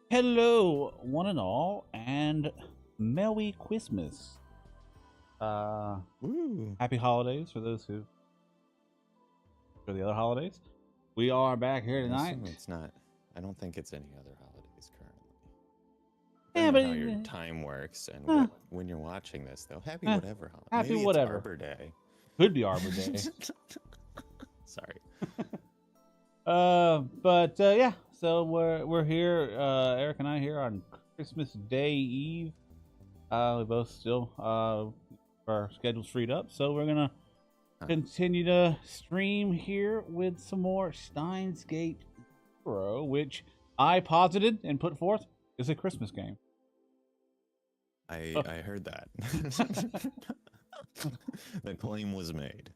Hello, one and all, and Merry Christmas. Uh, Woo. Happy holidays for those who for the other holidays. We are back here I tonight. assume it's not. I don't think it's any other holidays currently. Yeah, Depending but on how your time works and uh, when you're watching this, though. Happy uh, whatever holiday. happy Maybe it's whatever. Arbor Day. Could be Arbor Day. Sorry. Yeah. So we're here. Eric and I here on Christmas Day Eve. We both still our schedules freed up, so we're gonna continue to stream here with some more Steins Gate Zero, which I posited and put forth is a Christmas game. I heard that. The claim was made.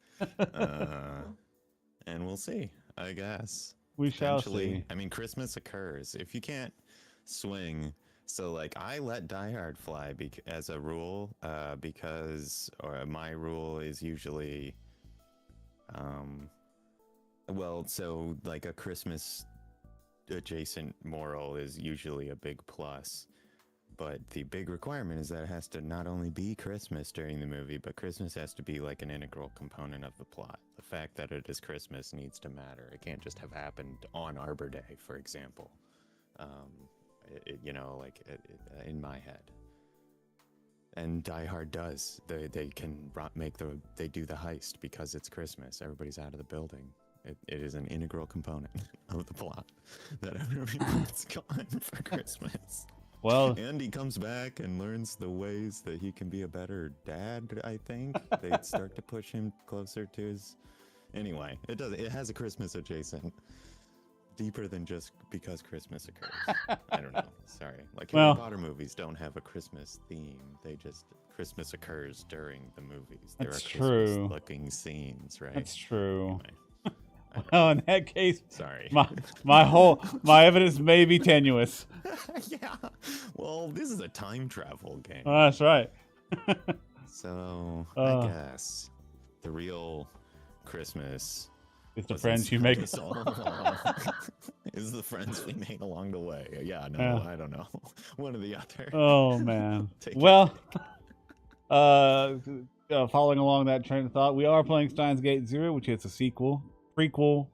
And we'll see, I guess. We shall see. I mean, Christmas occurs. If you can't swing, so like I let Die Hard fly as a rule, because my rule is usually, well, so like a Christmas adjacent moral is usually a big plus. But the big requirement is that it has to not only be Christmas during the movie, but Christmas has to be like an integral component of the plot. The fact that it is Christmas needs to matter. It can't just have happened on Arbor Day, for example. In my head. And Die Hard does. They can they do the heist because it's Christmas. Everybody's out of the building. It is an integral component of the plot that everyone's gone for Christmas. Well, and he comes back and learns the ways that he can be a better dad, I think. They start to push him closer to his... Anyway, it has a Christmas adjacent. Deeper than just because Christmas occurs. I don't know. Sorry. Like Harry Potter movies don't have a Christmas theme. Christmas occurs during the movies. There are Christmas-looking scenes, right? That's true. Anyway. Well, in that case, sorry. My evidence may be tenuous. Yeah. Well, this is a time travel game. Oh, that's right. So I guess the real Christmas is the friends you make. Is the friends we made along the way. Yeah. No, I don't know. One or the other. Oh man. Well, following along that train of thought, we are playing Steins Gate Zero, which is a prequel,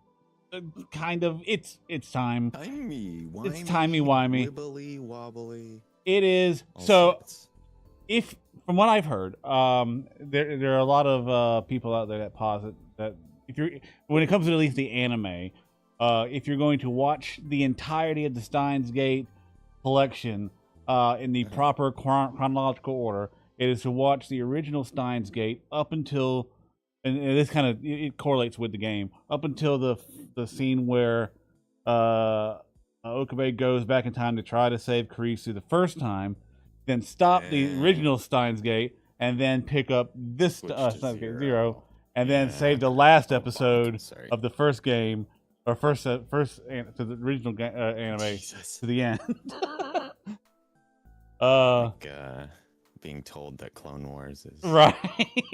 kind of. It's time. Timey-wimey. It's timey-wimey. Wibbly wobbly. It is. So, if from what I've heard, there are a lot of people out there that posit that when it comes to at least the anime, if you're going to watch the entirety of the Steins Gate collection in the proper chronological order, it is to watch the original Steins Gate up until. And this kind of it correlates with the game up until the scene where Okabe goes back in time to try to save Kurisu the first time, then stop the original Steins Gate, and then pick up this Steins Gate Zero, and then save the last episode of the first game or first to the original anime to the end. Being told that Clone Wars is right.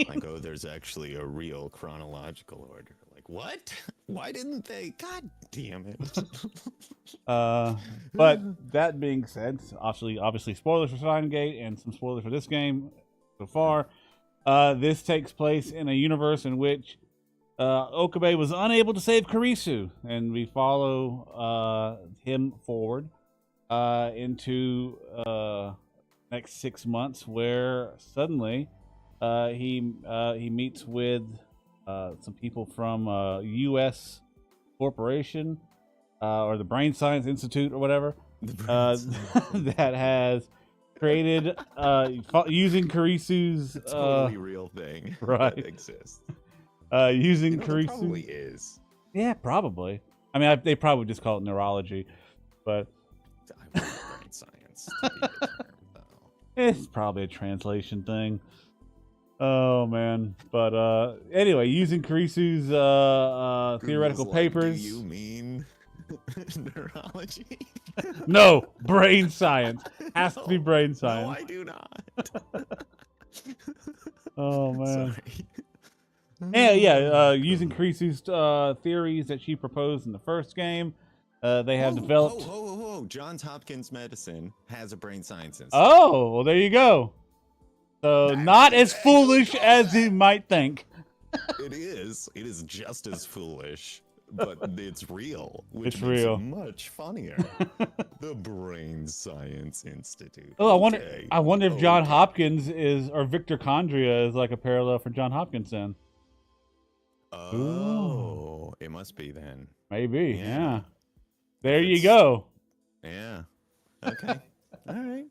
Like, oh, there's actually a real chronological order. Like, what? Why didn't they? God damn it. But that being said, obviously spoilers for Steins Gate and some spoilers for this game so far. This takes place in a universe in which Okabe was unable to save Kurisu, and we follow him forward into next 6 months, where suddenly he meets with some people from U.S. corporation or the Brain Science Institute or whatever that has created using Kurisu's a totally real thing right that exists. Using Kurisu probably is. Yeah, probably. I mean, they probably just call it neurology, but I want brain science to be the term. It's probably a translation thing. Oh man, but anyway, using Kurisu's theoretical papers. Do you mean neurology? No, brain science has to be brain science. No, I do not. Oh man. Sorry. Using Kurisu's theories that she proposed in the first game, They have developed. Johns Hopkins Medicine has a brain science institute. Oh, well, there you go. So not as foolish as you might think. It is. It is just as foolish, but it's real, which It's makes real. it much funnier. The Brain Science Institute. Oh, Okay. I wonder if John Hopkins is, or Victor Condria is like a parallel for John Hopkins then. Oh, it must be then. Maybe, yeah. There you go. Yeah. Okay. All right.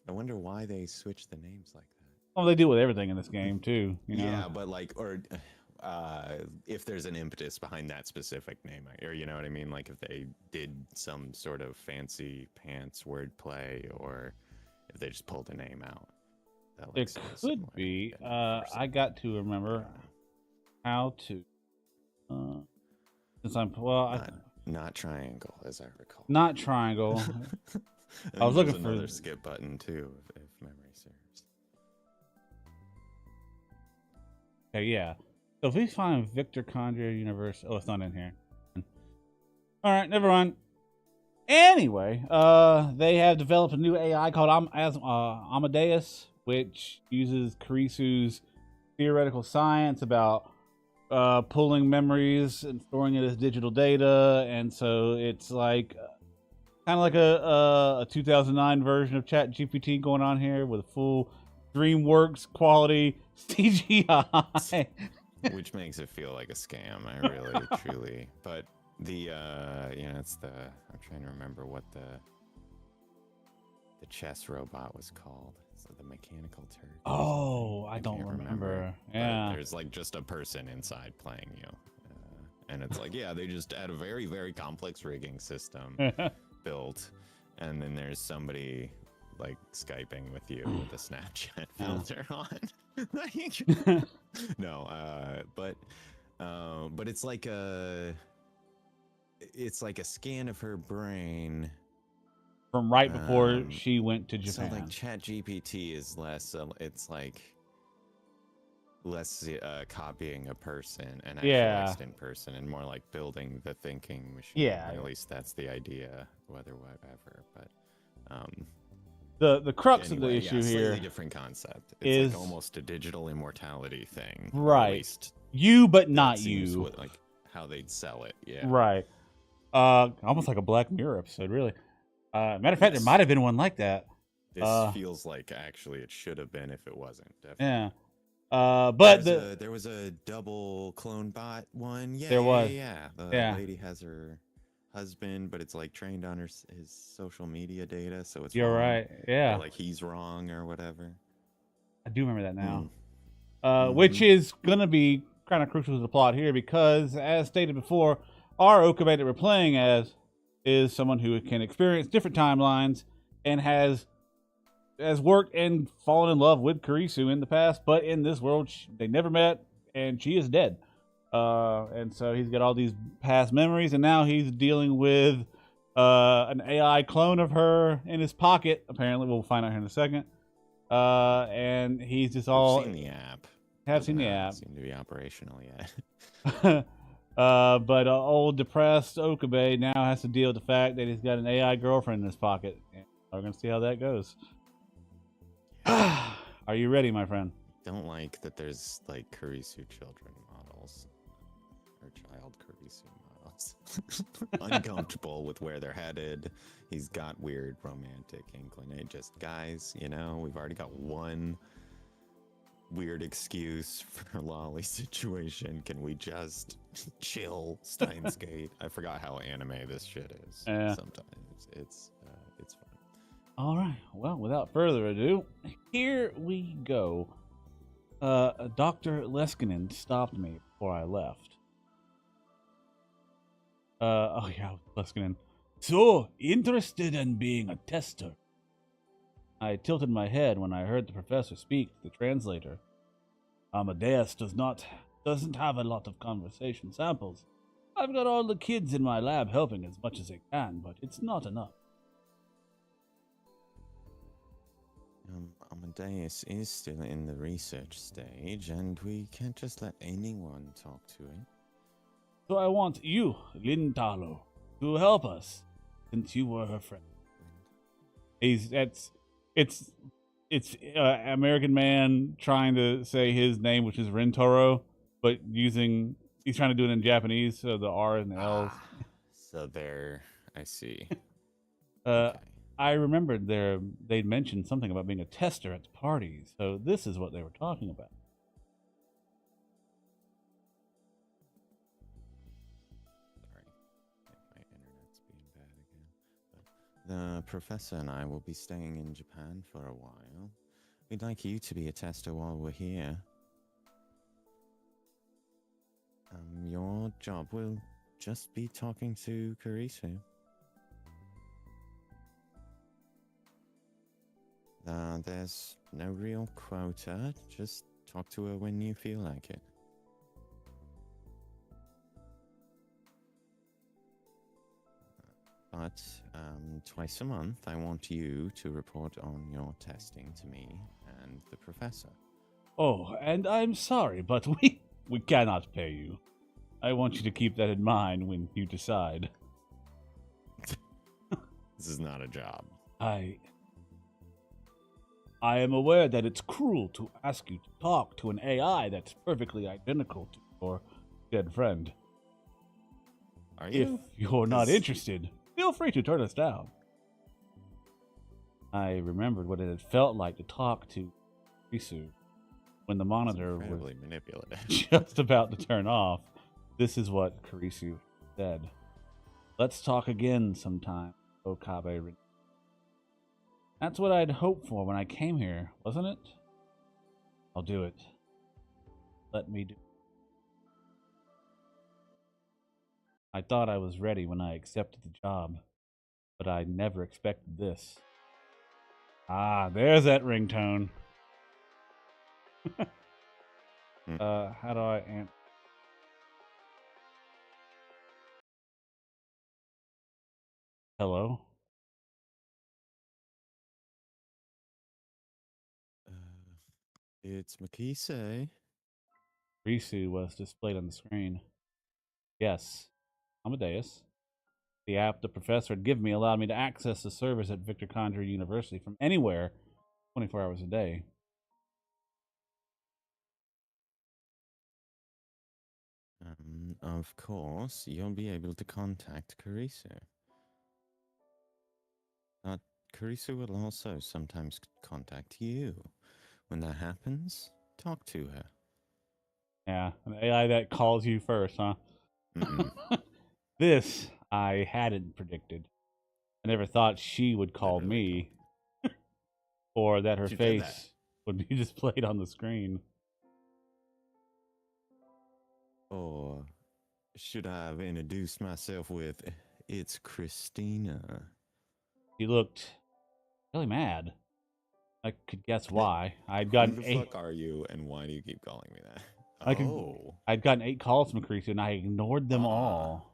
I wonder why they switched the names like that. Well, they do with everything in this game too. You know? Yeah, but like, or if there's an impetus behind that specific name, or you know what I mean, like if they did some sort of fancy pants wordplay, or if they just pulled a name out. That It could be. I got to remember how to. Since I'm not triangle, as I recall. Not triangle. I was looking for another skip button too, if memory serves. Okay, yeah. So if we find Victor Condria Universe, oh, it's not in here. All right, never mind. Anyway, they have developed a new AI called Amadeus, which uses Kurisu's theoretical science about pulling memories and storing it as digital data, and so it's like kind of like a 2009 version of ChatGPT going on here with full DreamWorks quality CGI, which makes it feel like a scam. I really, truly, but the it's the I'm trying to remember what the chess robot was called. So the mechanical turk. Oh, I don't remember. Yeah, but there's like just a person inside playing you, and it's like they just had a very, very complex rigging system built, and then there's somebody like Skyping with you with a Snapchat filter on. No, but it's like a scan of her brain from right before she went to Japan. So like ChatGPT is less, it's like less copying a person and actually in person, and more like building the thinking machine. Yeah, at least that's the idea. Whatever, but the crux of the issue here, slightly different concept. It's like almost a digital immortality thing, right? At least you, but not you. What, like how they'd sell it, right. Almost like a Black Mirror episode, really. Matter of fact, there might have been one like that. This feels like actually it should have been if it wasn't. Definitely. Yeah. But there was a double clone bot one. Yeah, there was. The lady has her husband, but it's like trained on his social media data, so it's You're wrong. Right. Yeah. Or like he's wrong or whatever. I do remember that now. Which is gonna be kind of crucial to the plot here, because as stated before, our Okabe that we're playing as is someone who can experience different timelines and has worked and fallen in love with Kurisu in the past, but in this world they never met, and she is dead. And so he's got all these past memories, and now he's dealing with an AI clone of her in his pocket. Apparently, we'll find out here in a second. And he's just all. I've seen the app. Have seen the app. Seem to be operational yet. But old depressed Okabe now has to deal with the fact that he's got an AI girlfriend in his pocket. And we're gonna see how that goes. Are you ready, my friend? Don't like that there's like Kurisu children models or child Kurisu models. Uncomfortable with where they're headed. He's got weird romantic inclination. Just guys, we've already got one weird excuse for Lolly situation. Can we just chill? Steins Gate. I forgot how anime this shit is. Sometimes it's fun. All right. Well, without further ado, here we go. Dr. Leskinen stopped me before I left. Leskinen. So interested in being a tester. I tilted my head when I heard the professor speak to the translator. Amadeus doesn't have a lot of conversation samples. I've got all the kids in my lab helping as much as they can, but it's not enough. Amadeus is still in the research stage, and we can't just let anyone talk to him. So I want you, Lintalo, to help us since you were her friend. He's it's American man trying to say his name, which is Rentaro, but he's trying to do it in Japanese, so the R and the L's. So there, I see. Okay. I remembered they'd mentioned something about being a tester at parties, so this is what they were talking about. Sorry, my internet's being bad again. But the professor and I will be staying in Japan for a while. We'd like you to be a tester while we're here. Your job will just be talking to Karisu. There's no real quota. Just talk to her when you feel like it. But twice a month, I want you to report on your testing to me and the professor. Oh, and I'm sorry, but we cannot pay you. I want you to keep that in mind when you decide. This is not a job. I am aware that it's cruel to ask you to talk to an AI that's perfectly identical to your dead friend. Are you? If you're not interested, feel free to turn us down. I remembered what it had felt like to talk to Risu when the monitor was manipulative. just about to turn off. This is what Karisu said. Let's talk again sometime, Okabe. That's what I'd hoped for when I came here, wasn't it? I'll do it. Let me do it. I thought I was ready when I accepted the job, but I never expected this. Ah, there's that ringtone. How do I answer? Hello? It's Makise. Risu was displayed on the screen. Yes, Amadeus. The app the professor had given me allowed me to access the servers at Victor Conjure University from anywhere, 24 hours a day. Of course, you'll be able to contact Karisu. But Karisu will also sometimes contact you. When that happens, talk to her. Yeah, an AI that calls you first, huh? This I hadn't predicted. I never thought she would call me, or that her face would be displayed on the screen. Or should I have introduced myself with, it's Christina? She looked really mad. I could guess why. I'd gotten Who the fuck are you, and why do you keep calling me that? I'd gotten 8 calls from Carissa, and I ignored them all.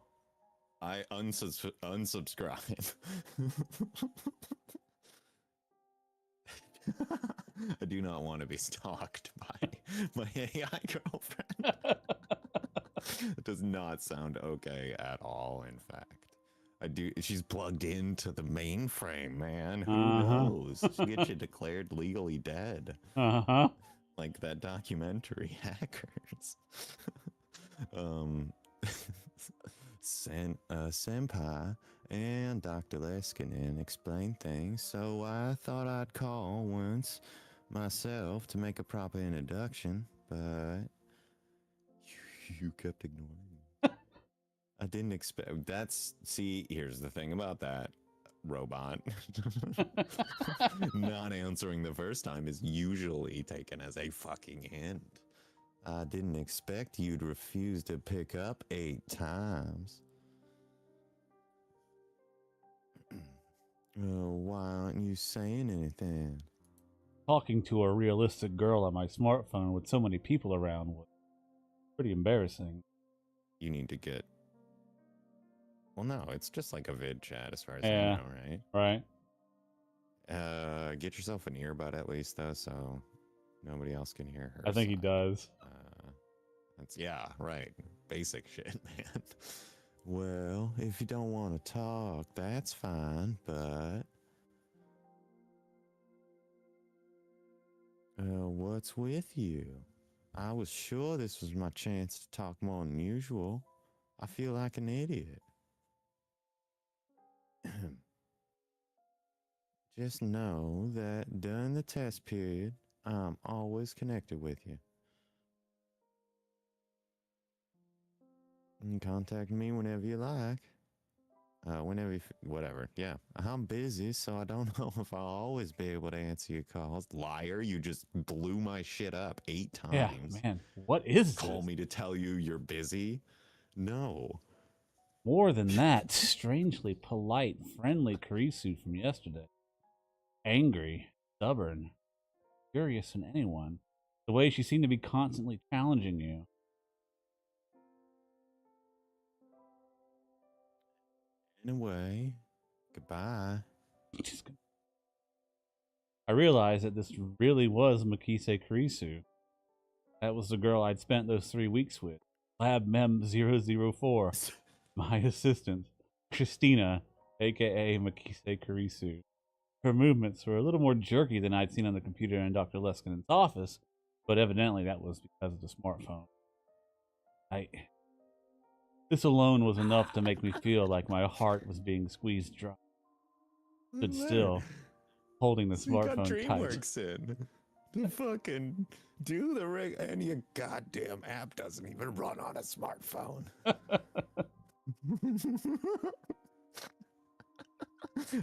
I unsubscribe. I do not want to be stalked by my AI girlfriend. It does not sound okay at all, in fact. She's plugged into the mainframe, man. Who knows? She gets you declared legally dead. Like that documentary, Hackers. Senpai and Dr. Leskinen explained things, so I thought I'd call once myself to make a proper introduction, but you kept ignoring me. I didn't expect see, here's the thing about that, robot. Not answering the first time is usually taken as a fucking hint. I didn't expect you'd refuse to pick up 8 times. Why aren't you saying anything? Talking to a realistic girl on my smartphone with so many people around was pretty embarrassing. You need to get... Well, no, it's just like a vid chat as far as I know, right? Right. Get yourself an earbud at least, though, so nobody else can hear her. I think he does. Yeah, right. Basic shit, man. Well, if you don't want to talk, that's fine, but. What's with you? I was sure this was my chance to talk more than usual. I feel like an idiot. Just know that during the test period, I'm always connected with you. You can contact me whenever you like. Whatever. Yeah, I'm busy, so I don't know if I'll always be able to answer your calls. Liar, you just blew my shit up 8 Yeah, times. man. What is Call this? me to tell you you're busy? No. More than that, strangely polite, friendly Karisu from yesterday. Angry, stubborn, curious than anyone. The way she seemed to be constantly challenging you. In a way, goodbye. I realized that this really was Makise Karisu. That was the girl I'd spent those 3 weeks with. Lab Mem 004, my assistant, Christina, aka Makise Karisu. Her movements were a little more jerky than I'd seen on the computer in Dr. Leskinen's office, but evidently that was because of the smartphone. This alone was enough to make me feel like my heart was being squeezed dry. Stood still, holding the So you got smartphone tight. DreamWorks in. To fucking do the rig, and your goddamn app doesn't even run on a smartphone.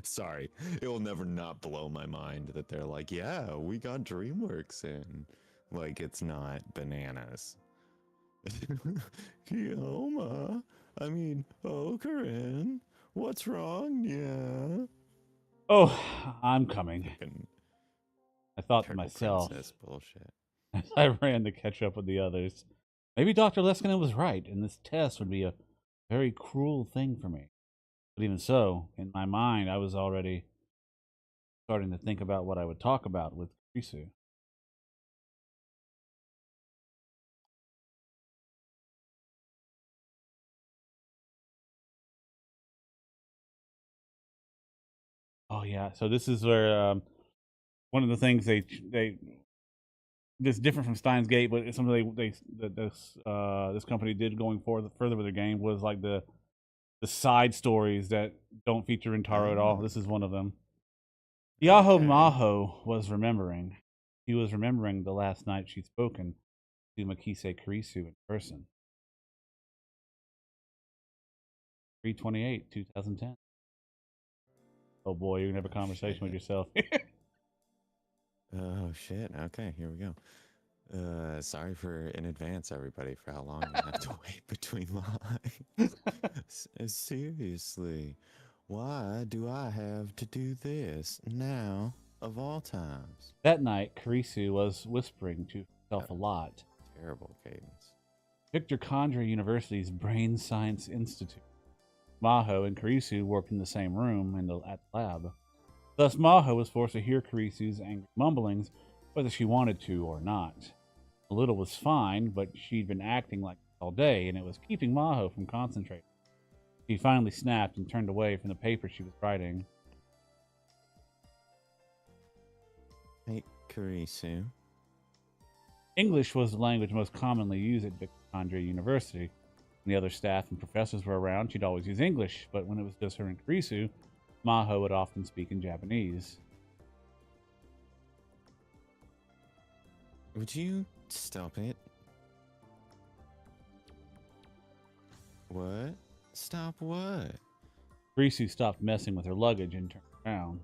Sorry, it will never not blow my mind that they're like, yeah, we got DreamWorks in. Like, it's not bananas. Kioma, Corinne, what's wrong? Yeah. Oh, I'm coming. Fucking I thought to turtle myself princess bullshit. as I ran to catch up with the others. Maybe Dr. Leskinen was right, and this test would be a very cruel thing for me. But even so, in my mind, I was already starting to think about what I would talk about with Krisu. Oh yeah, so this is where one of the things they this is different from Steins Gate, but it's something this company did going forward further with the game was like the side stories that don't feature Rintaro at all. This is one of them. Yaho Okay. Maho was remembering. He was remembering the last night she'd spoken to Makise Kurisu in person. 3/28, 2010. Oh boy, you're gonna have a conversation with yourself. Oh shit. Okay, here we go. Sorry for in advance, everybody, for how long you have to wait between lines. Seriously, why do I have to do this now of all times? That night, Kurisu was whispering to herself a lot. Terrible cadence. Victor Condra University's Brain Science Institute. Maho and Kurisu worked in the same room at the lab. Thus, Maho was forced to hear Kurisu's angry mumblings, whether she wanted to or not. A little was fine, but she'd been acting like this all day, and it was keeping Maho from concentrating. She finally snapped and turned away from the paper she was writing. Hey, Kurisu. English was the language most commonly used at Victor Condra University. When the other staff and professors were around, she'd always use English, but when it was just her and Kurisu, Maho would often speak in Japanese. Would you stop it? What? Stop what? Kurisu stopped messing with her luggage and turned around.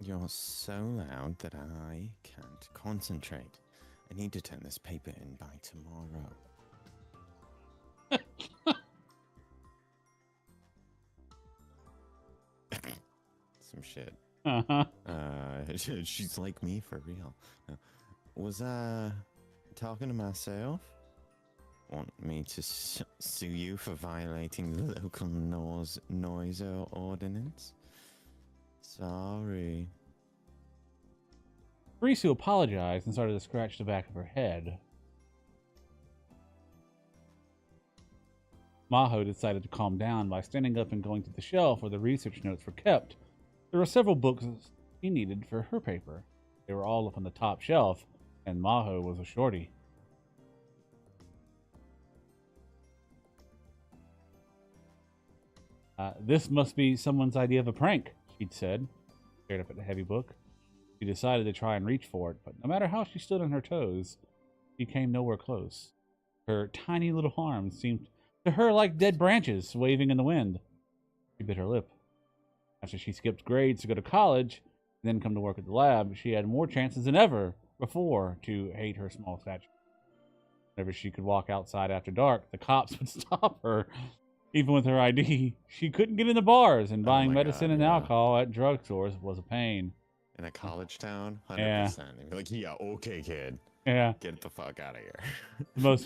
You're so loud that I can't concentrate. I need to turn this paper in by tomorrow. Some shit. Uh-huh. She's like me for real. Was I talking to myself? Want me to sue you for violating the local noise ordinance? Sorry. Kurisu apologized and started to scratch the back of her head. Maho decided to calm down by standing up and going to the shelf where the research notes were kept. There were several books she needed for her paper. They were all up on the top shelf, and Maho was a shorty. This must be someone's idea of a prank, she'd said, stared up at the heavy book. She decided to try and reach for it, but no matter how she stood on her toes, she came nowhere close. Her tiny little arms seemed to her like dead branches waving in the wind. She bit her lip. After she skipped grades to go to college, and then come to work at the lab, she had more chances than ever before to hate her small stature. Whenever she could walk outside after dark, the cops would stop her. Even with her ID, she couldn't get into bars, and buying medicine and alcohol at drugstores was a pain. In a college town, 100%. Yeah. They'd be like, yeah, okay, kid. Yeah. Get the fuck out of here. The most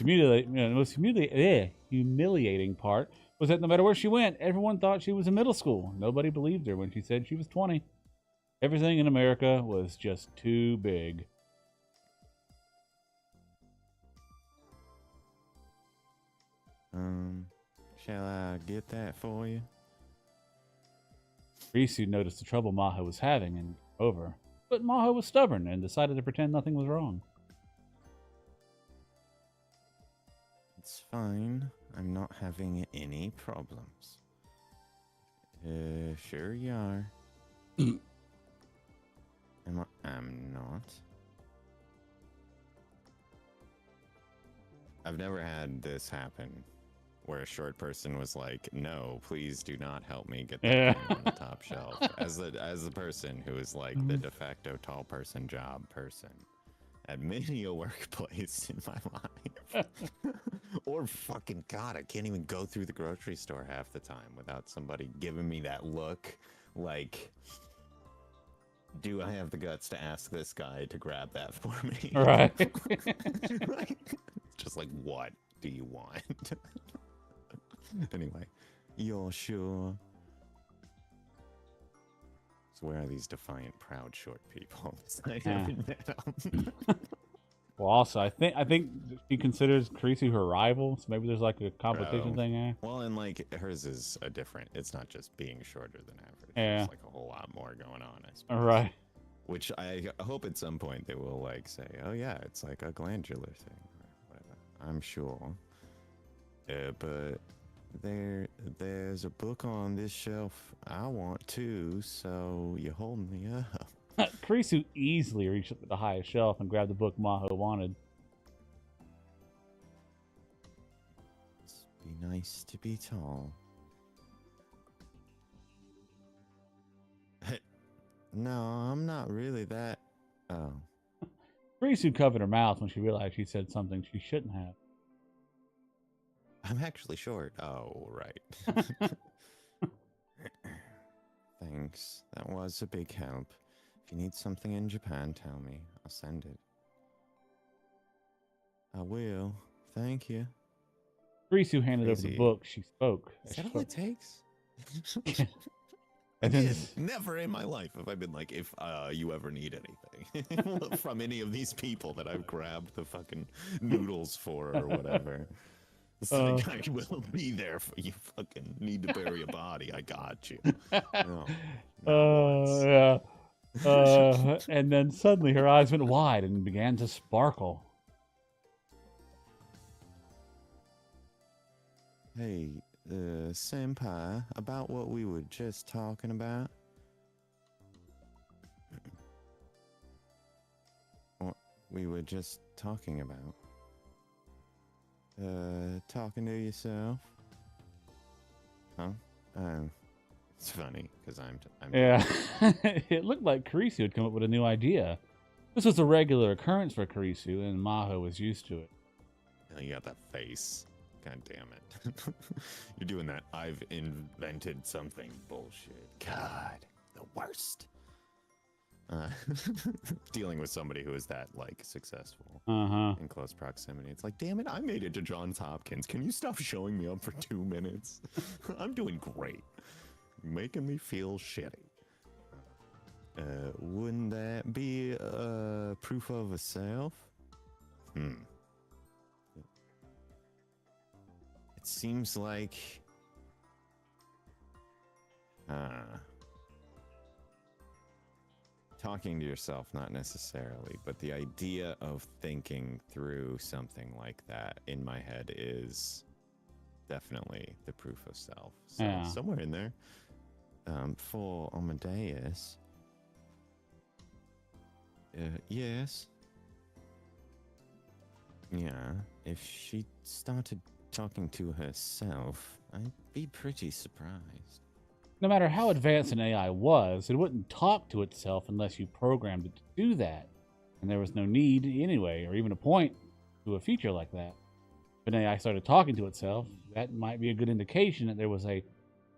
humiliating part was that no matter where she went, everyone thought she was in middle school. Nobody believed her when she said she was 20. Everything in America was just too big. Shall I get that for you? Risu noticed the trouble Maho was having and over, but Maho was stubborn and decided to pretend nothing was wrong. It's fine. I'm not having any problems. Sure you are. I'm not. I've never had this happen, where a short person was like, "No, please do not help me get that thing on the top shelf." As the person who is like the de facto tall person job person at many a workplace in my life. Or fucking God, I can't even go through the grocery store half the time without somebody giving me that look like, do I have the guts to ask this guy to grab that for me? Right. Just like, what do you want? Anyway, you're sure? So where are these defiant, proud, short people? I haven't met them. Well, also, I think she considers Creasy her rival, so maybe there's like a competition thing there. Well, and like hers is a different. It's not just being shorter than average. Yeah. There's like a whole lot more going on, I suppose. Right. Which I hope at some point they will like say, oh yeah, it's like a glandular thing or whatever. I'm sure. But there's a book on this shelf I want too, so you hold me up. Creasy easily reached up to the highest shelf and grabbed the book Maho wanted. Must be nice to be tall. No, I'm not really that. Oh. Creasy covered her mouth when she realized she said something she shouldn't have. I'm actually short. Oh, right. Thanks. That was a big help. If you need something in Japan, tell me. I'll send it. I will. Thank you. Creasy handed over the book. She spoke. Is that all it takes? And then, never in my life have I been like, if you ever need anything from any of these people that I've grabbed the fucking noodles for or whatever. It's like, I will be there for you. Fucking need to bury a body. I got you. Yeah. And then suddenly her eyes went wide and began to sparkle. Hey, senpai, about what we were just talking about. What we were just talking about. Talking to yourself? Huh? It's funny, because I'm yeah. It looked like Kurisu had come up with a new idea. This was a regular occurrence for Kurisu, and Maho was used to it. Oh, you got that face. God damn it. You're doing that I've invented something bullshit. God, the worst. Dealing with somebody who is that, like, successful in close proximity. It's like, damn it, I made it to Johns Hopkins. Can you stop showing me up for 2 minutes? I'm doing great. You're making me feel shitty. Wouldn't that be proof of a self? It's seems like talking to yourself, not necessarily, but the idea of thinking through something like that in my head is definitely the proof of self. So Yeah. somewhere in there, for Amadeus, yes. Yeah, if she started talking to herself, I'd be pretty surprised. No matter how advanced an AI was, it wouldn't talk to itself unless you programmed it to do that. And there was no need anyway, or even a point to a feature like that. If an AI started talking to itself, that might be a good indication that there was a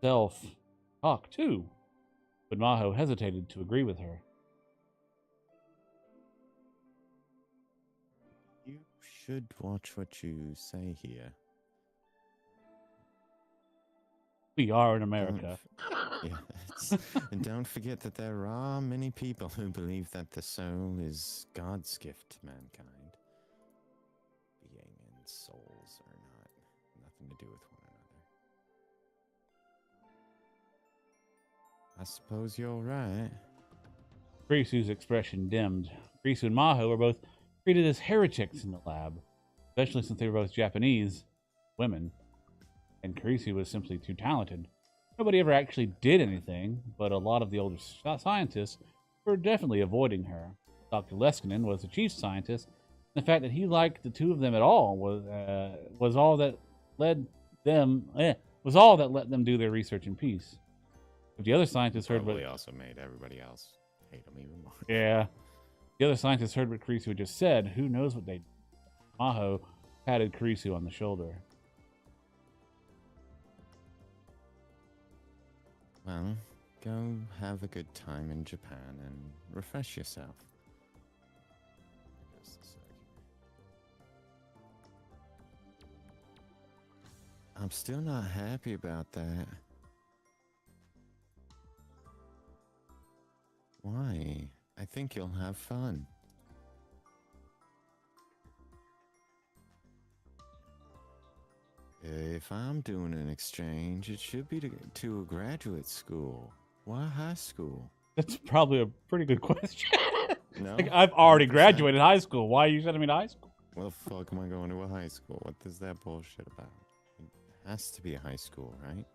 self-talk too. But Maho hesitated to agree with her. You should watch what you say here. We are in America. Yes. And don't forget that there are many people who believe that the soul is God's gift to mankind. Being and souls are nothing to do with one another. I suppose you're right. Krisu's expression dimmed. Krisu and Maho were both treated as heretics in the lab, especially since they were both Japanese women, and Krisu was simply too talented. Nobody ever actually did anything, but a lot of the older scientists were definitely avoiding her. Dr. Leskinen was the chief scientist, and the fact that he liked the two of them at all was all that let them do their research in peace. If the other scientists heard what also made everybody else hate him even more. Yeah. The other scientists heard what Krisu had just said. Who knows what they did? Maho patted Krisu on the shoulder. Well, go have a good time in Japan and refresh yourself. I'm still not happy about that. Why? I think you'll have fun. If I'm doing an exchange, it should be to a graduate school. Why high school? That's probably a pretty good question. No, Like, I've already 100%. graduated high school. Why are you sending me to high school? Well, fuck am I going to a high school? What is that bullshit about? It has to be a high school, right?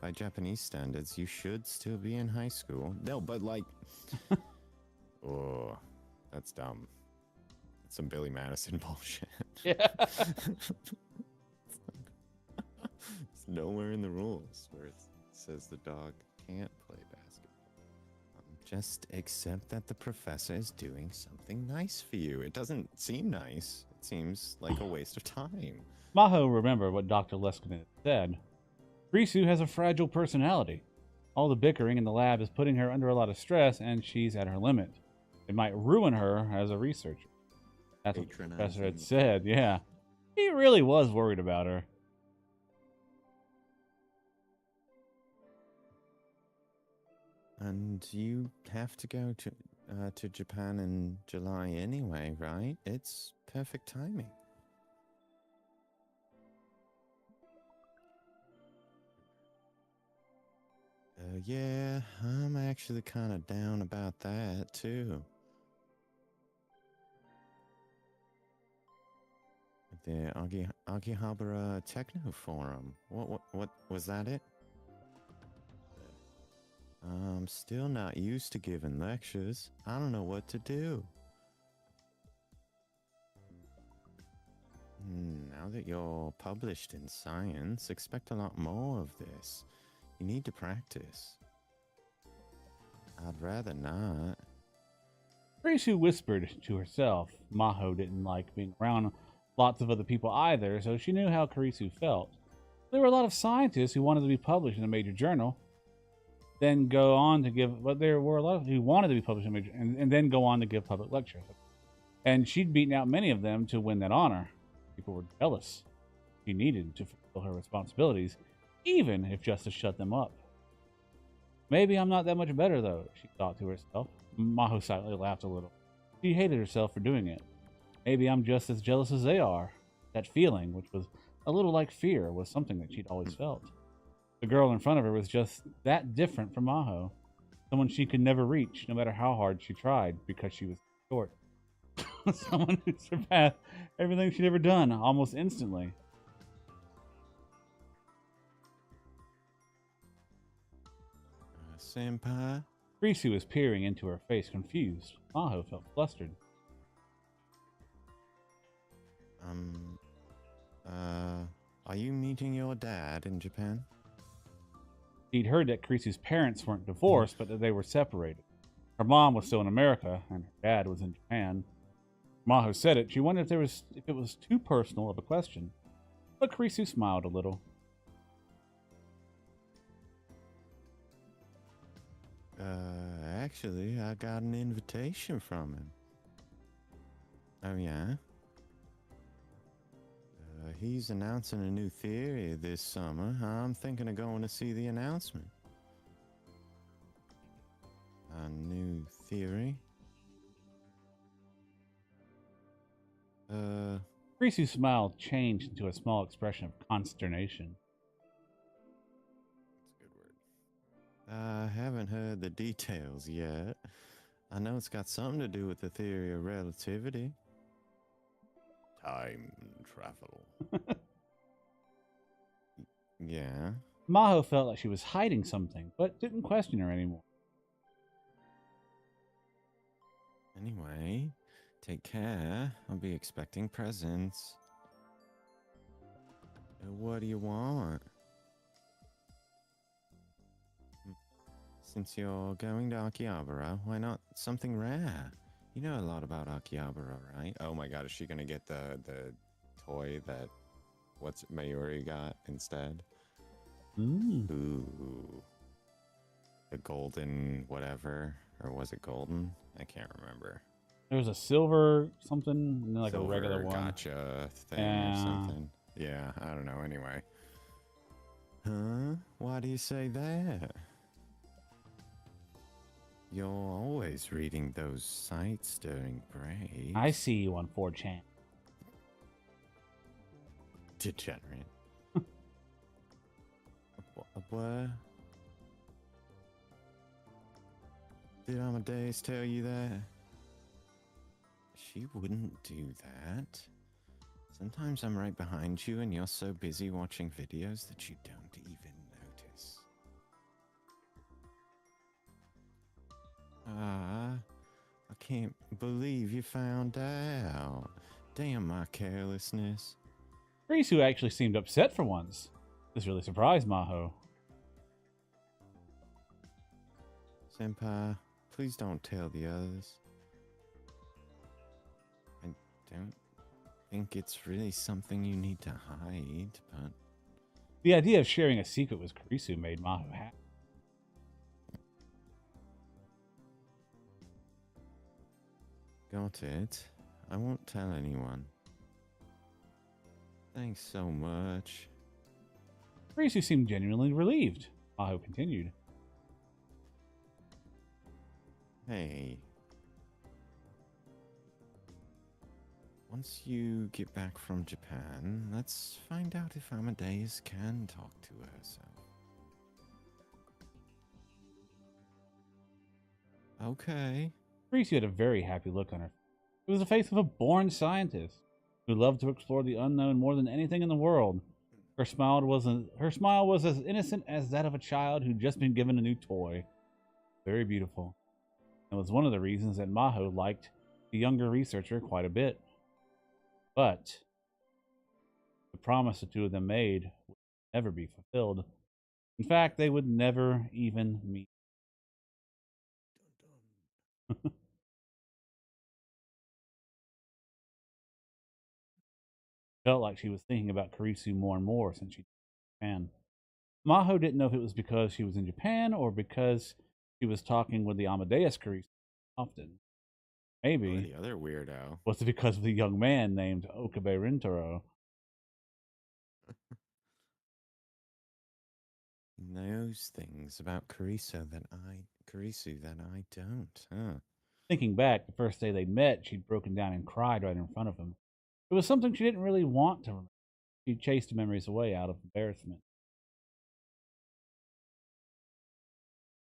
By Japanese standards, you should still be in high school. No, but like... Oh, that's dumb. That's some Billy Madison bullshit. Yeah. It's nowhere in the rules where it says the dog can't play basketball. Just accept that the professor is doing something nice for you. It doesn't seem nice. It seems like a waste of time. Maho remembered what Dr. Leskinen said. Krisu has a fragile personality. All the bickering in the lab is putting her under a lot of stress, and she's at her limit. It might ruin her as a researcher. That's what the professor had said, yeah. He really was worried about her. And you have to go to Japan in July anyway, right? It's perfect timing. Yeah, I'm actually kind of down about that too. The Akihabara Techno Forum. What was that it? I'm still not used to giving lectures. I don't know what to do. Now that you're published in science, expect a lot more of this. You need to practice. I'd rather not. Krisu whispered to herself. Maho didn't like being around lots of other people either, so she knew how Krisu felt. There were a lot of scientists who wanted to be published in a major journal, then go on to give, but there were a lot of who wanted to be published in a major, and then go on to give public lectures. And she'd beaten out many of them to win that honor. People were jealous. She needed to fulfill her responsibilities, even if just to shut them up. Maybe I'm not that much better, though, she thought to herself. Maho silently laughed a little. She hated herself for doing it. Maybe I'm just as jealous as they are. That feeling, which was A little like fear was something that she'd always felt. The girl in front of her was just that different from Maho. Someone she could never reach, no matter how hard she tried, because she was short. Someone who surpassed everything she'd ever done almost instantly. Senpai? Risu was peering into her face, confused. Maho felt flustered. Are you meeting your dad in Japan? He'd heard that Kurisu's parents weren't divorced, but that they were separated. Her mom was still in America, and her dad was in Japan. Maho said it. She wondered if it was too personal of a question. But Kurisu smiled a little. Actually, I got an invitation from him. Oh, yeah? He's announcing a new theory this summer. I'm thinking of going to see the announcement. A new theory? Kurisu's smile changed into a small expression of consternation. That's a good word. I haven't heard the details yet. I know it's got something to do with the theory of relativity. Time travel. Yeah. Maho felt like she was hiding something, but didn't question her anymore. Anyway, take care. I'll be expecting presents. What do you want? Since you're going to Akihabara, why not something rare? You know a lot about Akihabara, right? Oh my god, is she gonna get the toy that Mayuri got instead? Ooh. The golden whatever. Or was it golden? I can't remember. There was a silver something, and then like Silver a regular one. Gotcha thing or something. Yeah, I don't know. Anyway. Huh? Why do you say that? You're always reading those sites during break. I see you on 4chan. Degenerate. What? Did Amadeus tell you that? She wouldn't do that. Sometimes I'm right behind you and you're so busy watching videos that you don't even notice. I can't believe you found out. Damn my carelessness. Kurisu actually seemed upset for once. This really surprised Maho. Senpai, please don't tell the others. I don't think it's really something you need to hide, but... The idea of sharing a secret with Kurisu made Maho happy. Got it. I won't tell anyone. Thanks so much. Kurisu seemed genuinely relieved. Maho continued. Hey. Once you get back from Japan, let's find out if Amadeus can talk to herself. Okay. Kurisu had a very happy look on her. It was the face of a born scientist who loved to explore the unknown more than anything in the world. Her smile was as innocent as that of a child who'd just been given a new toy. Very beautiful. It was one of the reasons that Maho liked the younger researcher quite a bit. But the promise the two of them made would never be fulfilled. In fact, they would never even meet. Felt like she was thinking about Kurisu more and more since she was in Japan. Maho didn't know if it was because she was in Japan or because she was talking with the Amadeus Kurisu often. Maybe. Or the other weirdo. Was it because of the young man named Okabe Rintaro? Knows things about Kurisu that I don't, huh? Thinking back, the first day they met, she'd broken down and cried right in front of him. It was something she didn't really want to remember. She chased the memories away out of embarrassment.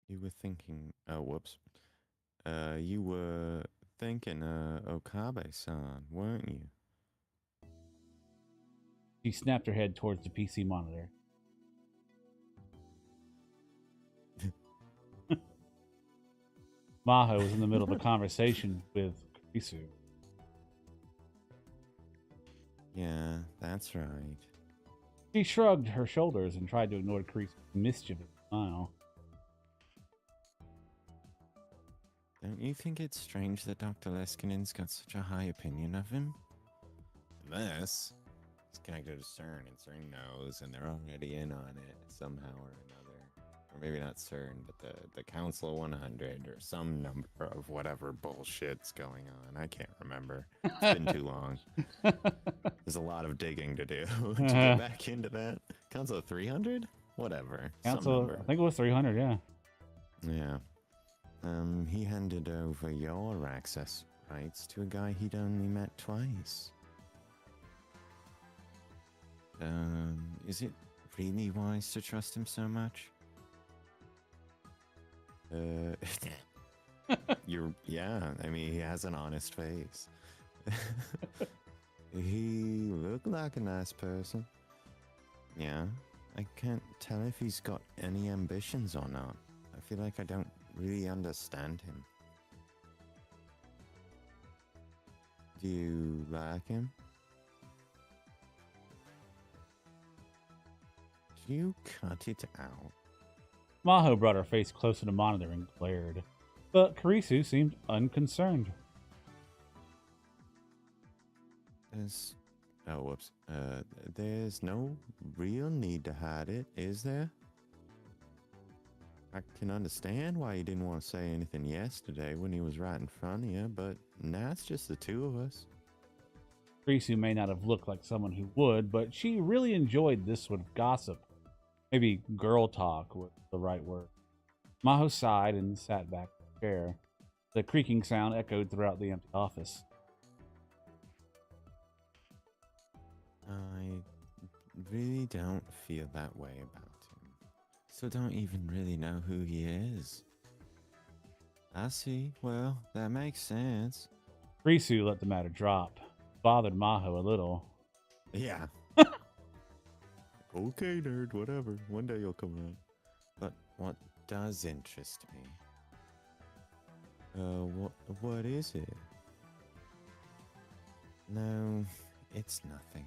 You were thinking. Oh, whoops. You were thinking, Okabe-san, weren't you? She snapped her head towards the PC monitor. Maho was in the middle of a conversation with Kurisu. Yeah, that's right. She shrugged her shoulders and tried to ignore Kurisu's mischievous smile. Don't you think it's strange that Dr. Leskinen's got such a high opinion of him? Unless he's connected to CERN and CERN knows and they're already in on it somehow or another. Or maybe not CERN, but the Council of 100 or some number of whatever bullshit's going on. I can't remember. It's been too long. There's a lot of digging to do to get back into that. Council of 300? Whatever. Council, I think it was 300, yeah. Yeah. He handed over your access rights to a guy he'd only met twice. Is it really wise to trust him so much? Yeah, I mean, he has an honest face. He looked like a nice person. Yeah, I can't tell if he's got any ambitions or not. I feel like I don't really understand him. Do you like him? Did you cut it out? Maho brought her face closer to the monitor and glared, but Kurisu seemed unconcerned. There's no real need to hide it, is there? I can understand why you didn't want to say anything yesterday when he was right in front of you, but now it's just the two of us. Kurisu may not have looked like someone who would, but she really enjoyed this sort of gossip. Maybe girl talk was the right word. Maho sighed and sat back in the chair. The creaking sound echoed throughout the empty office. I really don't feel that way about him. So don't even really know who he is. I see. Well, that makes sense. Kurisu let the matter drop. Bothered Maho a little. Yeah. Okay, nerd, whatever. One day you'll come around. But what does interest me? What is it? No, it's nothing.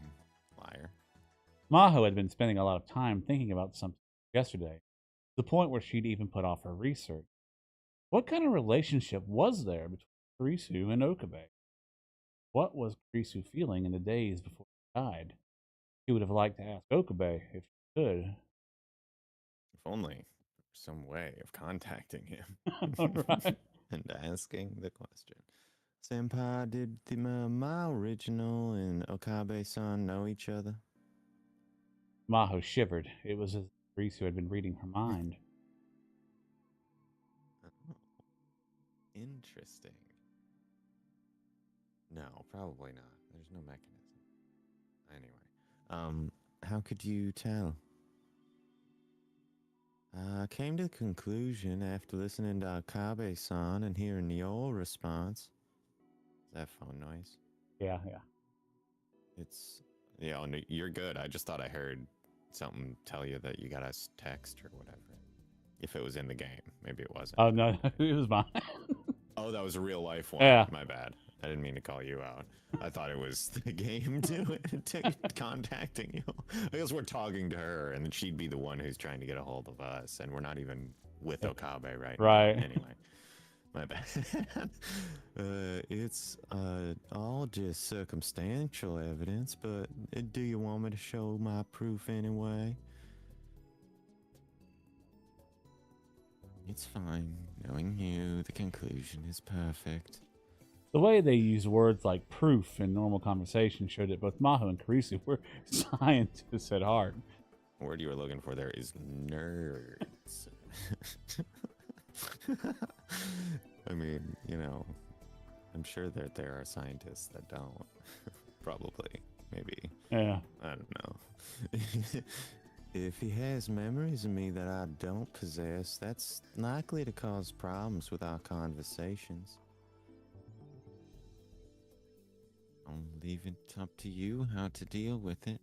Liar. Maho had been spending a lot of time thinking about something yesterday, to the point where she'd even put off her research. What kind of relationship was there between Kurisu and Okabe? What was Kurisu feeling in the days before he died? She would have liked to ask Okabe if she could. If only some way of contacting him. Right. And asking the question. Senpai, did my original and Okabe-san know each other? Maho shivered. It was as if Kurisu had been reading her mind. Oh, interesting. No, probably not. There's no mechanism. Anyway, how could you tell? I came to the conclusion after listening to Akabe-san and hearing your response. Is that phone noise? Yeah. It's... Yeah, no, you're good. I just thought I heard something tell you that you got us text or whatever. If it was in the game. Maybe it wasn't. Oh, no, it was mine. Oh, that was a real life one. Yeah. My bad. I didn't mean to call you out. I thought it was the game contacting you. I guess we're talking to her, and then she'd be the one who's trying to get a hold of us, and we're not even with Okabe right Right. now. Anyway, my bad. It's all just circumstantial evidence, but do you want me to show my proof anyway? It's fine. Knowing you, the conclusion is perfect. The way they use words like proof in normal conversation showed that both Maho and Kurisu were scientists at heart. The word you were looking for there is nerds. I mean, you know, I'm sure that there are scientists that don't. Probably. maybe. Yeah. I don't know. If he has memories of me that I don't possess, that's likely to cause problems with our conversations. I'll leave it up to you how to deal with it.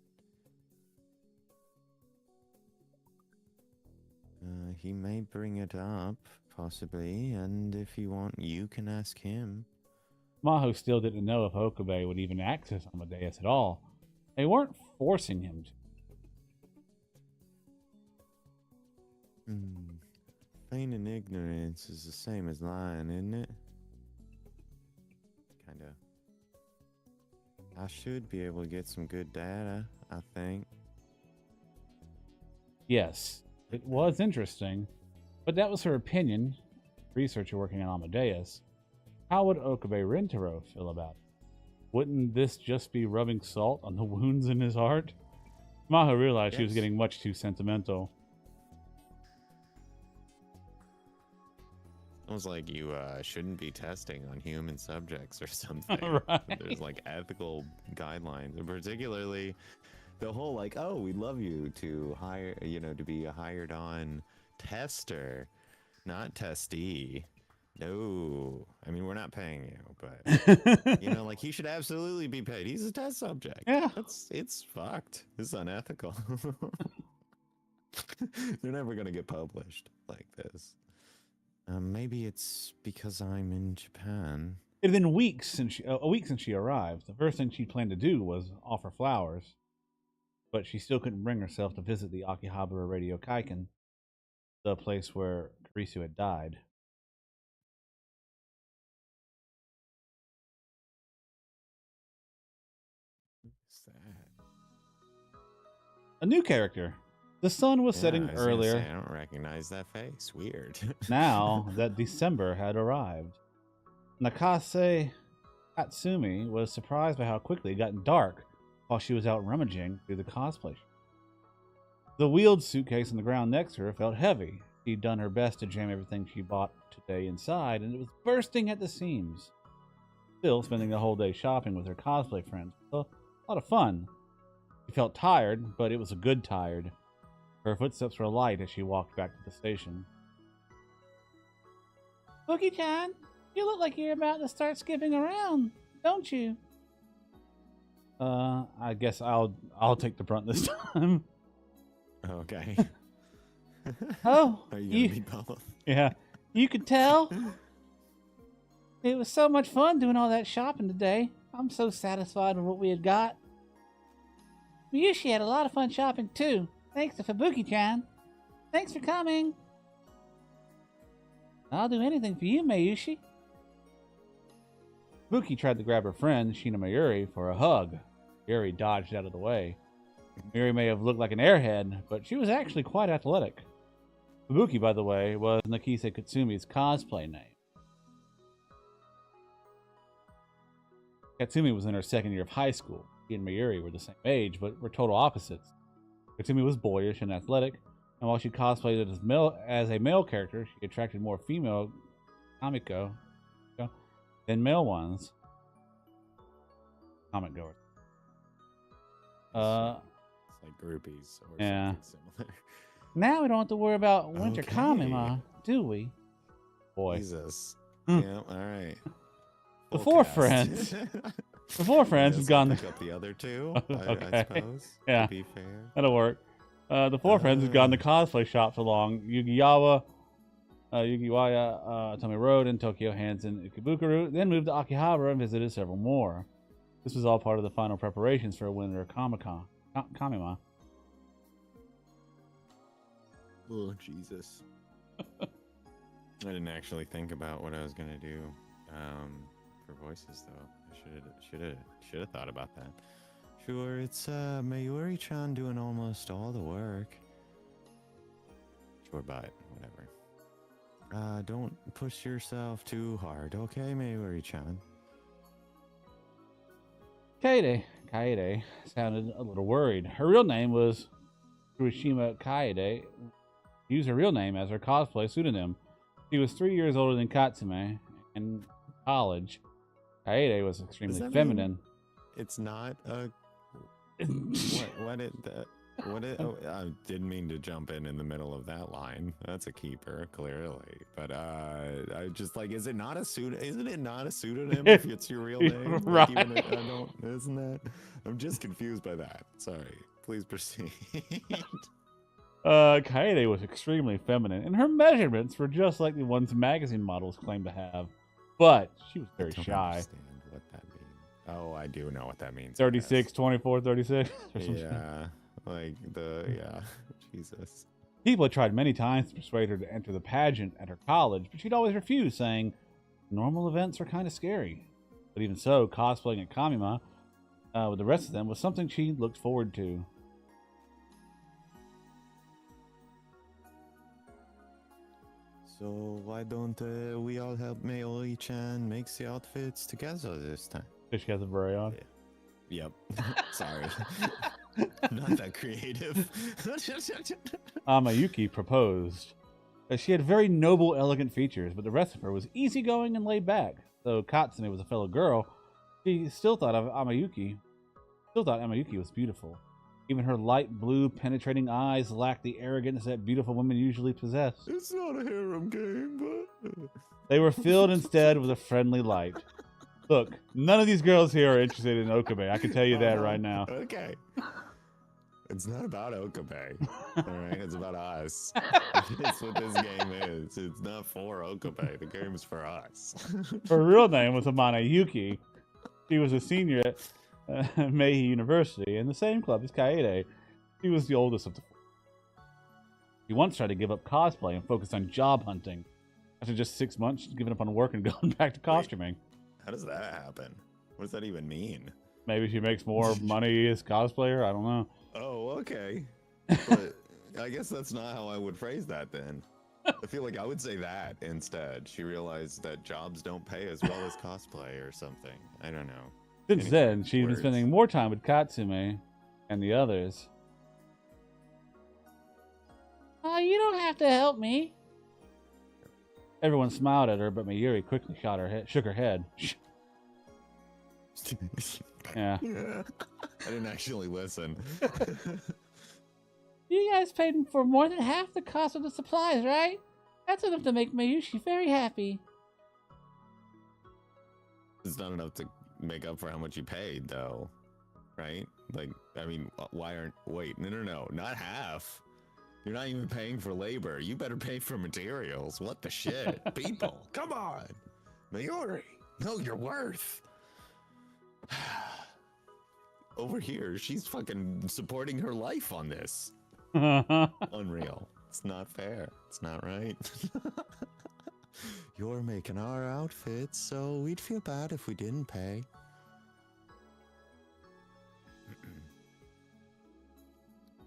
He may bring it up, possibly, and if you want, you can ask him. Maho still didn't know if Okabe would even access Amadeus at all. They weren't forcing him to. Feigning ignorance is the same as lying, isn't it? Kinda. I should be able to get some good data, I think. Yes, it was interesting, but that was her opinion. Researcher working on Amadeus. How would Okabe Rintaro feel about it? Wouldn't this just be rubbing salt on the wounds in his heart? Maho realized she was getting much too sentimental. Almost like you shouldn't be testing on human subjects or something. Right. There's like ethical guidelines, and particularly the whole like, oh, we'd love you to hire, to be a hired on tester, not testee. No, I mean, we're not paying you, but like he should absolutely be paid. He's a test subject. Yeah. It's fucked. It's unethical. They're never gonna get published like this. Maybe it's because I'm in Japan. It had been a week since she arrived. The first thing she planned to do was offer flowers, but she still couldn't bring herself to visit the Akihabara Radio Kaiken, the place where Kurisu had died. What's that? A new character. The sun was setting earlier. I don't recognize that face. Weird. Now that December had arrived, Nakase Katsumi was surprised by how quickly it got dark while she was out rummaging through the cosplay shop. The wheeled suitcase on the ground next to her felt heavy. She'd done her best to jam everything she bought today inside, and it was bursting at the seams. Still, spending the whole day shopping with her cosplay friends was a lot of fun. She felt tired, but it was a good tired. Her footsteps were light as she walked back to the station. Bookie-chan, you look like you're about to start skipping around, don't you? I guess I'll take the brunt this time. Okay. Oh, are you gonna be both? Yeah, you could tell. It was so much fun doing all that shopping today. I'm so satisfied with what we had got. Miyushi had a lot of fun shopping too. Thanks to Fubuki-chan. Thanks for coming. I'll do anything for you, Mayushi. Fubuki tried to grab her friend, Shina Mayuri, for a hug. Mayuri dodged out of the way. Mayuri may have looked like an airhead, but she was actually quite athletic. Fubuki, by the way, was Nakise Katsumi's cosplay name. Katsumi was in her second year of high school. She and Mayuri were the same age, but were total opposites. Katsumi was boyish and athletic, and while she cosplayed as a male character, she attracted more female comic-go than male ones. Comic goers. It's like groupies or something similar. Now we don't have to worry about winter Kamima, do we? Boy. Jesus. Yeah, all right. The four friends. The four friends have gone. Pick up the other two, Okay. I suppose. Yeah. To be fair. That'll work. The four friends have gone to cosplay shops along Yugiwaya, Tomi Road, and Tokyo Hansen Ikebukuro, then moved to Akihabara and visited several more. This was all part of the final preparations for Winter Kamima. Oh, Jesus. I didn't actually think about what I was going to do for voices, though. I should have thought about that. Sure, it's Mayuri-chan doing almost all the work. Sure, but whatever. Don't push yourself too hard, okay, Mayuri-chan? Kaede sounded a little worried. Her real name was Kurishima Kaede. She used her real name as her cosplay pseudonym. She was 3 years older than Katsume. In college, Kaede was extremely feminine. It's not a What did that? I didn't mean to jump in the middle of that line. That's a keeper, clearly. But I just like, is it not a pseudo? Isn't it not a pseudonym if it's your real name? Right. Like, even if I don't, isn't that? I'm just confused by that. Sorry. Please proceed. Kaede was extremely feminine, and her measurements were just like the ones magazine models claimed to have. But she was very I don't shy. understand what that means. Oh, I do know what that means. 36, 24, 36. Or something. Yeah. Like Jesus. People had tried many times to persuade her to enter the pageant at her college, but she'd always refused, saying, normal events are kind of scary. But even so, cosplaying at Kamima with the rest of them was something she looked forward to. So why don't we all help Mayoi-chan make the outfits together this time? She has a beret on. Yep. Sorry. Not that creative. Amayuki proposed. She had very noble, elegant features, but the rest of her was easygoing and laid back. Though Katsune was a fellow girl, she still thought Amayuki was beautiful. Even her light blue, penetrating eyes lacked the arrogance that beautiful women usually possess. It's not a harem game, but They were filled instead with a friendly light. Look, none of these girls here are interested in Okabe. I can tell you that right now. Okay. It's not about Okabe. All right, it's about us. That's what this game is. It's not for Okabe. The game is for us. Her real name was Amane Yuki. She was a senior at Meiji University in the same club as Kaede. She was the oldest of the four. She once tried to give up cosplay and focus on job hunting. After just 6 months, she'd given up on work and gone back to costuming. How does that happen? What does that even mean? Maybe she makes more money as cosplayer. I don't know. Oh, okay. But I guess that's not how I would phrase that then. I feel like I would say that instead. She realized that jobs don't pay as well as cosplay or something. I don't know. Since then, she's been words. spending more time with Katsume and the others. Oh, you don't have to help me. Everyone smiled at her, but Mayuri quickly shook her head. Yeah. I didn't actually listen. You guys paid for more than half the cost of the supplies, right? That's enough to make Mayushi very happy. It's not enough to make up for how much you paid, though. Right? Like, I mean, wait, no, not half. You're not even paying for labor. You better pay for materials. What the shit? People, come on. Mayuri, know your worth. Over here, she's fucking supporting her life on this. Unreal. It's not fair. It's not right. You're making our outfits, so we'd feel bad if we didn't pay.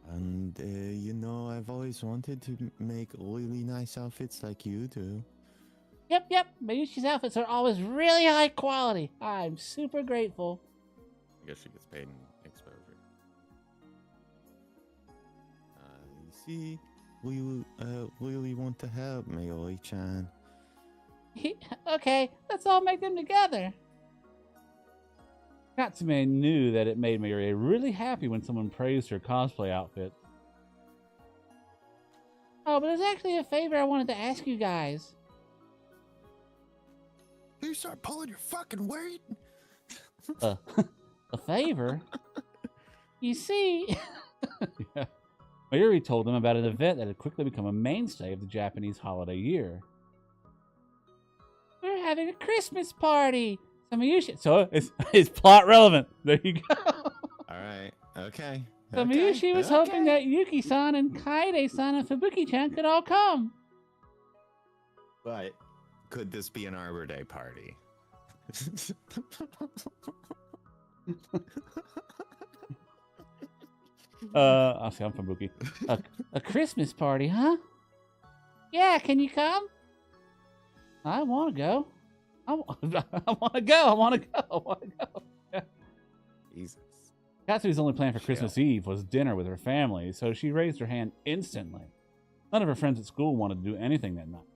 And, you know, I've always wanted to make really nice outfits like you do. Yep. Mayushi's outfits are always really high quality. I'm super grateful. I guess she gets paid in exposure. You see, we really want to help Mayoi-chan. Okay, let's all make them together. Katsume knew that it made Mayuri really happy when someone praised her cosplay outfit. Oh, but there's actually a favor I wanted to ask you guys. You start pulling your fucking weight. A favor? You see... Yeah. Mayuri told them about an event that had quickly become a mainstay of the Japanese holiday year. We're having a Christmas party. So it's plot relevant. There you go. All right. Okay. So Mayushi was hoping that Yuki-san and Kaede-san and Fubuki-chan could all come. But could this be an Arbor Day party? I'll say I'm from Buki. A Christmas party, huh? Yeah, can you come? I want to go. I want to go. Yeah. Jesus. Katsu's only plan for Christmas Eve was dinner with her family, so she raised her hand instantly. None of her friends at school wanted to do anything that night.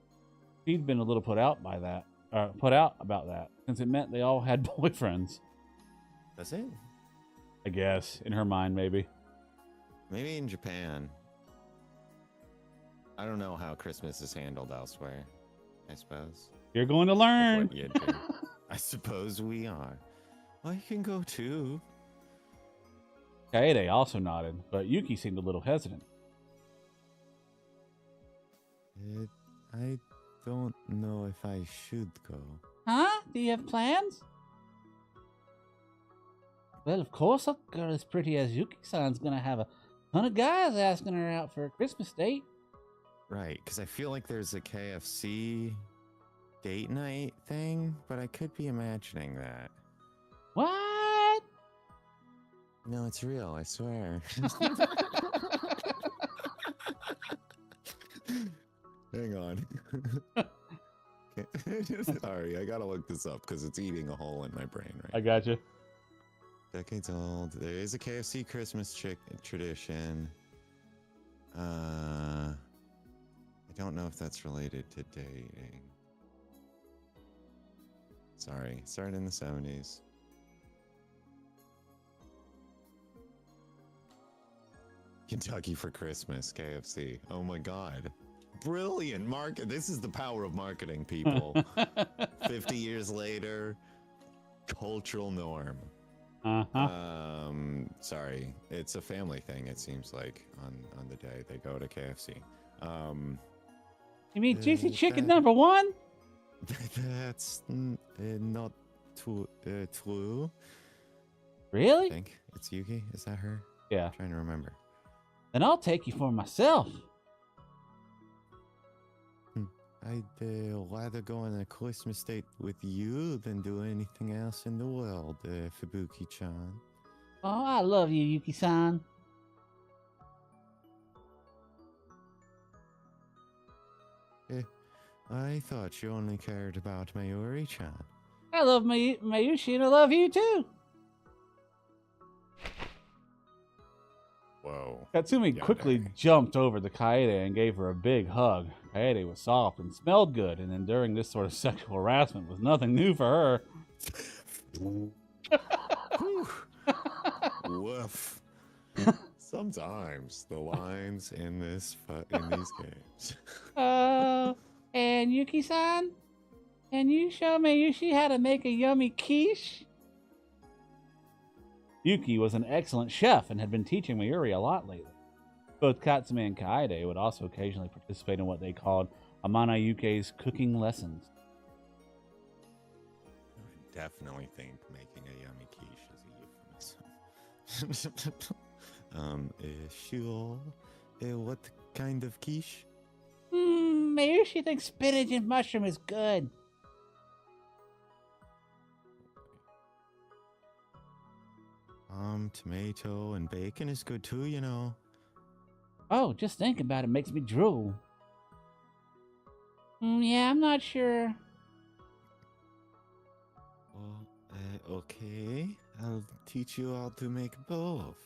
She'd been a little put out about that, since it meant they all had boyfriends. That's it. I guess in her mind, maybe. Maybe in Japan. I don't know how Christmas is handled elsewhere. I suppose. You're going to Like learn. what you do. I suppose we are. Well, you can go too. Kaede also nodded, but Yuki seemed a little hesitant. I don't know if I should go. Huh? Do you have plans? Well, of course, a girl as pretty as Yuki-san's gonna have a ton of guys asking her out for a Christmas date. Right, because I feel like there's a KFC date night thing, but I could be imagining that. What? No, it's real, I swear. Hang on. Sorry, I gotta look this up because it's eating a hole in my brain right I got you. Decades old. There is a KFC Christmas tradition. I don't know if that's related to dating. Sorry, started in the 70s. Kentucky for Christmas, KFC. Oh my God. Brilliant market. This is the power of marketing, people. 50 years later, cultural norm. Sorry, it's a family thing. It seems like on the day they go to KFC. You mean juicy chicken number one? That's not true. I Really? think it's Yuki. Is that her? Yeah. I'm trying to remember. Then I'll take you for myself. I'd rather go on a Christmas date with you than do anything else in the world, Fubuki-chan. Oh, I love you, Yuki-san. I thought you only cared about Mayuri-chan. I love Mayushi and I love you too. Whoa. Katsumi quickly jumped over to Kaede and gave her a big hug. Kaede was soft and smelled good, and enduring this sort of sexual harassment was nothing new for her. Woof. Sometimes the lines in these games. And Yuki-san, can you show Mayushi how to make a yummy quiche? Yuki was an excellent chef and had been teaching Mayuri a lot lately. Both Katsumi and Kaede would also occasionally participate in what they called Amana Yuki's cooking lessons. I definitely think making a yummy quiche is a euphemism. Sure. What kind of quiche? Mayushi thinks spinach and mushroom is good. Tomato and bacon is good too, you know. Oh, just thinking about it makes me drool. Yeah, I'm not sure. Okay. I'll teach you how to make both.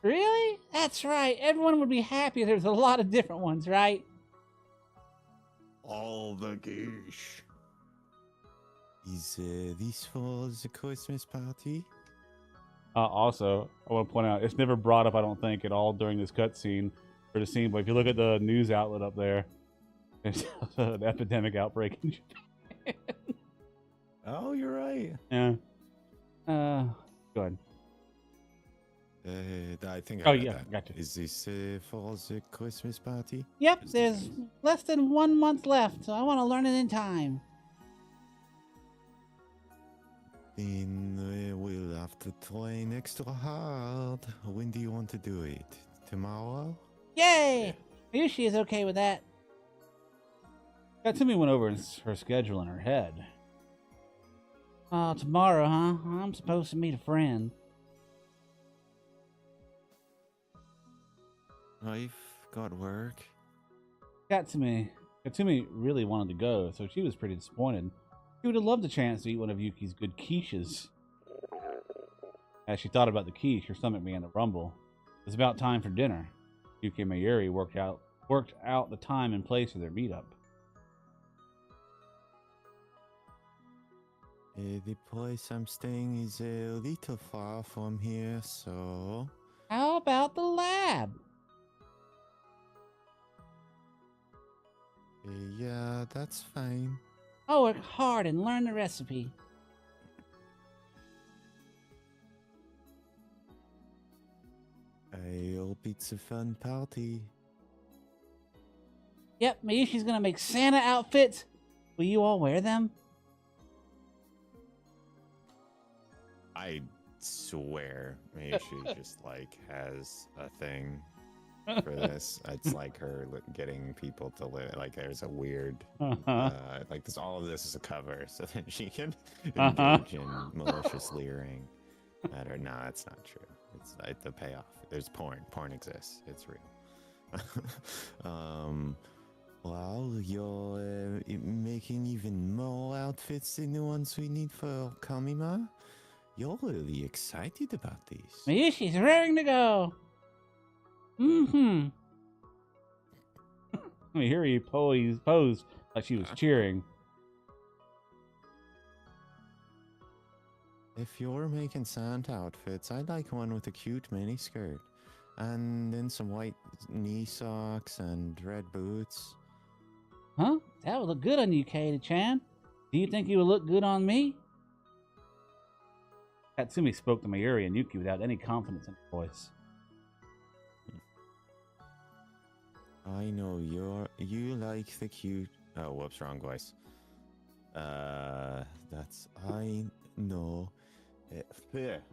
Really? That's right. Everyone would be happy if there's a lot of different ones, right? All the quiche. Is this for the Christmas party? Also, I want to point out, it's never brought up, I don't think, at all during this cutscene or the scene, but if you look at the news outlet up there, there's an epidemic outbreak in Japan. Oh, you're right. Yeah. Go ahead. I think Oh, I got yeah, that. gotcha. Is this for the Christmas party? Yep, there's less than 1 month left, so I want to learn it in time. Then we'll have to train extra hard. When do you want to do it? Tomorrow? Yay! Mayushi is okay with that. Katsumi went over her schedule in her head. Tomorrow, huh? I'm supposed to meet a friend. I've got work. Katsumi really wanted to go, so she was pretty disappointed. She would have loved a chance to eat one of Yuki's good quiches. As she thought about the quiche, her stomach began to rumble. It was about time for dinner. Yuki and Mayuri worked out the time and place for their meetup. The place I'm staying is a little far from here, so. How about the lab? Yeah, that's fine. I'll work hard and learn the recipe. I hope it's a fun party. Yep, Mayushi's gonna make Santa outfits. Will you all wear them? I swear, Miyoshi just like has a thing for this. It's like her getting people to live. Like there's a weird, like this. All of this is a cover so that she can engage in malicious leering at her. No, that's not true. It's like the payoff. There's porn. Porn exists. It's real. Well, you're making even more outfits than the ones we need for Kamima. You're really excited about these. Mayushi's raring to go. Mm-hmm. Here he posed like she was cheering. If you're making Santa outfits, I'd like one with a cute mini skirt. And then some white knee socks and red boots. Huh? That would look good on you, Katie-chan. Do you think it would look good on me? Katsumi spoke to Mayuri and Yuki without any confidence in her voice. I know you like the cute. Oh, whoops, wrong voice. That's I know. French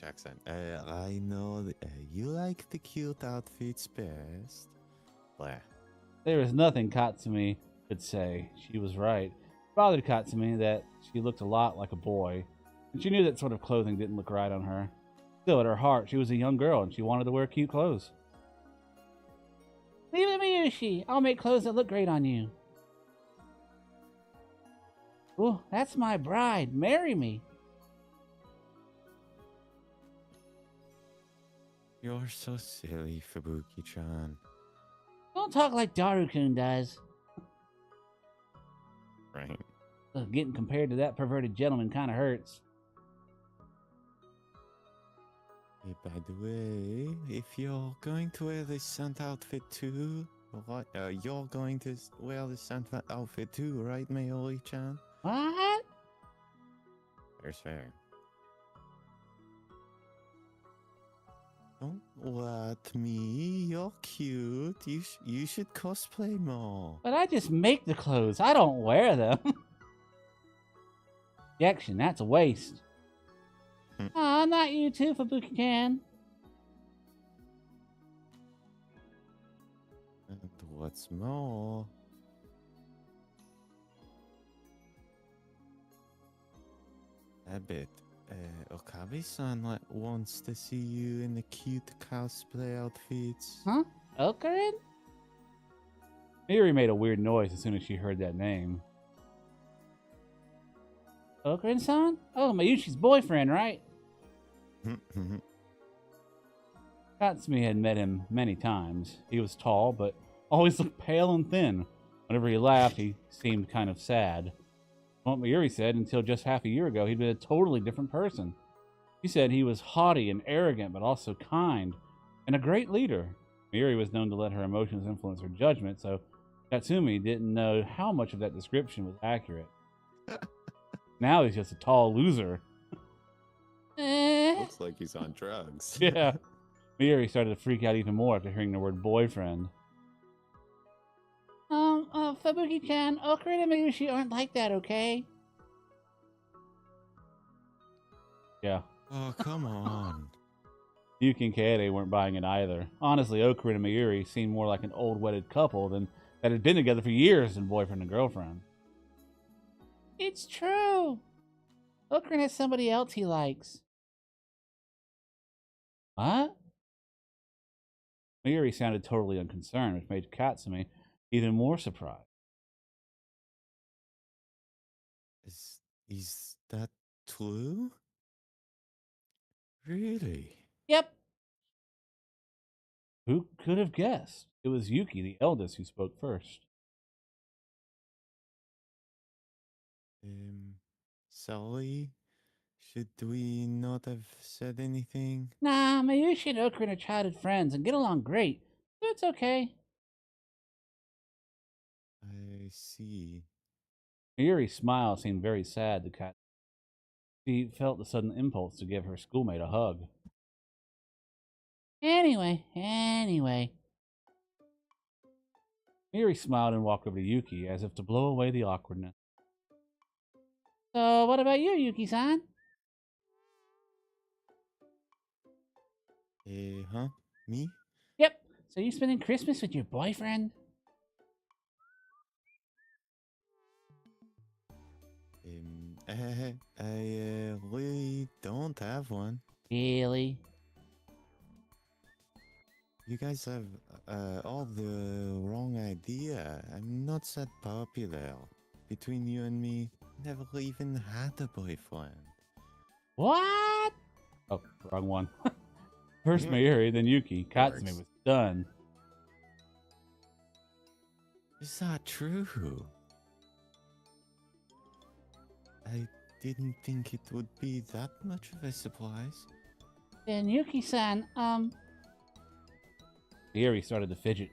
accent. I know you like the cute outfits best. Blah. There was nothing Katsumi could say. She was right. It bothered Katsumi that she looked a lot like a boy, and she knew that sort of clothing didn't look right on her. Still, at her heart, she was a young girl, and she wanted to wear cute clothes. Leave it to me, Yushi. I'll make clothes that look great on you. Ooh, that's my bride. Marry me. You're so silly, Fubuki-chan. Don't talk like Daru-kun does. Right. Ugh, getting compared to that perverted gentleman kind of hurts. Hey, by the way, if you're going to wear this Santa outfit too, what? You're going to wear the Santa outfit too, right, Mayori-chan? What? Fair's fair. Don't let me. You're cute. You should cosplay more. But I just make the clothes. I don't wear them. Objection, that's a waste. Aw, not you too, Fubuki-chan. And what's more, I bet Okabe-san wants to see you in the cute cosplay outfits. Huh? Okarin? Mayuri made a weird noise as soon as she heard that name. Okarin-san? Oh, Mayushi's boyfriend, right? Katsumi had met him many times. He was tall, but always looked pale and thin. Whenever he laughed, he seemed kind of sad. What Mayuri said, until just half a year ago, he'd been a totally different person. She said he was haughty and arrogant, but also kind, and a great leader. Mayuri was known to let her emotions influence her judgment, so Katsumi didn't know how much of that description was accurate. Now he's just a tall loser. Looks like he's on drugs. Yeah. Mayuri started to freak out even more after hearing the word boyfriend. Fubuki-chan, Okarin and Mayushi aren't like that, okay? Yeah. Oh, come on. Yuki and Kaede weren't buying it either. Honestly, Okarin and Mayuri seemed more like an old wedded couple than that had been together for years than boyfriend and girlfriend. It's true. Okarin has somebody else he likes. What? Mayuri sounded totally unconcerned, which made Katsumi even more surprised. Is that true? Really? Yep. Who could have guessed? It was Yuki, the eldest, who spoke first. Um, Sully, should we not have said anything? Nah, Mayushi and Okran are childhood friends and get along great. So it's okay. I see. Mayuri's smile seemed very sad to Kat. She felt the sudden impulse to give her schoolmate a hug. Anyway. Mayuri smiled and walked over to Yuki as if to blow away the awkwardness. So, what about you, Yuki-san? Huh? Me? Yep. So you spending Christmas with your boyfriend? I really don't have one. Really? You guys have all the wrong idea. I'm not that popular. Between you and me, never even had a boyfriend. What? Oh, wrong one. First Mayuri, then Yuki. Katsumi was stunned. Is that true? I didn't think it would be that much of a surprise. Then Yuki-san, Mayuri started to fidget.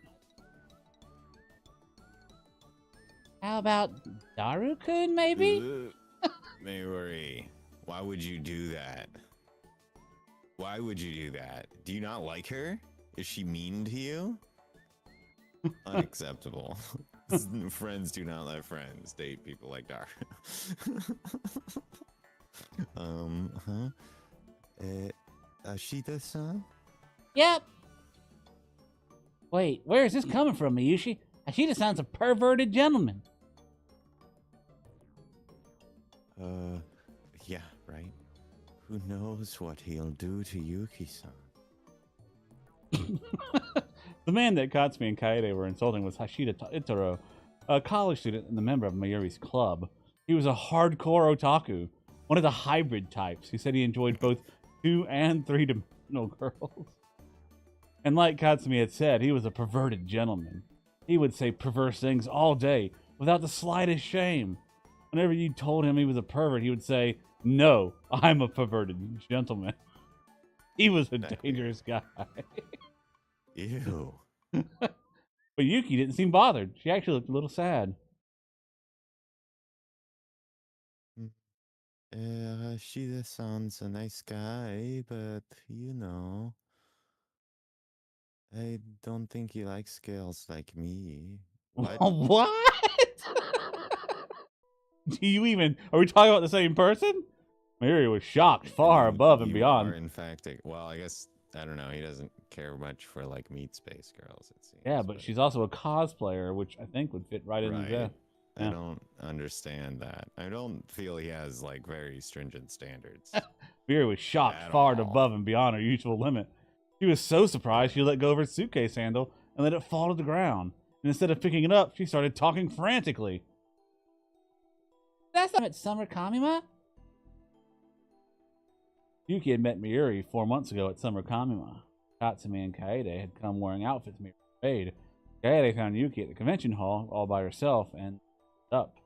How about Daru-kun, maybe? Mayuri, why would you do that? Why would you do that? Do you not like her? Is she mean to you? Unacceptable. Friends do not let friends date people like Daru. Ashita-san? Yep. Wait, where is this coming from, Miyushi? Ashita sounds a perverted gentleman. Yeah, right. Who knows what he'll do to Yuki-san? The man that Katsumi and Kaede were insulting was Hashida Itaro, a college student and a member of Mayuri's club. He was a hardcore otaku, one of the hybrid types who said he enjoyed both 2 and 3-dimensional girls. And like Katsumi had said, he was a perverted gentleman. He would say perverse things all day without the slightest shame. Whenever you told him he was a pervert, he would say, "No, I'm a perverted gentleman." He was a dangerous guy. Ew. But Yuki didn't seem bothered. She actually looked a little sad. Ashita sounds a nice guy, but you know, I don't think he likes girls like me. What? What? Do you even... Are we talking about the same person? Mary was shocked, far above and You beyond. are, in fact, well, I guess, I don't know, he doesn't care much for, like, meat space girls, it seems. Yeah, but she's also a cosplayer, which I think would fit right in Right. the... I don't understand that. I don't feel he has, like, very stringent standards. Mary was shocked, At far all. above and beyond her usual limit. She was so surprised she let go of her suitcase handle and let it fall to the ground. And instead of picking it up, she started talking frantically. That's not at Summer Kamima? Yuki had met Miyuri 4 months ago at Summer Kamima. Katsumi and Kaede had come wearing outfits Miyuri made. Kaede found Yuki at the convention hall all by herself and up.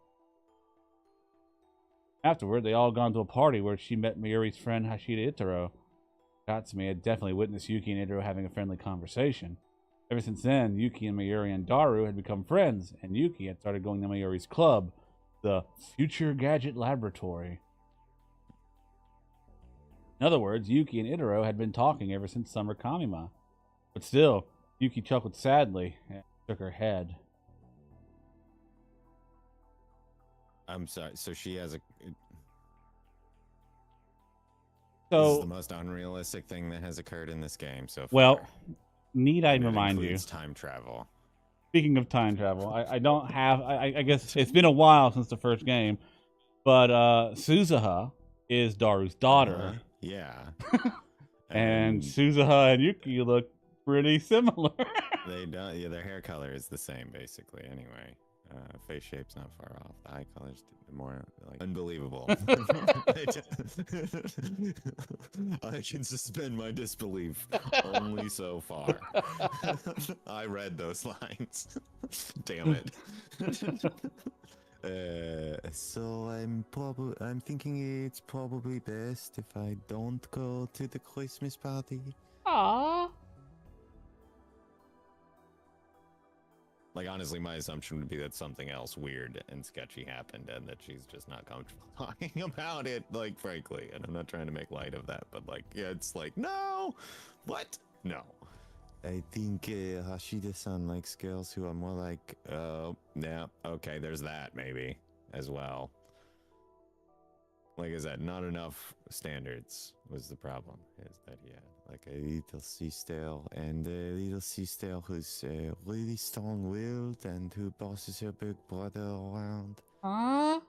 Afterward, they all gone to a party where she met Miyuri's friend Hashida Itaro. Katsumi had definitely witnessed Yuki and Itaro having a friendly conversation. Ever since then, Yuki and Mayuri and Daru had become friends, and Yuki had started going to Mayuri's club, the Future Gadget Laboratory. In other words, Yuki and Itaro had been talking ever since Summer Kamima. But still, Yuki chuckled sadly and shook her head. I'm sorry, so she has a... So, this is the most unrealistic thing that has occurred in this game so far. well, need I And it remind you, includes time travel. speaking of time travel, I don't have, I guess it's been a while since the first game, but Suzuha is Daru's daughter. Yeah. And Suzuha and Yuki look pretty similar. They don't. Yeah, their hair color is the same, basically. Anyway, face shape's not far off. The eye color's more like unbelievable. I can suspend my disbelief only so far. I read those lines. Damn it. So I'm thinking it's probably best if I don't go to the Christmas party. Aww. Like, honestly, my assumption would be that something else weird and sketchy happened and that she's just not comfortable talking about it, like, frankly. And I'm not trying to make light of that, but, like, yeah, it's like, no! What? No. I think Hashida-san likes girls who are more like, yeah, okay, there's that, maybe, as well. Like I said, not enough standards was the problem, is that he had like a little sister, and a little sister who's really strong-willed and who bosses her big brother around. Aww.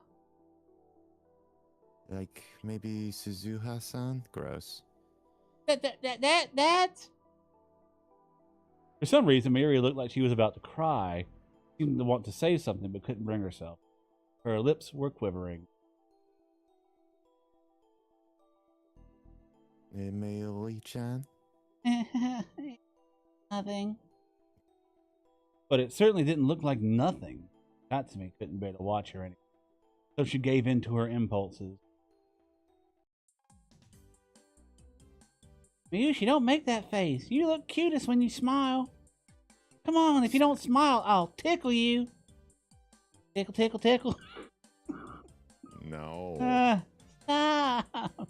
Like maybe Suzuha-san? Gross. That. For some reason, Miri looked like she was about to cry. She seemed to want to say something, but couldn't bring herself. Her lips were quivering. Mayuri-chan? Nothing. But it certainly didn't look like nothing. Tatsumi couldn't bear to watch her anymore, so she gave in to her impulses. Miyushi, don't make that face. You look cutest when you smile. Come on, if you don't smile, I'll tickle you. Tickle, tickle, tickle. No. Stop.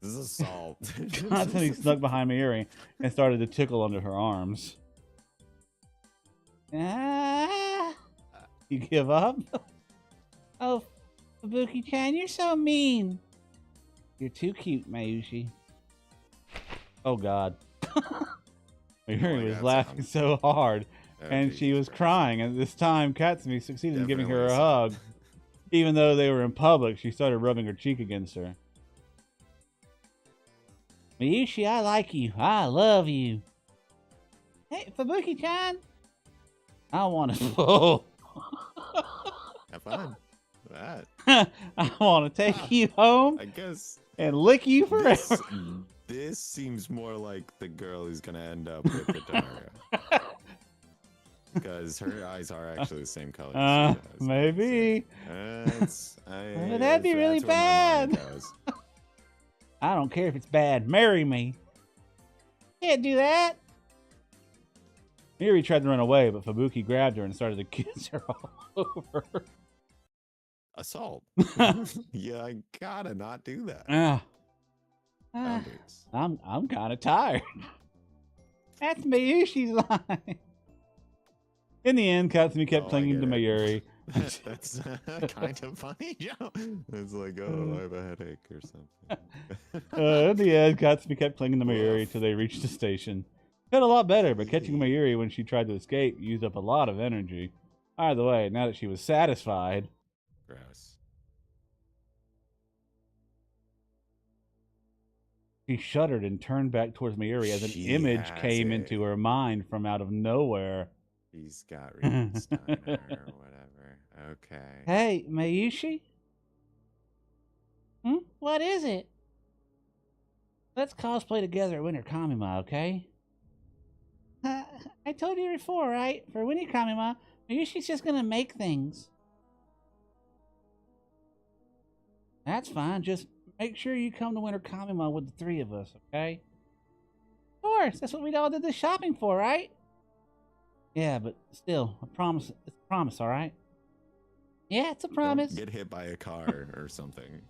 This is assault. Tatsumi snuck behind Miyuri and started to tickle under her arms. You give up? Oh, Fubuki-chan, you're so mean. You're too cute, Mayushi. Oh, God. Miyuri was laughing so hard, and she was crying. And this time, Katsumi succeeded in giving her a hug. Even though they were in public, she started rubbing her cheek against her. Miyushi, I like you. I love you. Hey, Fubuki-chan. I want to... Oh. Have fun. That. I want to take you home. I guess. And lick you forever. This seems more like the girl who's gonna end up with the daughter. Because her eyes are actually the same color. Maybe. That'd be really bad. I don't care if it's bad. Marry me. Can't do that. Miri tried to run away, but Fubuki grabbed her and started to kiss her all over. Assault. Yeah, I gotta not do that. I'm kind of tired. That's Miyushi's line. In the end, Katsumi kept clinging to Mayuri. That's kind of funny, Joe. It's like, oh, I have a headache or something. In the end, Katsumi kept clinging to Mayuri till they reached the station. Felt a lot better, but catching Mayuri when she tried to escape used up a lot of energy. Either way, now that she was satisfied... Gross. She shuddered and turned back towards Mayuri as an image came into her mind from out of nowhere. He's got Rubinstein or whatever. Okay. Hey, Mayushi? What is it? Let's cosplay together at Winter Kamima, okay? I told you before, right? For Winter Kamima, Mayushi's just gonna make things. That's fine. Just make sure you come to Winter Kamima with the three of us, okay? Of course. That's what we all did the shopping for, right? Yeah, but still, I promise. It's a promise, all right? Yeah, it's a promise. Don't get hit by a car or something.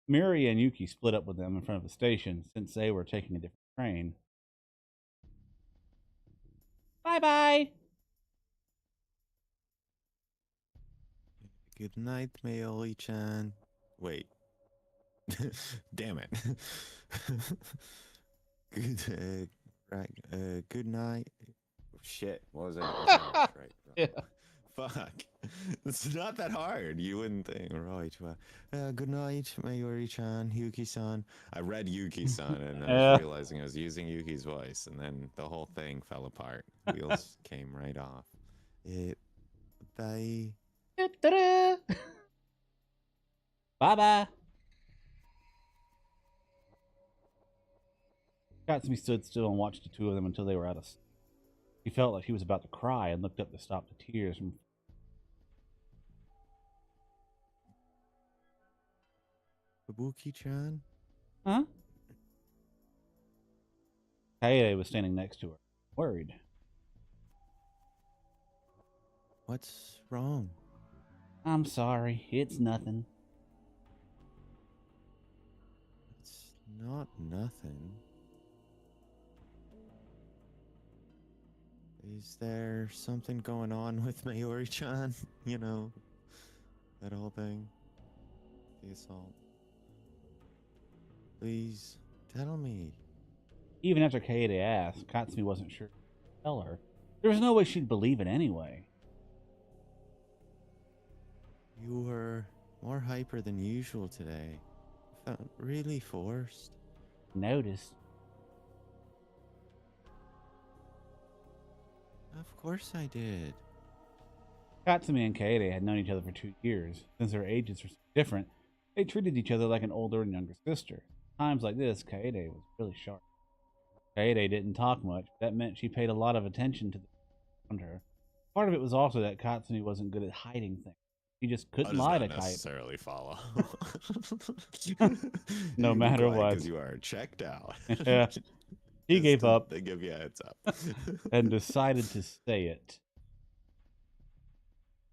Miri and Yuki split up with them in front of the station since they were taking a different train. Bye-bye. Good night, Mayuri-chan. Wait. Damn it. Good night. Shit. What was it? Right. Yeah. Fuck. It's not that hard. You wouldn't think. Right. Well, good night, Mayuri-chan, Yuki-san. I read Yuki-san and I was realizing I was using Yuki's voice, and then the whole thing fell apart. Wheels came right off. Bye. Bye-bye. Katsumi stood still and watched the two of them until they were out of sight. She felt like she was about to cry and looked up to stop the tears from. Kabuki-chan? Huh? Kaede was standing next to her, worried. What's wrong? I'm sorry, it's nothing. It's not nothing. Is there something going on with Mayuri-chan? You know, that whole thing? The assault. Please, tell me. Even after Kaede asked, Katsumi wasn't sure to tell her. There was no way she'd believe it anyway. You were more hyper than usual today. Felt really forced. Noticed. Of course I did. Katsumi and Kaede had known each other for 2 years. Since their ages were so different, they treated each other like an older and younger sister. Times like this, Kaede was really sharp. Kaede didn't talk much. That meant she paid a lot of attention to the around her. Part of it was also that Katsumi wasn't good at hiding things. She just couldn't lie to Kaede. Necessarily follow. No matter what. Because you are checked out. Yeah. He gave up. They give you a heads up. And decided to say it.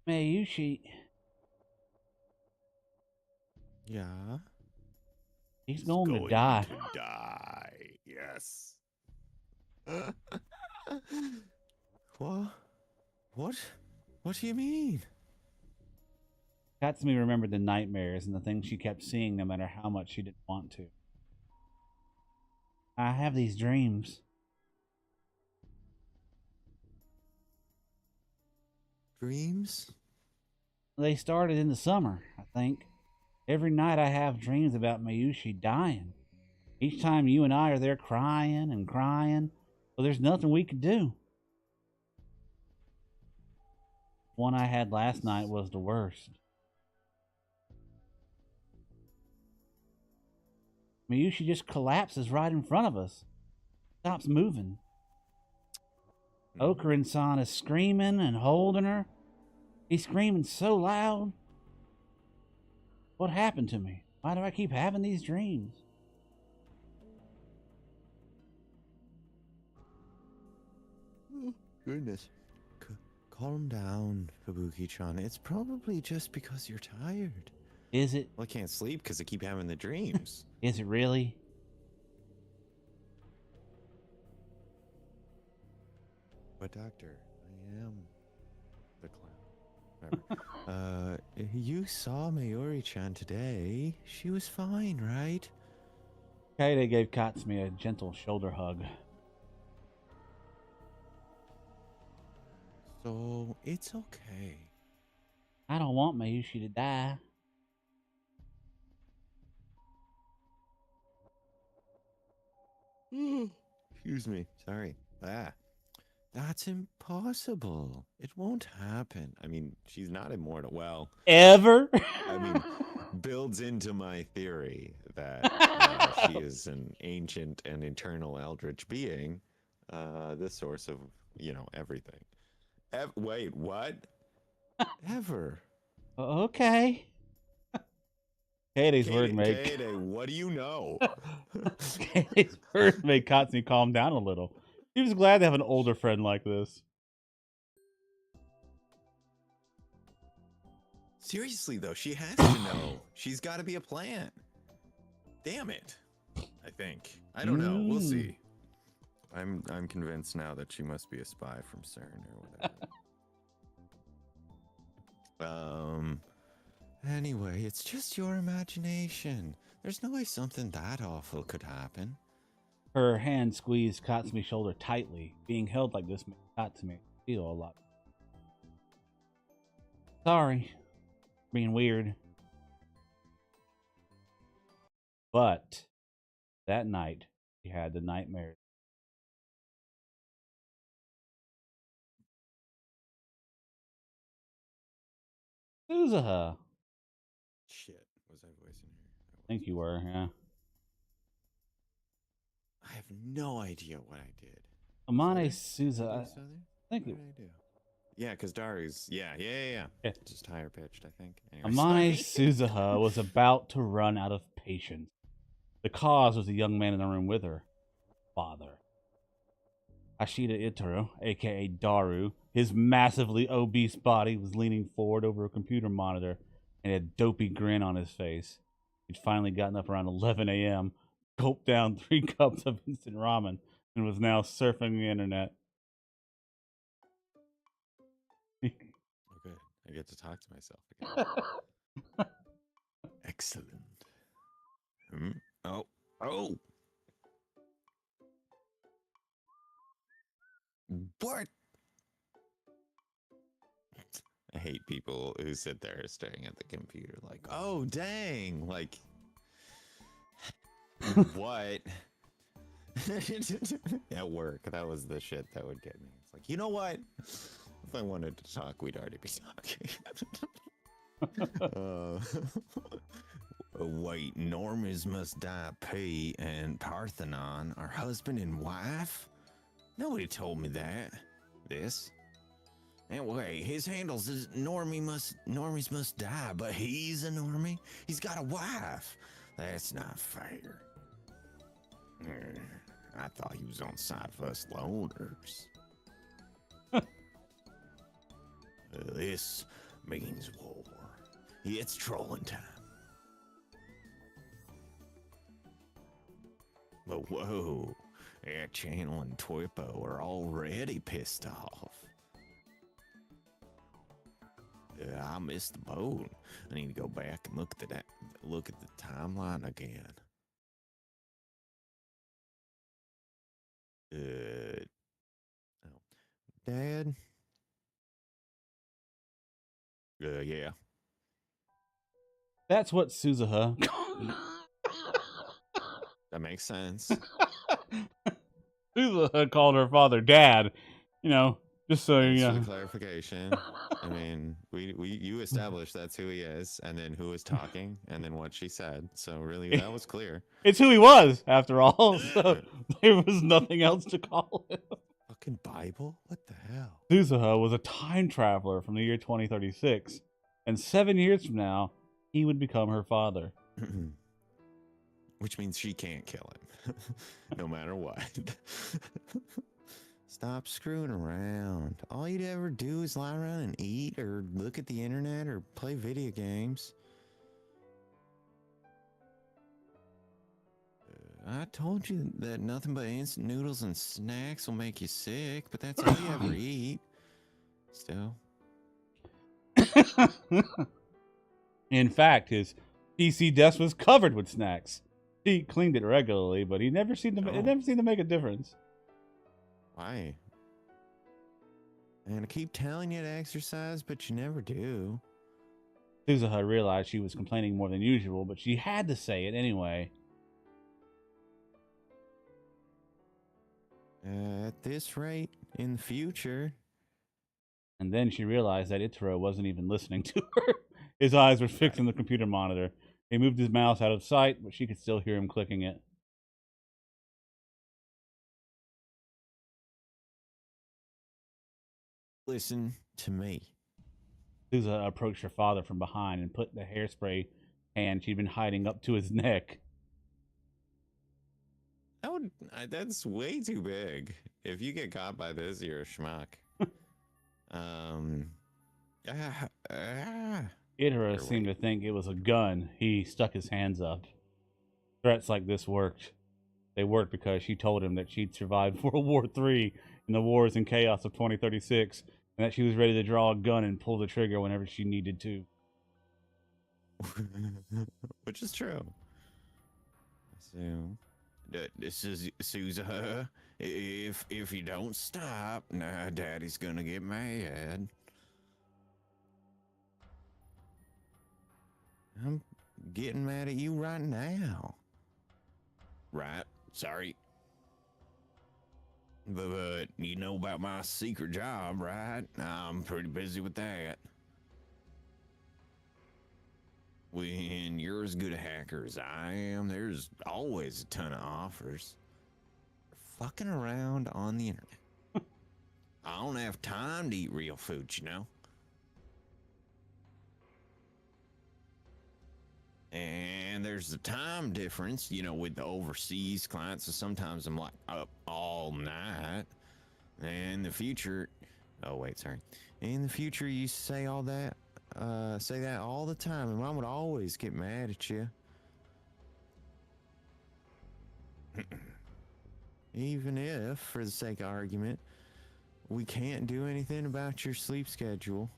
Mayushi. Yeah? He's going to die. To die, yes. What? What do you mean? Katsumi remembered the nightmares and the things she kept seeing no matter how much she didn't want to. I have these dreams. Dreams? They started in the summer, I think. Every night I have dreams about Mayushi dying. Each time you and I are there crying and crying, but there's nothing we could do. One I had last night was the worst. Mayushi just collapses right in front of us. Stops moving. Okurin-san is screaming and holding her. He's screaming so loud. What happened to me? Why do I keep having these dreams? Oh, goodness. Calm down, Kabuki-chan. It's probably just because you're tired. Is it? Well, I can't sleep because I keep having the dreams. Is it really? But doctor, I am the clown. Whatever. You saw Mayuri-chan today. She was fine, right? Kaede gave Katsumi a gentle shoulder hug. So, it's okay. I don't want Mayushi to die. Excuse me. Sorry. That's impossible. It won't happen. I mean, she's not immortal. Well, Ever? I mean, builds into my theory that she is an ancient and eternal eldritch being, the source of, everything. Wait, what? Ever. Okay. Kaede's word made Kaede, what do you know? Kaede's word made Katsumi calm down a little. He was glad to have an older friend like this. Seriously, though, she has to know. She's got to be a plan. Damn it. I think. I don't know. We'll see. I'm convinced now that she must be a spy from CERN or whatever. Anyway, it's just your imagination. There's no way something that awful could happen. Her hand squeezed Katsumi's shoulder tightly. Being held like this made Katsumi feel a lot. Sorry. Being weird. But that night, she had the nightmare. Suzuha. Shit, was I voicing her? I think you were, yeah. I have no idea what I did. Amane Southern? Souza. Did I I do Southern? think What it, did I do? Yeah, because Darius. Yeah. yeah. Just higher pitched, I think. Anyway, Amane sorry. Suzuha was about to run out of patience. The cause was the young man in the room with her father. Ashita Itaro, aka Daru, his massively obese body was leaning forward over a computer monitor and a dopey grin on his face. He'd finally gotten up around 11 a.m., gulped down 3 cups of instant ramen, and was now surfing the internet. Oh, good. I get to talk to myself again. Excellent. Hmm? Oh. What? I hate people who sit there staring at the computer like, oh, dang. Like, what? At work, that was the shit that would get me. It's like, you know what? If I wanted to talk, we'd already be talking. Wait, Normies Must Die P and Parthenon are husband and wife? Nobody told me that. This? And wait, his handles is Normies Must Die, but he's a normie? He's got a wife. That's not fair. I thought he was on side of us loners. This means war. It's trolling time. But whoa, Air Channel and Twippo are already pissed off. I missed the boat. I need to go back and look at the timeline again. Oh. Dad? Yeah. That's what Suzuha. That makes sense. Suzuha called her father Dad. You know, just so Thanks you for know. the clarification. I mean, you established that's who he is, and then who was talking, and then what she said. So really, that was clear. It's who he was, after all. So there was nothing else to call him. Fucking Bible? What the hell? Suzuha was a time traveler from the year 2036, and 7 years from now, he would become her father. Which means she can't kill him, no matter what. Stop screwing around. All you'd ever do is lie around and eat, or look at the internet, or play video games. I told you that nothing but instant noodles and snacks will make you sick, but that's all you ever eat. Still. In fact, his PC desk was covered with snacks. He cleaned it regularly, but he never seemed to. It never seemed to make a difference. Why? And I keep telling you to exercise, but you never do. Suzuha realized she was complaining more than usual, but she had to say it anyway. At this rate, in the future. And then she realized that Itaro wasn't even listening to her. His eyes were fixed on the computer monitor. He moved his mouse out of sight, but she could still hear him clicking it. Listen to me. Suzuha approached her father from behind and put the hairspray hand she'd been hiding up to his neck. That's way too big. If you get caught by this, you're a schmuck. Itaro seemed to think it was a gun. He stuck his hands up. Threats like this worked. They worked because she told him that she'd survived World War III in the wars and chaos of 2036, and that she was ready to draw a gun and pull the trigger whenever she needed to. Which is true. So, this is Suzuha. If you don't stop, Daddy's gonna get mad. I'm getting mad at you right now. Right? Sorry. But you know about my secret job, right? I'm pretty busy with that. When you're as good a hacker as I am, there's always a ton of offers. fucking around on the internet. I don't have time to eat real food, you know? And there's the time difference, you know, with the overseas clients. So sometimes I'm like up all night. And in the future, oh, wait, sorry. In the future, you say all that, say that all the time. And Mom would always get mad at you. Even if, for the sake of argument, we can't do anything about your sleep schedule.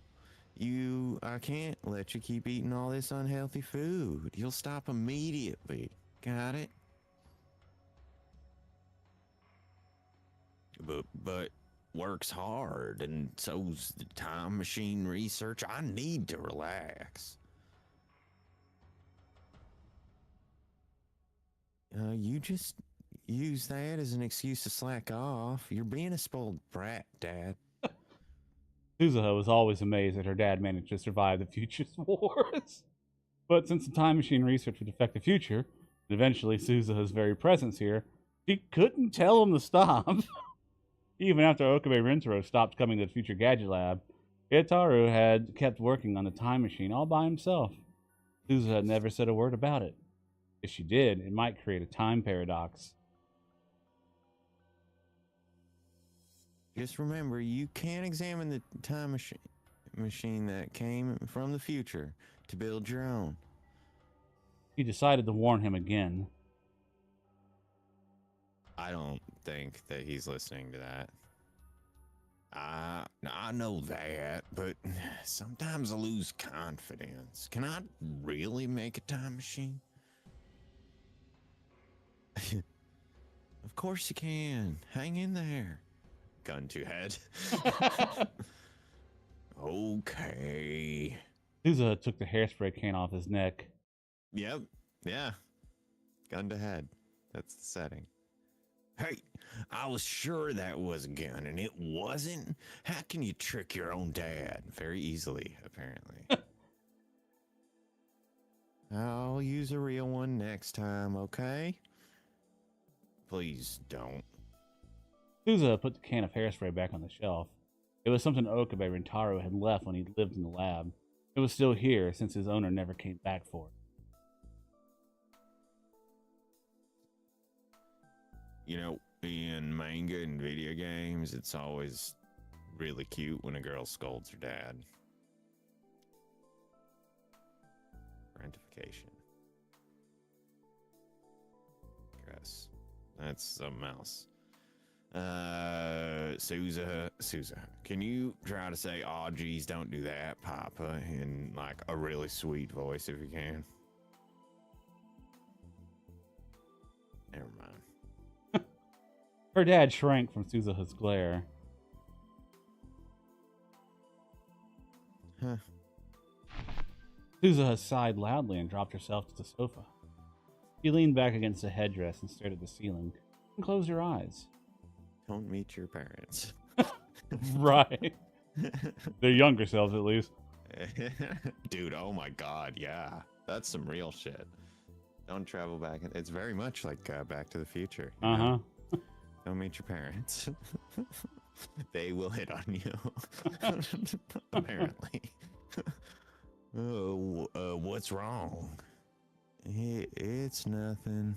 I can't let you keep eating all this unhealthy food. You'll stop immediately. Got it? But works hard, and so's the time machine research. I need to relax. You just use that as an excuse to slack off. You're being a spoiled brat, Dad. Suzuha was always amazed that her dad managed to survive the future's wars. But since the time machine research would affect the future, and eventually Suzuha's very presence here, she couldn't tell him to stop. Even after Okabe Rintaro stopped coming to the Future Gadget Lab, Itaru had kept working on the time machine all by himself. Suzuha never said a word about it. If she did, it might create a time paradox. Just remember, you can't examine the time machine that came from the future to build your own. She decided to warn him again. I don't think that he's listening to that. I know that, but sometimes I lose confidence. Can I really make a time machine? Of course you can. Hang in there. Gun to head. Okay. Suzuha took the hairspray can off his neck. Yep. Yeah. Gun to head. That's the setting. Hey, I was sure that was a gun, and it wasn't. How can you trick your own dad? Very easily, apparently. I'll use a real one next time, okay? Please don't. Suzuha put the can of hairspray back on the shelf. It was something Okabe Rintaro had left when he lived in the lab. It was still here since his owner never came back for it. You know, in manga and video games, it's always really cute when a girl scolds her dad. Gratification. Gross. That's something else. Suzuha, can you try to say, "Oh, geez, don't do that, Papa," in like a really sweet voice if you can? Never mind. Her dad shrank from Suzuha's glare. Huh. Suzuha sighed loudly and dropped herself to the sofa. She leaned back against the headdress and stared at the ceiling. And closed her eyes. Don't meet your parents. Right. Their younger selves, at least. Dude, oh my god, yeah. That's some real shit. Don't travel back. It's very much like Back to the Future. You know? Don't meet your parents. They will hit on you. Apparently. What's wrong? It's nothing.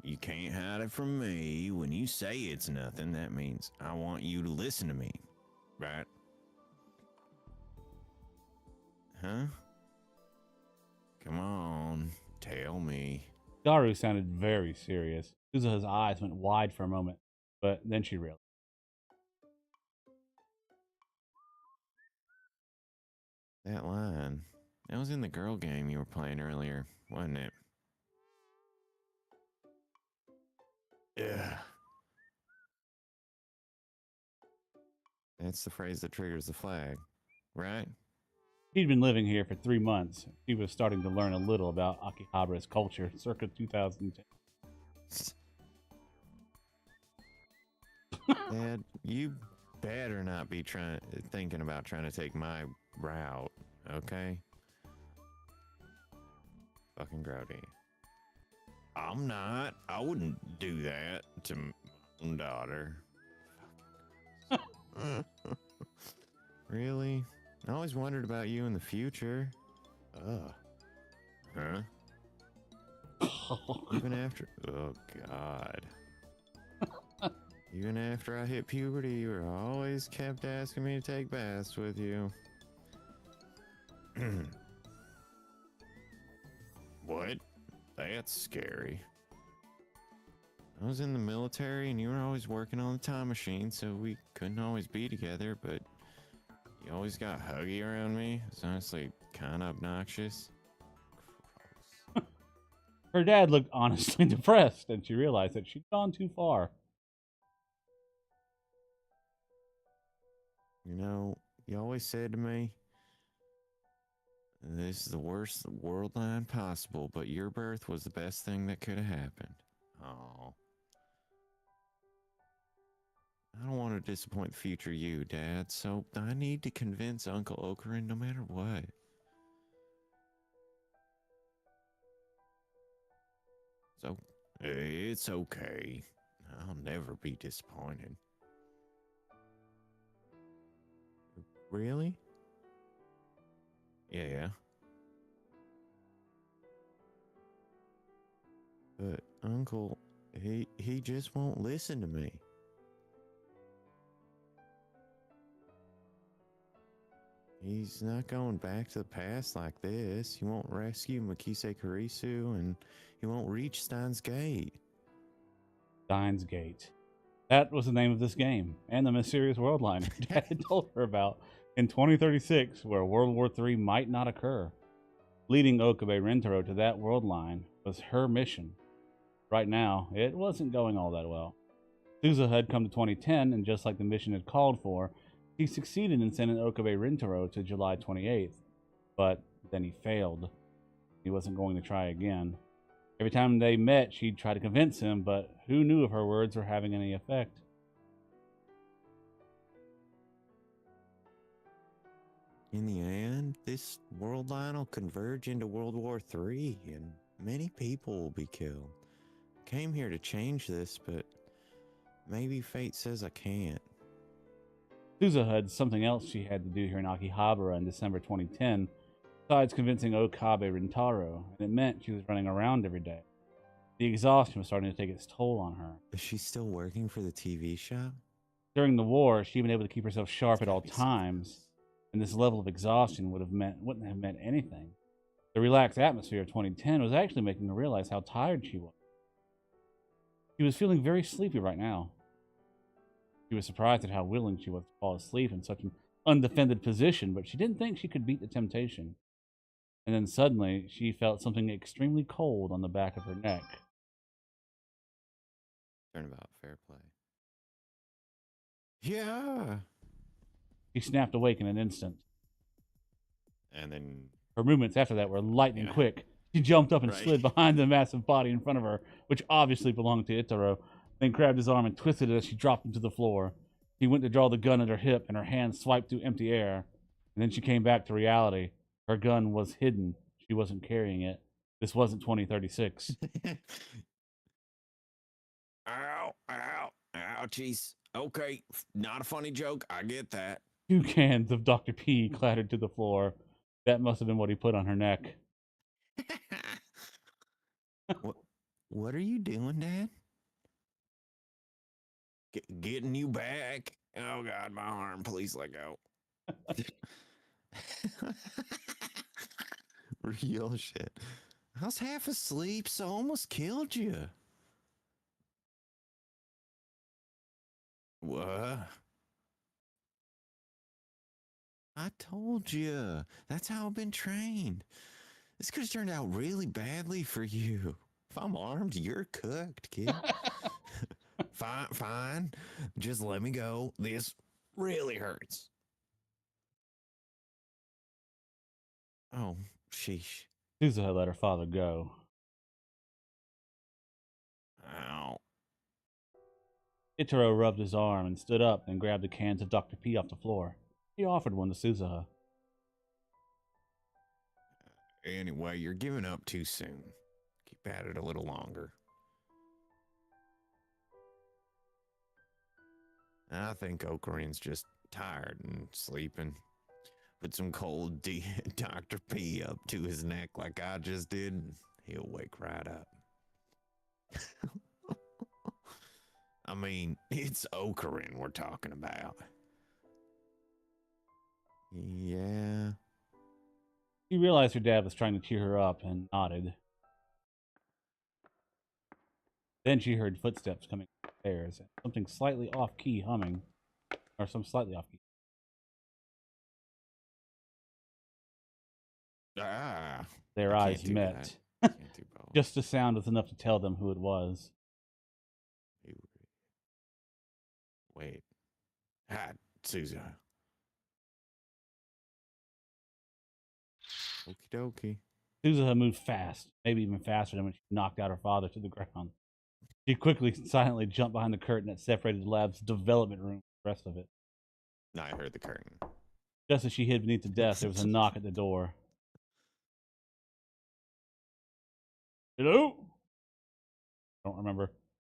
You can't hide it from me. When you say it's nothing, that means I want you to listen to me. Right? Huh? Come on, tell me. Daru sounded very serious. Suzuha's eyes went wide for a moment, but then she realized. That line. That was in the girl game you were playing earlier, wasn't it? Yeah. That's the phrase that triggers the flag, right? He'd been living here for 3 months. He was starting to learn a little about Akihabara's culture circa 2010. Dad, you better not be thinking about trying to take my route, okay? Fucking grody. I'm not. I wouldn't do that to daughter. Really? I always wondered about you in the future. Ugh. Huh? Even after... Oh, God. Even after I hit puberty, you were always kept asking me to take baths with you. What? That's scary. I was in the military and you were always working on the time machine, so we couldn't always be together, but you always got huggy around me. It's honestly kind of obnoxious. Gross. Her dad looked honestly depressed, and she realized that she'd gone too far. You know, you always said to me, this is the worst world line possible, but your birth was the best thing that could have happened. Oh. I don't want to disappoint future you, Dad, so I need to convince Uncle Ocarin no matter what. So, it's okay. I'll never be disappointed. Really? Yeah. But Uncle, he just won't listen to me. He's not going back to the past like this. He won't rescue Makise Karisu, and he won't reach Steins Gate. Steins Gate. That was the name of this game, and the mysterious world line her dad had told her about in 2036, where World War III might not occur. Leading Okabe Rentaro to that world line was her mission. Right now, it wasn't going all that well. Suzuha had come to 2010, and just like the mission had called for, he succeeded in sending Okabe Rintaro to July 28th. But then he failed. He wasn't going to try again. Every time they met, she'd try to convince him, but who knew if her words were having any effect? In the end, this world line will converge into World War III, and many people will be killed. Came here to change this, but maybe fate says I can't. Suzuha had something else she had to do here in Akihabara in December 2010, besides convincing Okabe Rintaro, and it meant she was running around every day. The exhaustion was starting to take its toll on her. Is she still working for the TV shop? During the war, she'd been able to keep herself sharp at all Gotta be something times, else. and this level of exhaustion wouldn't have meant anything. The relaxed atmosphere of 2010 was actually making her realize how tired she was. She was feeling very sleepy right now. She was surprised at how willing she was to fall asleep in such an undefended position, but she didn't think she could beat the temptation. And then suddenly, she felt something extremely cold on the back of her neck. Turnabout, fair play. Yeah. She snapped awake in an instant. And then Her movements after that were lightning Yeah. quick. She jumped up and Right. slid behind the massive body in front of her, which obviously belonged to Itaro, then grabbed his arm and twisted it as she dropped him to the floor. She went to draw the gun at her hip, and her hand swiped through empty air. And then she came back to reality. Her gun was hidden. She wasn't carrying it. This wasn't 2036. Ow, ouchies. Okay, not a funny joke. I get that. 2 cans of Dr. P clattered to the floor. That must have been what he put on her neck. What are you doing, Dad? Getting you back. Oh God, my arm. Please let go. Real shit. I was half asleep, so I almost killed you. What? I told you. That's how I've been trained. This could have turned out really badly for you. If I'm armed, you're cooked, kid. Fine. Just let me go. This really hurts. Oh, sheesh. Suzuha let her father go. Ow. Itaro rubbed his arm and stood up and grabbed the cans of Dr. P off the floor. He offered one to Suzuha. Anyway, you're giving up too soon. Keep at it a little longer. I think Okarin's just tired and sleeping. Put some cold Dr. P up to his neck like I just did, and he'll wake right up. I mean, it's Okarin we're talking about. Yeah. She realized her dad was trying to cheer her up and nodded. Then she heard footsteps coming upstairs and something slightly off-key humming, or some slightly off-key. Ah. Their I eyes can't do met. that. Can't do both. Just the sound was enough to tell them who it was. Wait. Hi, Susan. Okie dokie. Suzuha moved fast, maybe even faster than when she knocked out her father to the ground. She quickly, silently jumped behind the curtain that separated the lab's development room from the rest of it. I heard the curtain. Just as she hid beneath the desk, there was a knock at the door. Hello? Don't remember.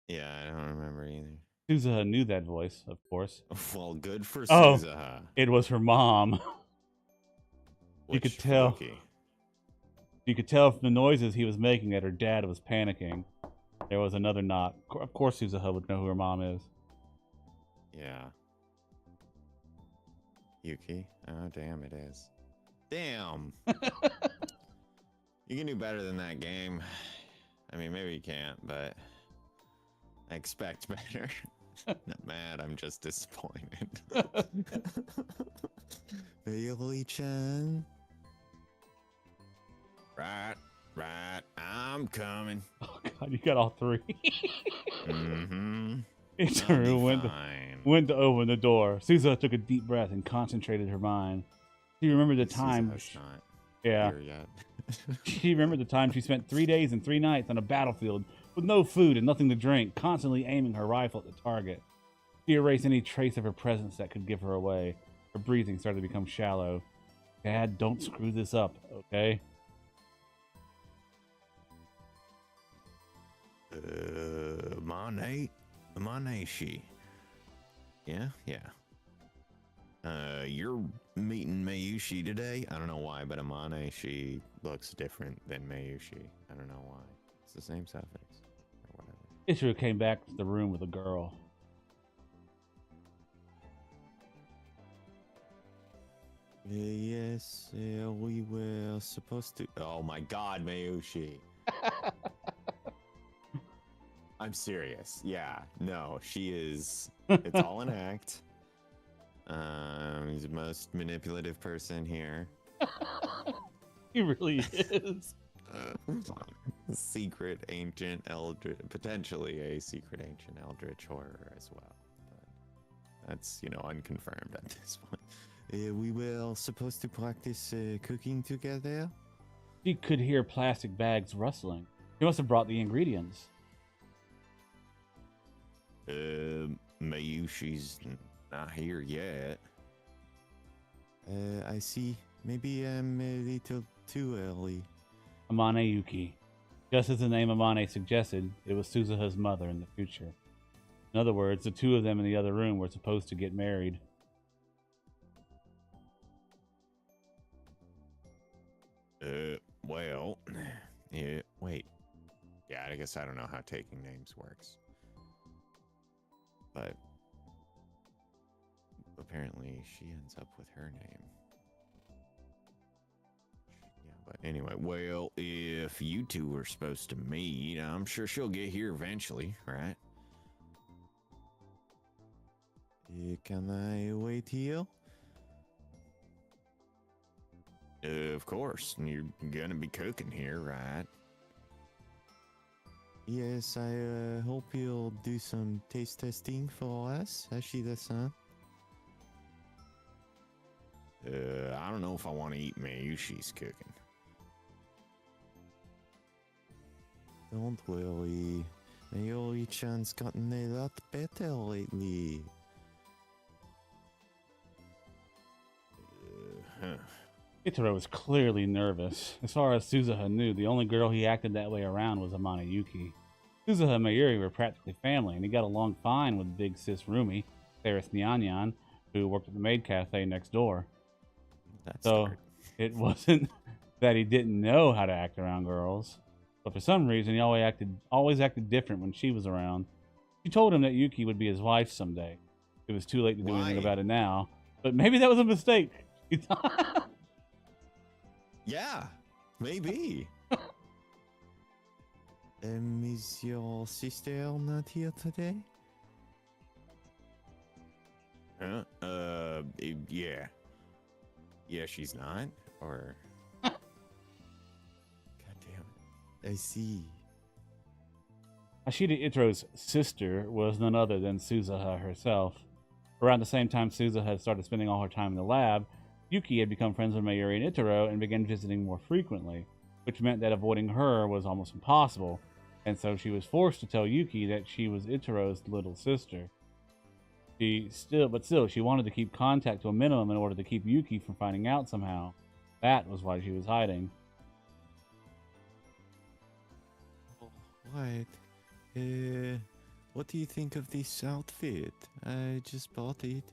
Yeah, I don't remember either. Suzuha knew that voice, of course. Well, good for Oh, Suzuha. it was her mom. You could tell. Fluky. You could tell from the noises he was making that her dad was panicking. There was another knock. Of course, Suzuha would know who her mom is. Yeah. Yuki. Oh, damn, it is. Damn. You can do better than that game. I mean, maybe you can't, but I expect better. Not mad, I'm just disappointed. Bailey-chan. Right, I'm coming. Oh God, you got all three. Mm-hmm. Ichiru went to open the door. Suzuha took a deep breath and concentrated her mind. She remembered the time. Yeah. She remembered the time she spent 3 days and 3 nights on a battlefield with no food and nothing to drink, constantly aiming her rifle at the target. She erased any trace of her presence that could give her away. Her breathing started to become shallow. Dad, don't screw this up, okay? Maneshi. Yeah. You're meeting Mayushi today? I don't know why, but Maneshi looks different than Mayushi. I don't know why. It's the same suffix or whatever. Ichiru came back to the room with a girl. Yes, we were supposed to. Oh my God, Mayushi. I'm serious. Yeah, no, she is. It's all an act. He's the most manipulative person here. He really is. Secret ancient eldritch, potentially a secret ancient eldritch horror as well. But that's, unconfirmed at this point. We were supposed to practice cooking together. She could hear plastic bags rustling. He must have brought the ingredients. Mayushi's not here yet. I see. Maybe I'm a little too early. Amane Yuki. Just as the name Amane suggested, it was Suzuha's mother in the future. In other words, the two of them in the other room were supposed to get married. Well, yeah, wait. Yeah, I guess I don't know how taking names works. But apparently she ends up with her name. Yeah, but anyway, well, if you two were supposed to meet, I'm sure she'll get here eventually, right? Can I wait here? Of course. You're gonna be cooking here, right? Yes, I hope you'll do some taste testing for us, Ashida-san. I don't know if I want to eat Mayushi's cooking. Don't worry. Mayuri-chan's gotten a lot better lately. Ichiru was clearly nervous. As far as Suzuha knew, the only girl he acted that way around was Amane Yuki. Suzuha and Mayuri were practically family, and he got along fine with big sis Rumi. Saris Nyanyan, who worked at the maid cafe next door. That's So smart. it wasn't that he didn't know how to act around girls, but for some reason he always acted different when she was around. She told him that Yuki would be his wife someday. It was too late to do anything Why? about it now, but maybe that was a mistake. Yeah, maybe. Is your sister not here today? Huh? Yeah. Yeah, she's not? Or... God damn it. I see. Ashita Itro's sister was none other than Suzuha herself. Around the same time Suzuha had started spending all her time in the lab, Yuki had become friends with Mayuri and Itaro and began visiting more frequently, which meant that avoiding her was almost impossible, and so she was forced to tell Yuki that she was Itaro's little sister. But still, she wanted to keep contact to a minimum in order to keep Yuki from finding out somehow. That was why she was hiding. What? What do you think of this outfit? I just bought it.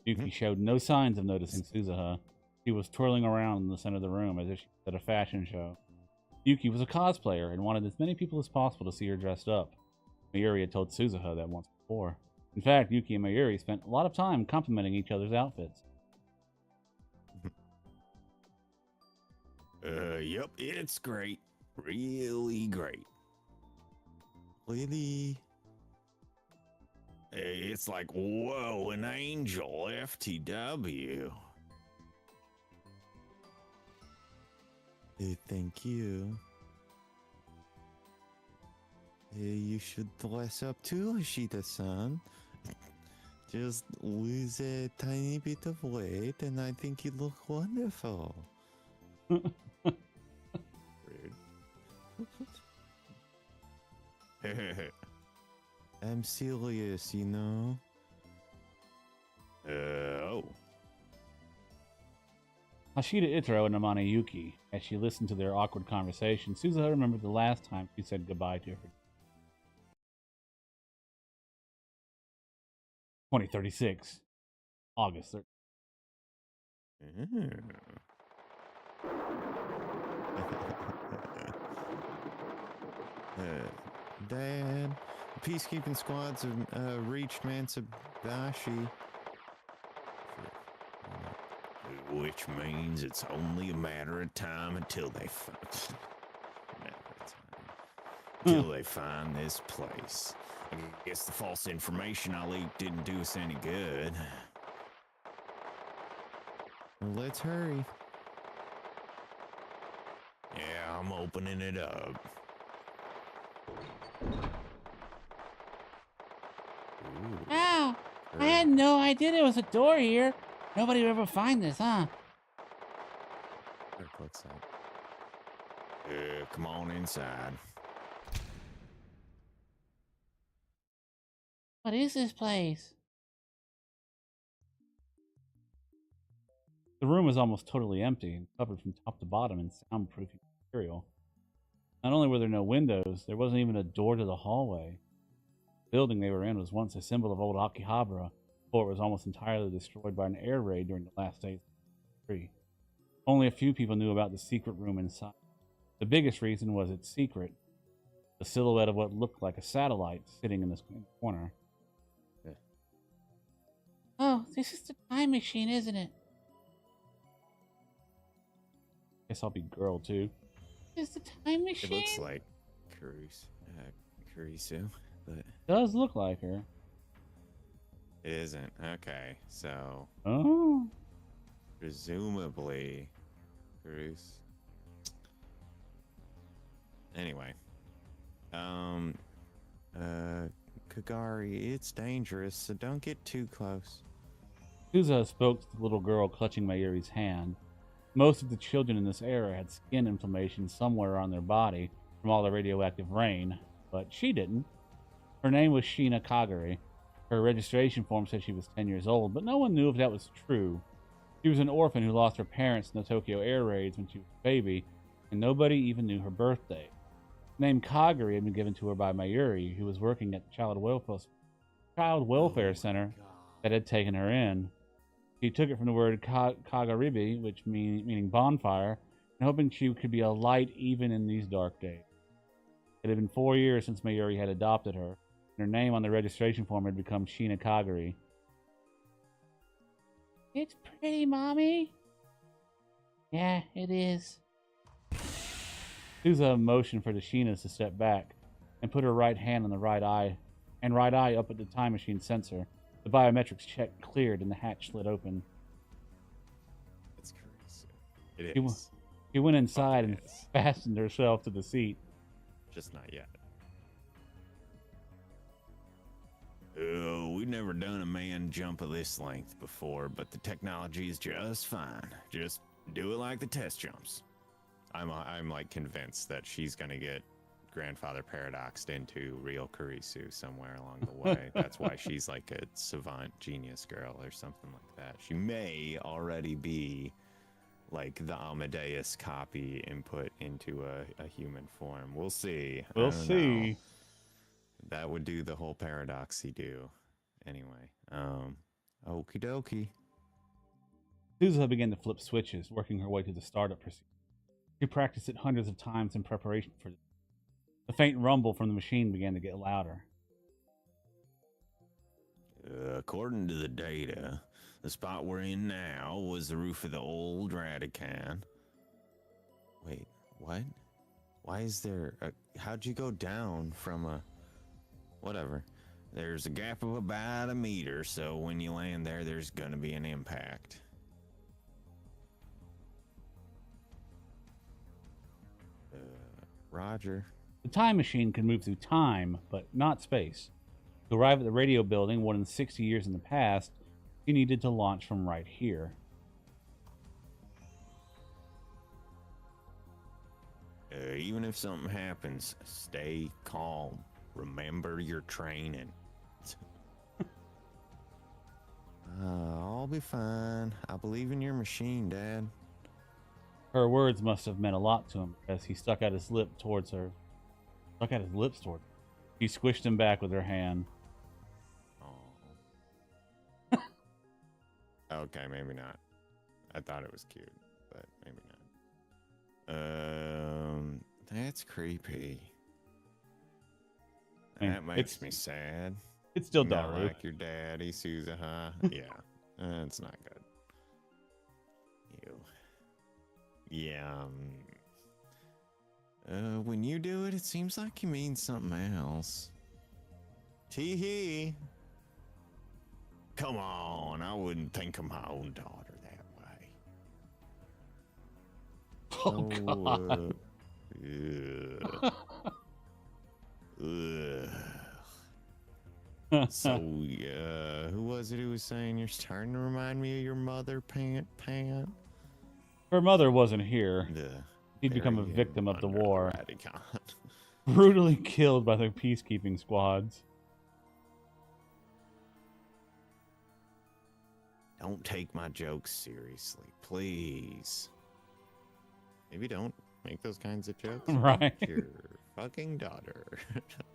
Yuki showed no signs of noticing Suzuha. She was twirling around in the center of the room as if she was at a fashion show. Yuki was a cosplayer and wanted as many people as possible to see her dressed up. Mayuri had told Suzuha that once before. In fact, Yuki and Mayuri spent a lot of time complimenting each other's outfits. Yep, it's great. Really great. Really? It's like, whoa, an angel, FTW. Thank you. You should dress up too, Ashita-san. Just lose a tiny bit of weight, and I think you look wonderful. Rude. I'm serious, you know. Oh. Hashida Itaro and Amane Yuki. As she listened to their awkward conversation, Suzuha remembered the last time she said goodbye to her. 2036, August 3rd. Dad, peacekeeping squads have reached Matsubashi. Which means it's only a matter of time until they find this place. I guess the false information I leaked didn't do us any good. Well, let's hurry. Yeah, I'm opening it up. Ooh. Ow! I had no idea there was a door here. Nobody would ever find this, huh? Come on inside. What is this place? The room was almost totally empty and covered from top to bottom in soundproofing material. Not only were there no windows, there wasn't even a door to the hallway. The building they were in was once a symbol of old Akihabara, before it was almost entirely destroyed by an air raid during the last days of the tree. Only a few people knew about the secret room inside. The biggest reason was its secret, the silhouette of what looked like a satellite sitting in this corner. Yeah. Oh, this is the time machine, isn't it? Guess I'll be girl too. Is the time machine? It looks like Kurisu, but does look like her. It isn't. Okay, so Oh, presumably Kurisu. Anyway, Kagari, it's dangerous, so don't get too close. Suzuha spoke to the little girl clutching Mayuri's hand. Most of the children in this era had skin inflammation somewhere on their body from all the radioactive rain, but she didn't. Her name was Shina Kagari. Her registration form said she was 10 years old, but no one knew if that was true. She was an orphan who lost her parents in the Tokyo air raids when she was a baby, and nobody even knew her birthday. The name Kagari had been given to her by Mayuri, who was working at the child welfare center that had taken her in. She took it from the word Kagaribi, which meaning bonfire, and hoping she could be a light even in these dark days. It had been 4 years since Mayuri had adopted her, and her name on the registration form had become Sheena Kagari. It's pretty, Mommy. Yeah, it is. Souza motioned for the Sheenas to step back and put her right hand on the right eye up at the time machine sensor. The biometrics check cleared and the hatch slid open. It's crazy. It is. She went inside Fucking and is. fastened herself to the seat. Just not yet. Oh, we've never done a man jump of this length before, but the technology is just fine. Just do it like the test jumps. I'm like convinced that she's gonna get grandfather paradoxed into real Kurisu somewhere along the way. That's why she's like a savant genius girl or something like that. She may already be like the Amadeus copy input into a human form. We'll see. I We'll don't see. know. That would do the whole paradoxy do. Anyway, okie dokie. Souza began to flip switches, working her way through the startup procedure. She practiced it hundreds of times in preparation for this. The faint rumble from the machine began to get louder. According to the data, the spot we're in now was the roof of the old Radican. Wait, what? Why is there how'd you go down from a... Whatever. There's a gap of about 1 meter, so when you land there, there's gonna be an impact. Roger. The time machine could move through time, but not space. To arrive at the radio building more than 60 years in the past, she needed to launch from right here. Even if something happens, stay calm. Remember your training. I'll be fine. I believe in your machine, Dad. Her words must have meant a lot to him as he stuck out his lips towards her. She squished him back with her hand. Oh. Okay, maybe not. I thought it was cute, but maybe not. That's creepy. I mean, That makes me sad. It's still Not Daru. like your daddy, Souza, huh? Yeah. That's not good. Ew. Yeah. When you do it, it seems like you mean something else. Tee-hee. Come on, I wouldn't think of my own daughter that way. Oh, God. So, who was it who was saying you're starting to remind me of your mother, Pant? Her mother wasn't here. The She'd become a very victim of the war, Radicon. brutally killed by the peacekeeping squads. Don't take my jokes seriously, please. Maybe don't make those kinds of jokes. Right. Your fucking daughter.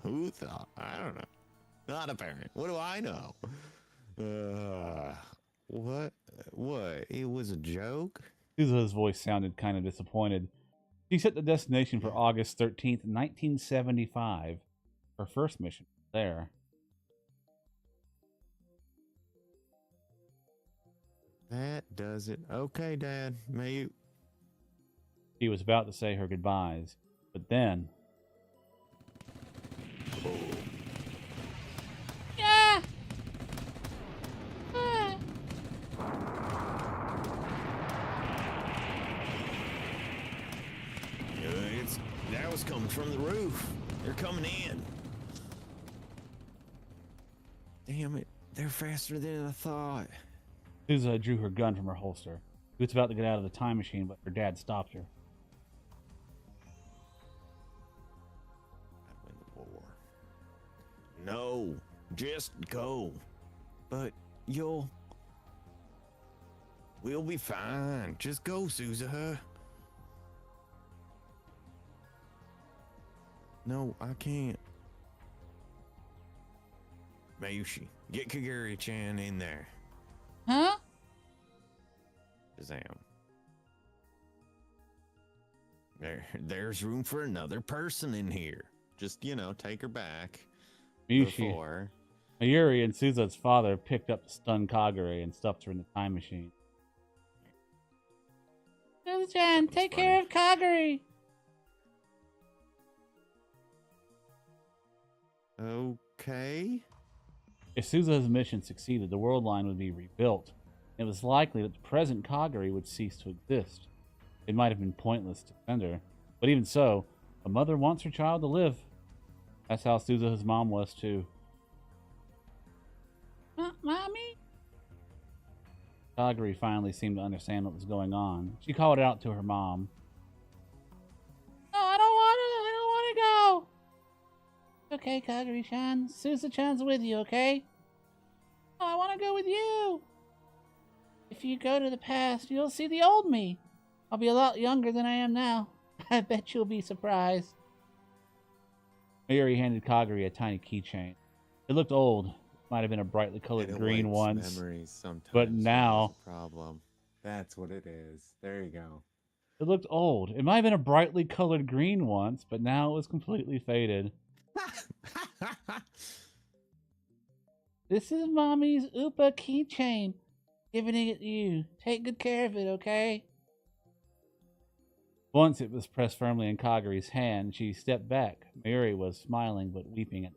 Who thought? I don't know. Not a parent. What do I know? What? What? It was a joke? Souza's voice sounded kind of disappointed. She set the destination for August 13th, 1975. Her first mission there. That does it. Okay, Dad. May you... She was about to say her goodbyes, but then... That was coming from the roof. They're coming in. Damn it. They're faster than I thought. Souza drew her gun from her holster. She was about to get out of the time machine, but her dad stopped her. I'd win the war. No, just go. But we'll be fine. Just go, Souza. No, I can't. Mayushi, get Kaguri-chan in there. Huh? Shazam. There's room for another person in here. Just, take her back. Before. Mayuri and Suza's father picked up the stunned Kagure and stuffed her in the time machine. Suza-chan, take care of Kagure. Okay. If Suza's mission succeeded, the world line would be rebuilt. It was likely that the present Kagure would cease to exist. It might have been pointless to send her, but even so, a mother wants her child to live. That's how Suza's mom was too. Mommy? Kagure finally seemed to understand what was going on. She called out to her mom. No, I don't want to go. Okay, Kagure-chan. Suza-chan's with you, okay? No, I want to go with you. If you go to the past, you'll see the old me. I'll be a lot younger than I am now. I bet you'll be surprised. Mayuri handed Kagure a tiny keychain. It looked old. It might have been a brightly colored green once. But now... problem. That's what it is. There you go. It looked old. It might have been a brightly colored green once, but now it was completely faded. This is Mommy's Upa keychain. Giving it to you. Take good care of it, okay? Once it was pressed firmly in Kagure's hand, she stepped back. Mayuri was smiling but weeping at.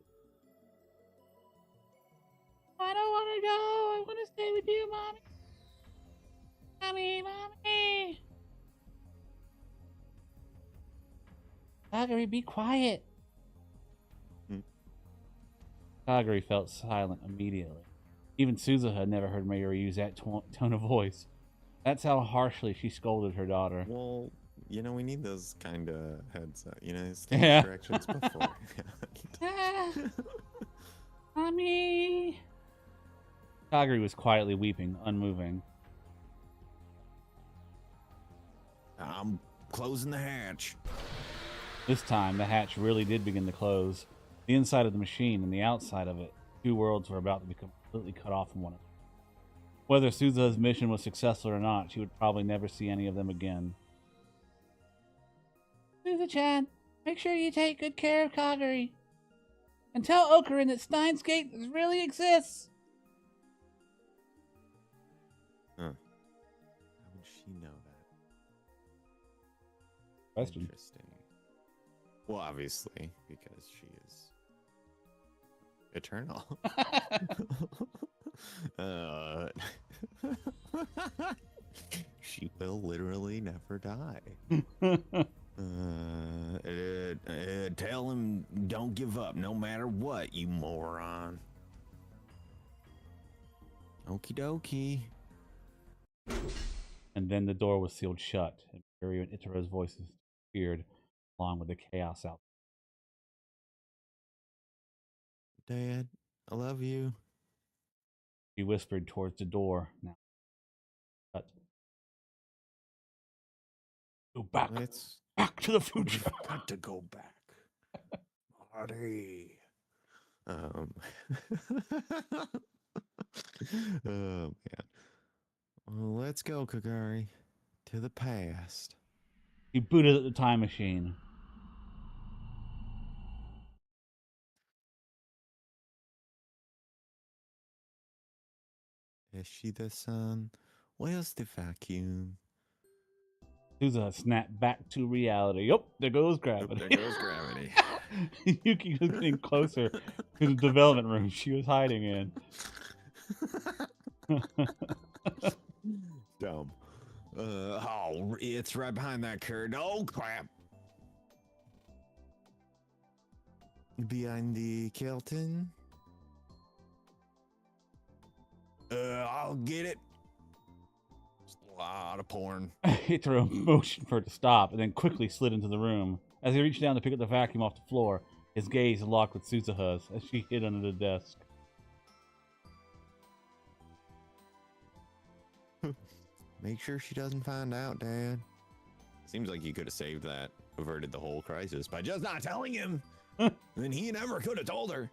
I don't want to go. I want to stay with you, Mommy. Mommy. Kagure, be quiet. Kagure felt silent immediately. Even Suza had never heard Mayuri use that tone of voice. That's how harshly she scolded her daughter. Well, we need those kind of heads up. Corrections before. Mommy. Kagure was quietly weeping, unmoving. I'm closing the hatch. This time, the hatch really did begin to close. The inside of the machine and the outside of it, two worlds were about to become completely cut off from one another. Whether Suza's mission was successful or not, she would probably never see any of them again. Suza-chan, make sure you take good care of Kagure. And tell Okurin that Steins Gate really exists. Huh. How would she know that? Question. Interesting. Well, obviously, because she is eternal. She will literally never die. Tell him don't give up no matter what, you moron. Okie dokie. And then the door was sealed shut, and Mayuri and Itaro's voices appeared, along with the chaos out. Dad, I love you. She whispered towards the door. Now, shut. Go back. Back to the future. We've got to go back. Marty. Oh, man. Well, let's go, Kagari. To the past. He booted at the time machine. Is she the sun? Where's the vacuum? Suza snapped back to reality. Yep, there goes gravity. There goes gravity. Yuki was getting closer to the development room she was hiding in. Dumb. It's right behind that curtain. Oh, crap. Behind the Kelton. I'll get it. Just a lot of porn. He threw a motion for it to stop and then quickly slid into the room. As he reached down to pick up the vacuum off the floor, his gaze locked with Suzuha's as she hid under the desk. Make sure she doesn't find out, Dad. Seems like you could have saved that, averted the whole crisis by just not telling him. Then he never could have told her.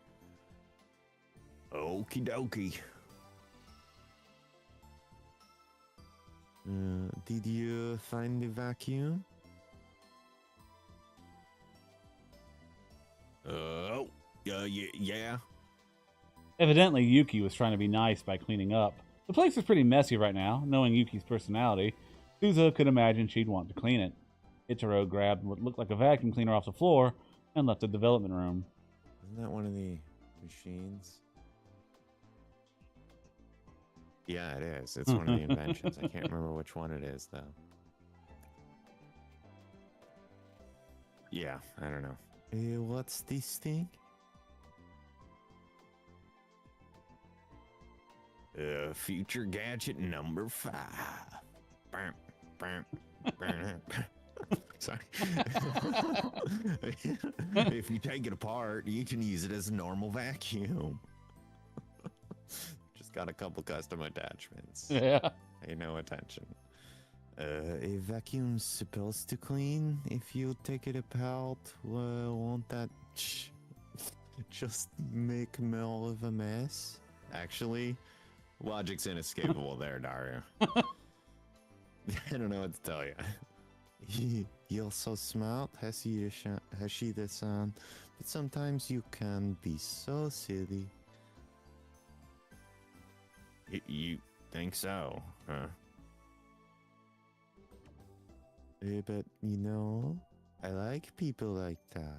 Okie dokie. Did you find the vacuum? Yeah. Evidently, Yuki was trying to be nice by cleaning up. The place is pretty messy right now. Knowing Yuki's personality, Suzuha could imagine she'd want to clean it. Ichiro grabbed what looked like a vacuum cleaner off the floor and left the development room. Isn't that one of the machines? Yeah, it is. It's one of the inventions. I can't remember which one it is, though. Yeah, I don't know. What's this thing? Future gadget number 5. Sorry. If you take it apart, you can use it as a normal vacuum. Just got a couple custom attachments. Yeah. Pay no attention. A vacuum's supposed to clean. If you take it apart, won't that just make more of a mess? Actually, logic's inescapable there, Dario. I don't know what to tell you. You're so smart, Hashida-san, but sometimes you can be so silly. You think so, huh? But, you know, I like people like that.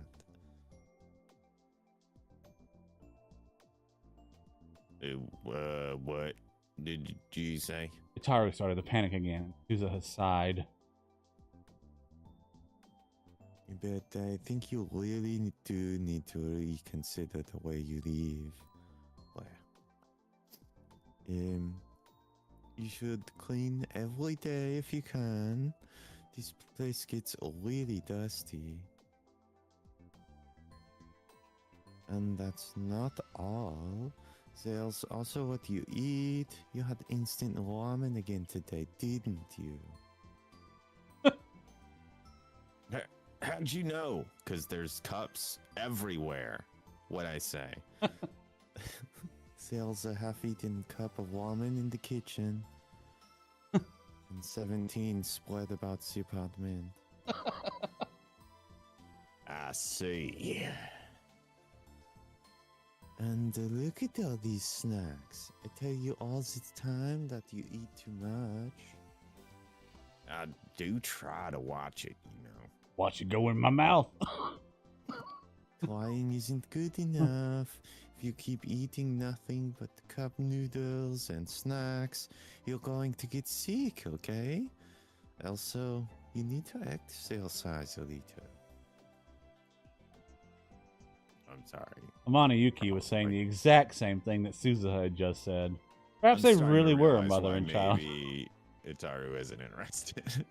What did you say? Itaru started to panic again. Suzuha sighed. But I think you really do need to reconsider the way you live. Well, you should clean every day if you can. This place gets really dusty. And that's not all. There's also what you eat. You had instant ramen again today, didn't you? How'd you know? Because there's cups everywhere. What'd I say? There's a half-eaten cup of ramen in the kitchen. And 17 spread about the apartment. I see. And look at all these snacks. I tell you all the time that you eat too much. I do try to watch it, you know. Watch it go in my mouth. Trying isn't good enough. If you keep eating nothing but cup noodles and snacks, you're going to get sick, okay? Also, you need to exercise a little. I'm sorry. Amane Yuki was saying the exact same thing that Suzuha had just said. Perhaps they really were a mother and child. Maybe Itaru isn't interested.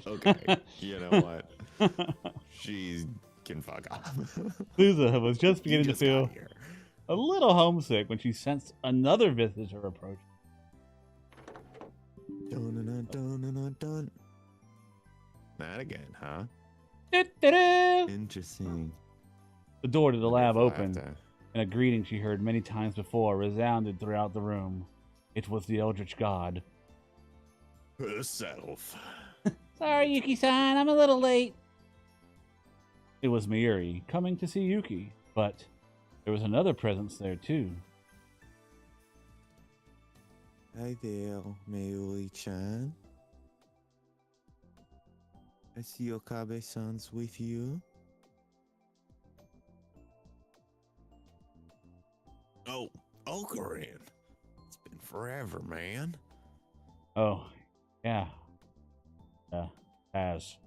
Okay, you know what? She can fuck off. Suzuha was just beginning to feel a little homesick when she sensed another visitor approach. Dun. Not again, huh? Interesting. The door to the lab opened, and a greeting she heard many times before resounded throughout the room. It was the Eldritch God. Herself. Sorry, Yuki-san, I'm a little late. It was Mayuri, coming to see Yuki, but there was another presence there, too. Hi there, Mayuri-chan. I see Okabe-san's with you. Oh, Okarin. It's been forever, man. Oh, yeah. Has.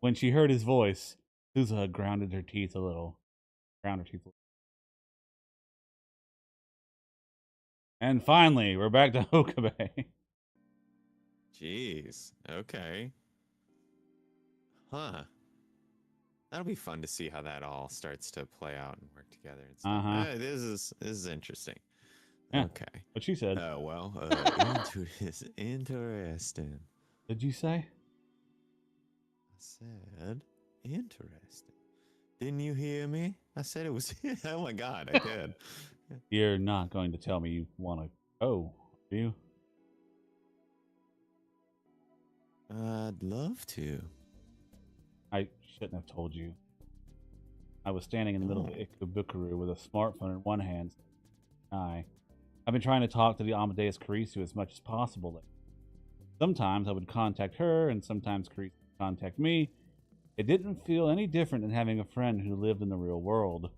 When she heard his voice, Suzuha grounded her teeth a little. And finally, we're back to Okabe. Jeez. Okay. Huh. That'll be fun to see how that all starts to play out and work together. And stuff. Uh-huh. This is interesting. Yeah. Okay. What she said. Oh, well, interesting. Did you say? I said, interesting. Didn't you hear me? I said it was. Oh my God, I did. You're not going to tell me you want to go, are you? I'd love to. I shouldn't have told you. I was standing in the middle of Ikebukuro with a smartphone in one hand. I've been trying to talk to the Amadeus Karisu as much as possible. Sometimes I would contact her, and sometimes Karisu would contact me. It didn't feel any different than having a friend who lived in the real world.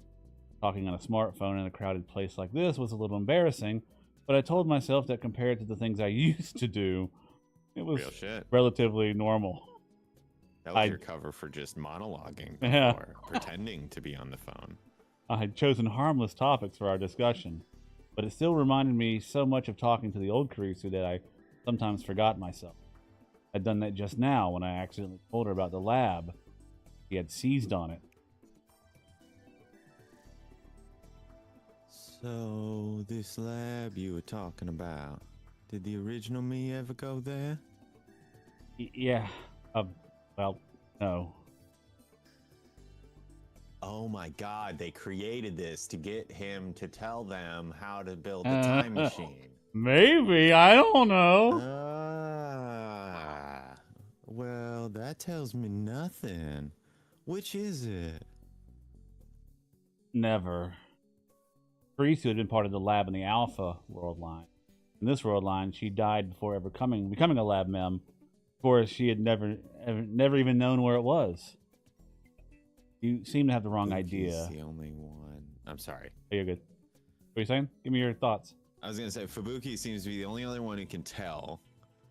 Talking on a smartphone in a crowded place like this was a little embarrassing, but I told myself that compared to the things I used to do, it was Real shit. relatively normal. That was your cover for just monologuing before, Yeah. pretending to be on the phone. I had chosen harmless topics for our discussion, but it still reminded me so much of talking to the old Karisu that I sometimes forgot myself. I'd done that just now when I accidentally told her about the lab. He had seized on it. So, this lab you were talking about, did the original me ever go there? Yeah. Well, no. Oh my God, they created this to get him to tell them how to build the time machine. Maybe. I don't know. Well, that tells me nothing. Which is it? Never. Karisu had been part of the lab in the Alpha world line. In this world line, she died before ever becoming a lab mem. Of course, she had never even known where it was. You seem to have the wrong idea. He's the only one. I'm sorry. Oh, you're good. What are you saying? Give me your thoughts. I was going to say, Fubuki seems to be the only other one who can tell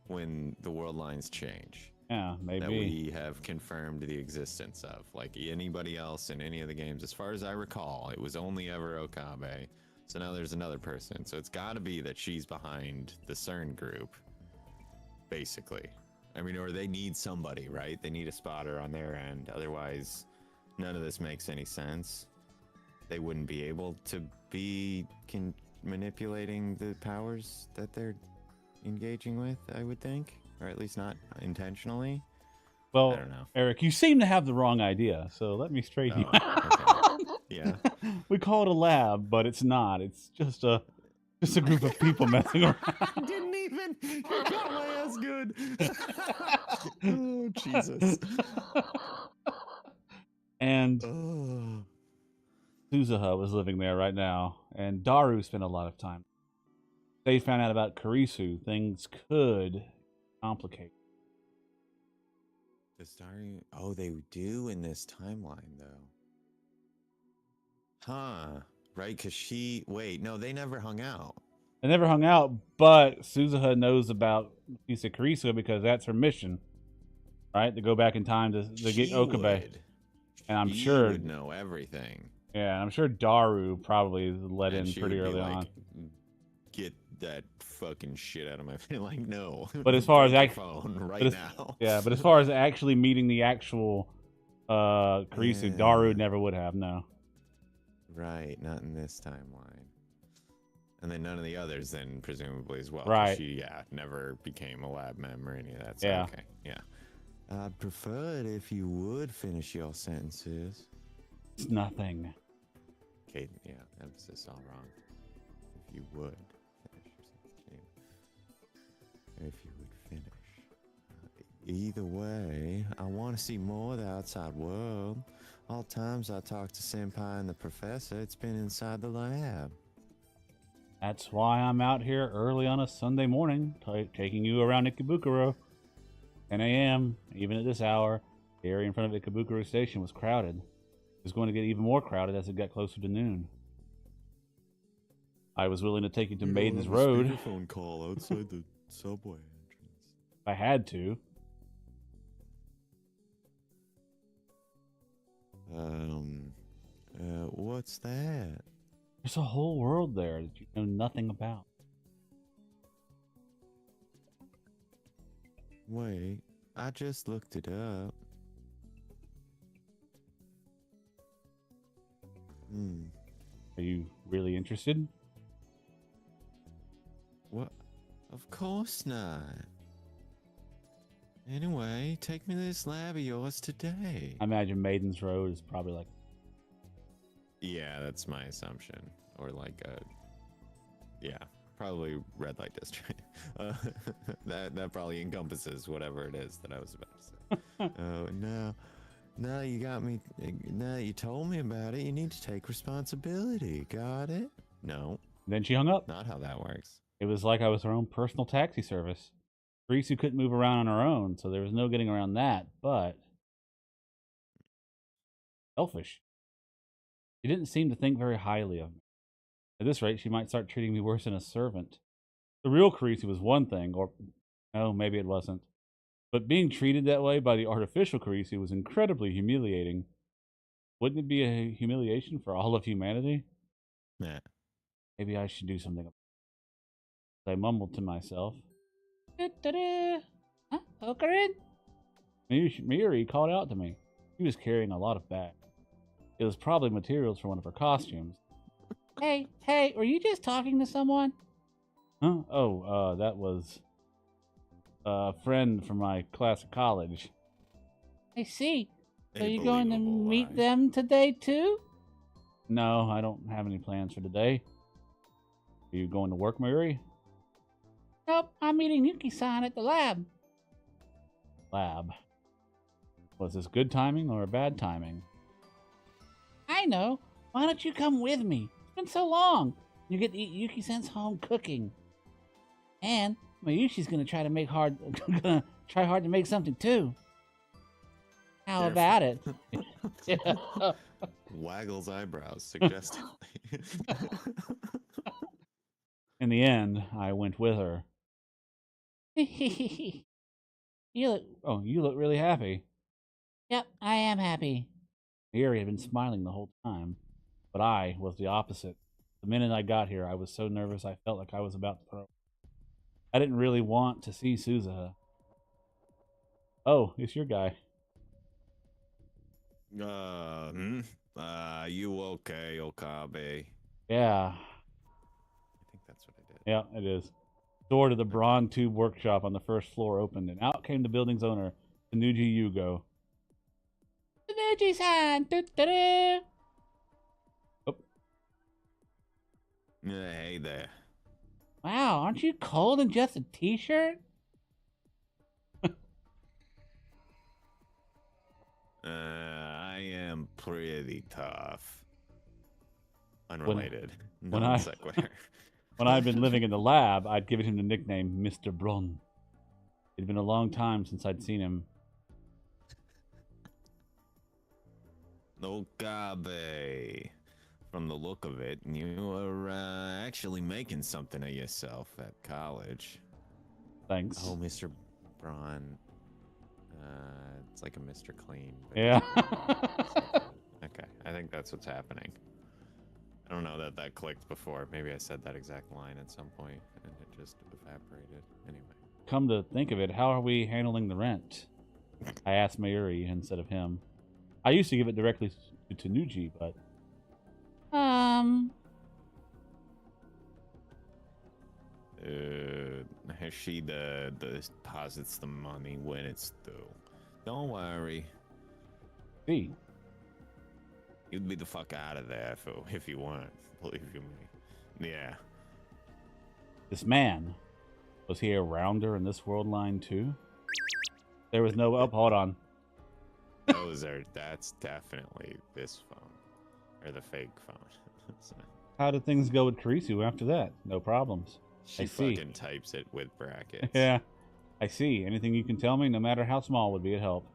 when the world lines change. Yeah, maybe. That we have confirmed the existence of. Like anybody else in any of the games, as far as I recall, it was only ever Okabe. So now there's another person. So it's got to be that she's behind the CERN group, basically. I mean, or they need somebody, right? They need a spotter on their end. Otherwise, none of this makes any sense. They wouldn't be able to be manipulating the powers that they're engaging with, I would think. Or at least not intentionally. Well, I don't know. Eric, you seem to have the wrong idea, so let me straighten you Okay. Yeah. We call it a lab, but it's not. It's just a group of people messing around. Didn't even. You got my ass good. Oh, Jesus. And Oh. Suzuha was living there right now, and Daru spent a lot of time. They found out about Karisu. Things could complicate. The starry. Oh, they do in this timeline, though. Huh. Right? Because she. Wait, no, they never hung out. They never hung out, but Suzuha knows about Issa Karisu because that's her mission, right? To go back in time to get Okabe. Would. And I'm She sure would know everything. Yeah, I'm sure Daru probably let And in she pretty would be early like, on. Get that fucking shit out of my face. Like, no. But as far as Take your phone right now. Yeah, but as far as actually meeting the actual Karisu, Yeah. Daru never would have, no. Right, not in this timeline. And then none of the others then presumably as well. 'Cause Right. She, never became a lab member or any of that. So, Yeah. okay, yeah. I'd prefer it if you would finish your sentences. It's nothing. Okay, yeah, emphasis all wrong. If you would finish your sentences. If you would finish. Either way, I want to see more of the outside world. All times I talk to Senpai and the professor, it's been inside the lab. That's why I'm out here early on a Sunday morning, taking you around Ikebukuro. 10 a.m., even at this hour, the area in front of Ikebukuro Station was crowded. It was going to get even more crowded as it got closer to noon. I was willing to take you to Maiden's Road if Phone call outside the subway entrance. I had to. What's that? There's a whole world there that you know nothing about. Wait, I just looked it up. Are you really interested? Of course not. Anyway, take me to this lab of yours today. I imagine Maiden's Road is probably like. Yeah, that's my assumption. Or like yeah, probably red light district. That probably encompasses whatever it is that I was about to say. Oh no. Now you got me. Now that you told me about it, you need to take responsibility. Got it? No, Then she hung up. not how that works. It was like I was her own personal taxi service. Greasy couldn't move around on her own, so there was no getting around that, but selfish. She didn't seem to think very highly of me. At this rate, she might start treating me worse than a servant. The real Creasy was one thing, or no, maybe it wasn't. But being treated that way by the artificial Creasy was incredibly humiliating. Wouldn't it be a humiliation for all of humanity? Nah. Maybe I should do something. I mumbled to myself. Huh? Ocarin? Miri called out to me. She was carrying a lot of bags. It was probably materials for one of her costumes. Hey, were you just talking to someone? Huh? Oh, that was a friend from my class at college. I see. So you're going to meet them today too? No, I don't have any plans for today. Are you going to work, Miri? Nope, I'm meeting Yuki-san at the lab. Lab. Was this good timing or bad timing? I know. Why don't you come with me? It's been so long. You get to eat Yuki-san's home cooking. And Mayushi's gonna try hard to make something too. How about it? Waggles eyebrows suggestively. In the end, I went with her. You look really happy. Yep, I am happy. Miri had been smiling the whole time, but I was the opposite. The minute I got here, I was so nervous I felt like I was about to throw. I didn't really want to see Suzuha. Oh, it's your guy. You okay, Okabe? Yeah. I think that's what I did. Yeah, it is. Door to the Brawn Tube workshop on the first floor opened, and out came the building's owner, Tanuji Yugo. Tanuji-san! Oh. Hey there. Wow, aren't you cold in just a t-shirt? I am pretty tough. Unrelated. when Non I- sequitur. When I'd been living in the lab, I'd given him the nickname Mr. Bron. It'd been a long time since I'd seen him. Okabe. From the look of it, you are actually making something of yourself at college. Thanks. Oh, Mr. Braun. It's like a Mr. Clean. But Yeah. okay, I think that's what's happening. I don't know that clicked before. Maybe I said that exact line at some point and it just evaporated. Anyway. Come to think of it, how are we handling the rent? I asked Mayuri instead of him. I used to give it directly to Tanuji, but... She deposits the money when it's due. Don't worry. See. You'd be the fuck out of there if you want. Believe you me. Yeah. This man, was he a rounder in this world line too? There was no... Oh, hold on. That's definitely this phone. Or the fake phone. So, How did things go with Karisu after that? No problems. she I see. fucking types it with brackets. Yeah. I see. Anything you can tell me, no matter how small, would be a help.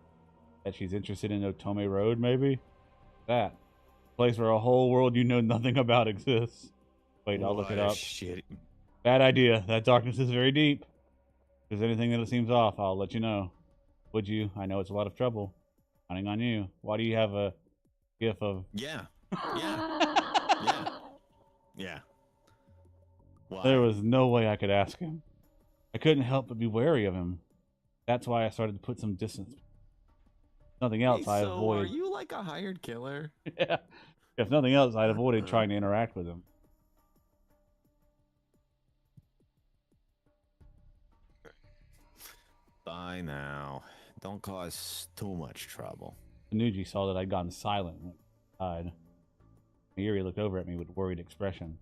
That she's interested in Otome Road, maybe? That. Place where a whole world you know nothing about exists. Wait, I'll look it up. Shit. Bad idea. That darkness is very deep. If there's anything that seems off, I'll let you know. Would you? I know it's a lot of trouble. Counting on you. Why do you have a gif of... Yeah. Yeah. Yeah. Why? There was no way I could ask him. I couldn't help but be wary of him. That's why I started to put some distance. Nothing else, I so avoid. Are you like a hired killer? Yeah. If nothing else, I'd avoided trying to interact with him. Bye now. Don't cause too much trouble. Tanuji saw that I'd gone silent and went inside. Mayuri looked over at me with a worried expression.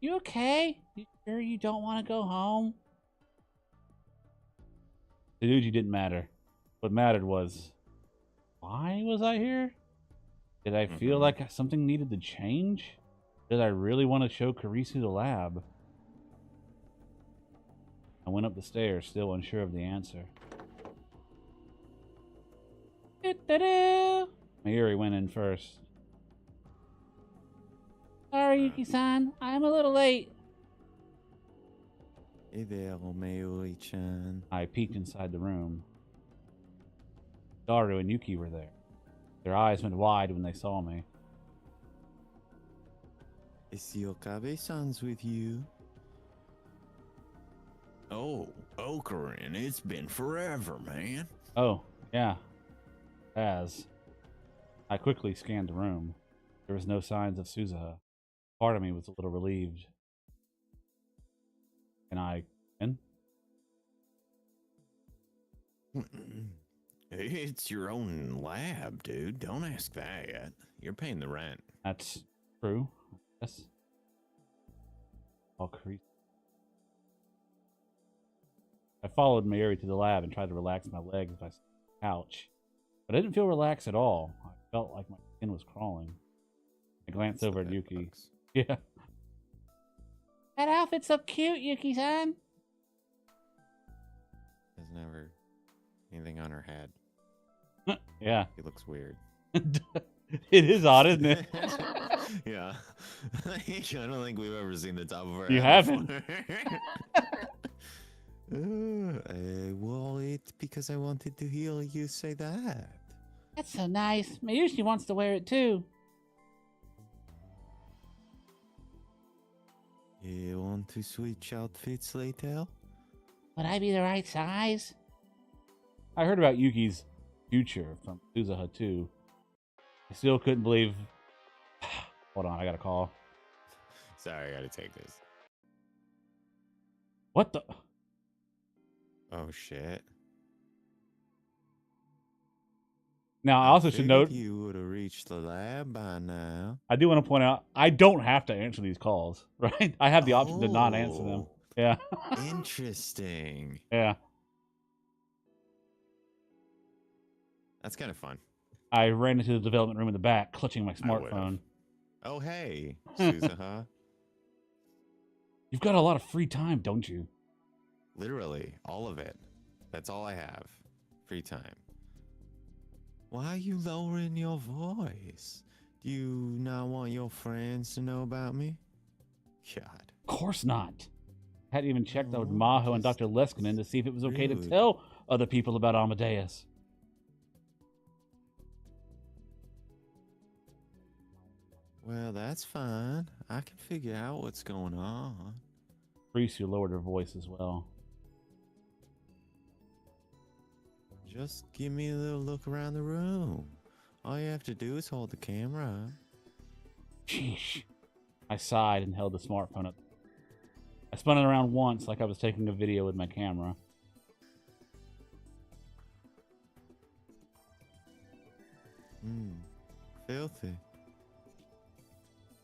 You okay? You sure you don't want to go home? Tanuji didn't matter. What mattered was, why was I here? Did I feel like something needed to change? Did I really want to show Karisu the lab? I went up the stairs, still unsure of the answer. Mayuri went in first. Sorry, Yuki-san. I'm a little late. Hey there, Mayuri-chan. I peeked inside the room. Daru and Yuki were there. Their eyes went wide when they saw me. Is Okabe-san's with you? Oh, Okarin, it's been forever, man. Oh, yeah. As I quickly scanned the room, there was no signs of Suzuha. Part of me was a little relieved. Can I in? It's your own lab, dude. Don't ask that yet. You're paying the rent. That's true. Yes. All creep. I followed Mayuri to the lab and tried to relax my legs by the couch. But I didn't feel relaxed at all. I felt like my skin was crawling. I glanced over at Yuki. Yeah. That outfit's so cute, Yuki-san. There's never anything on her head. Yeah. It looks weird. It is odd, isn't it? Yeah. I don't think we've ever seen the top of her You head haven't. Well, it's because I wanted to hear you say that. That's so nice. Mayushi wants to wear it too. You want to switch outfits later? Would I be the right size? I heard about Yuki's future from Suzuha too. I still couldn't believe. Hold on, I got a call. Sorry, I gotta take this. What the? Oh shit. Now, I also should note, you would have reached the lab by now. I do want to point out, I don't have to answer these calls, right? I have the option to not answer them. Yeah. Interesting. Yeah. That's kind of fun. I ran into the development room in the back, clutching my I would've. smartphone. Oh, hey, Suzuha. You've got a lot of free time, don't you? Literally, all of it. That's all I have. Free time. Why are you lowering your voice? Do you not want your friends to know about me? God. Of course not. I hadn't even checked out with Oh, Maho and just Dr. Leskinen to see if it was okay to rude. tell other people about Amadeus. Well, that's fine. I can figure out what's going on. Risu lowered her voice as well. Just give me a little look around the room. All you have to do is hold the camera. Sheesh. I sighed and held the smartphone up. I spun it around once like I was taking a video with my camera. Filthy.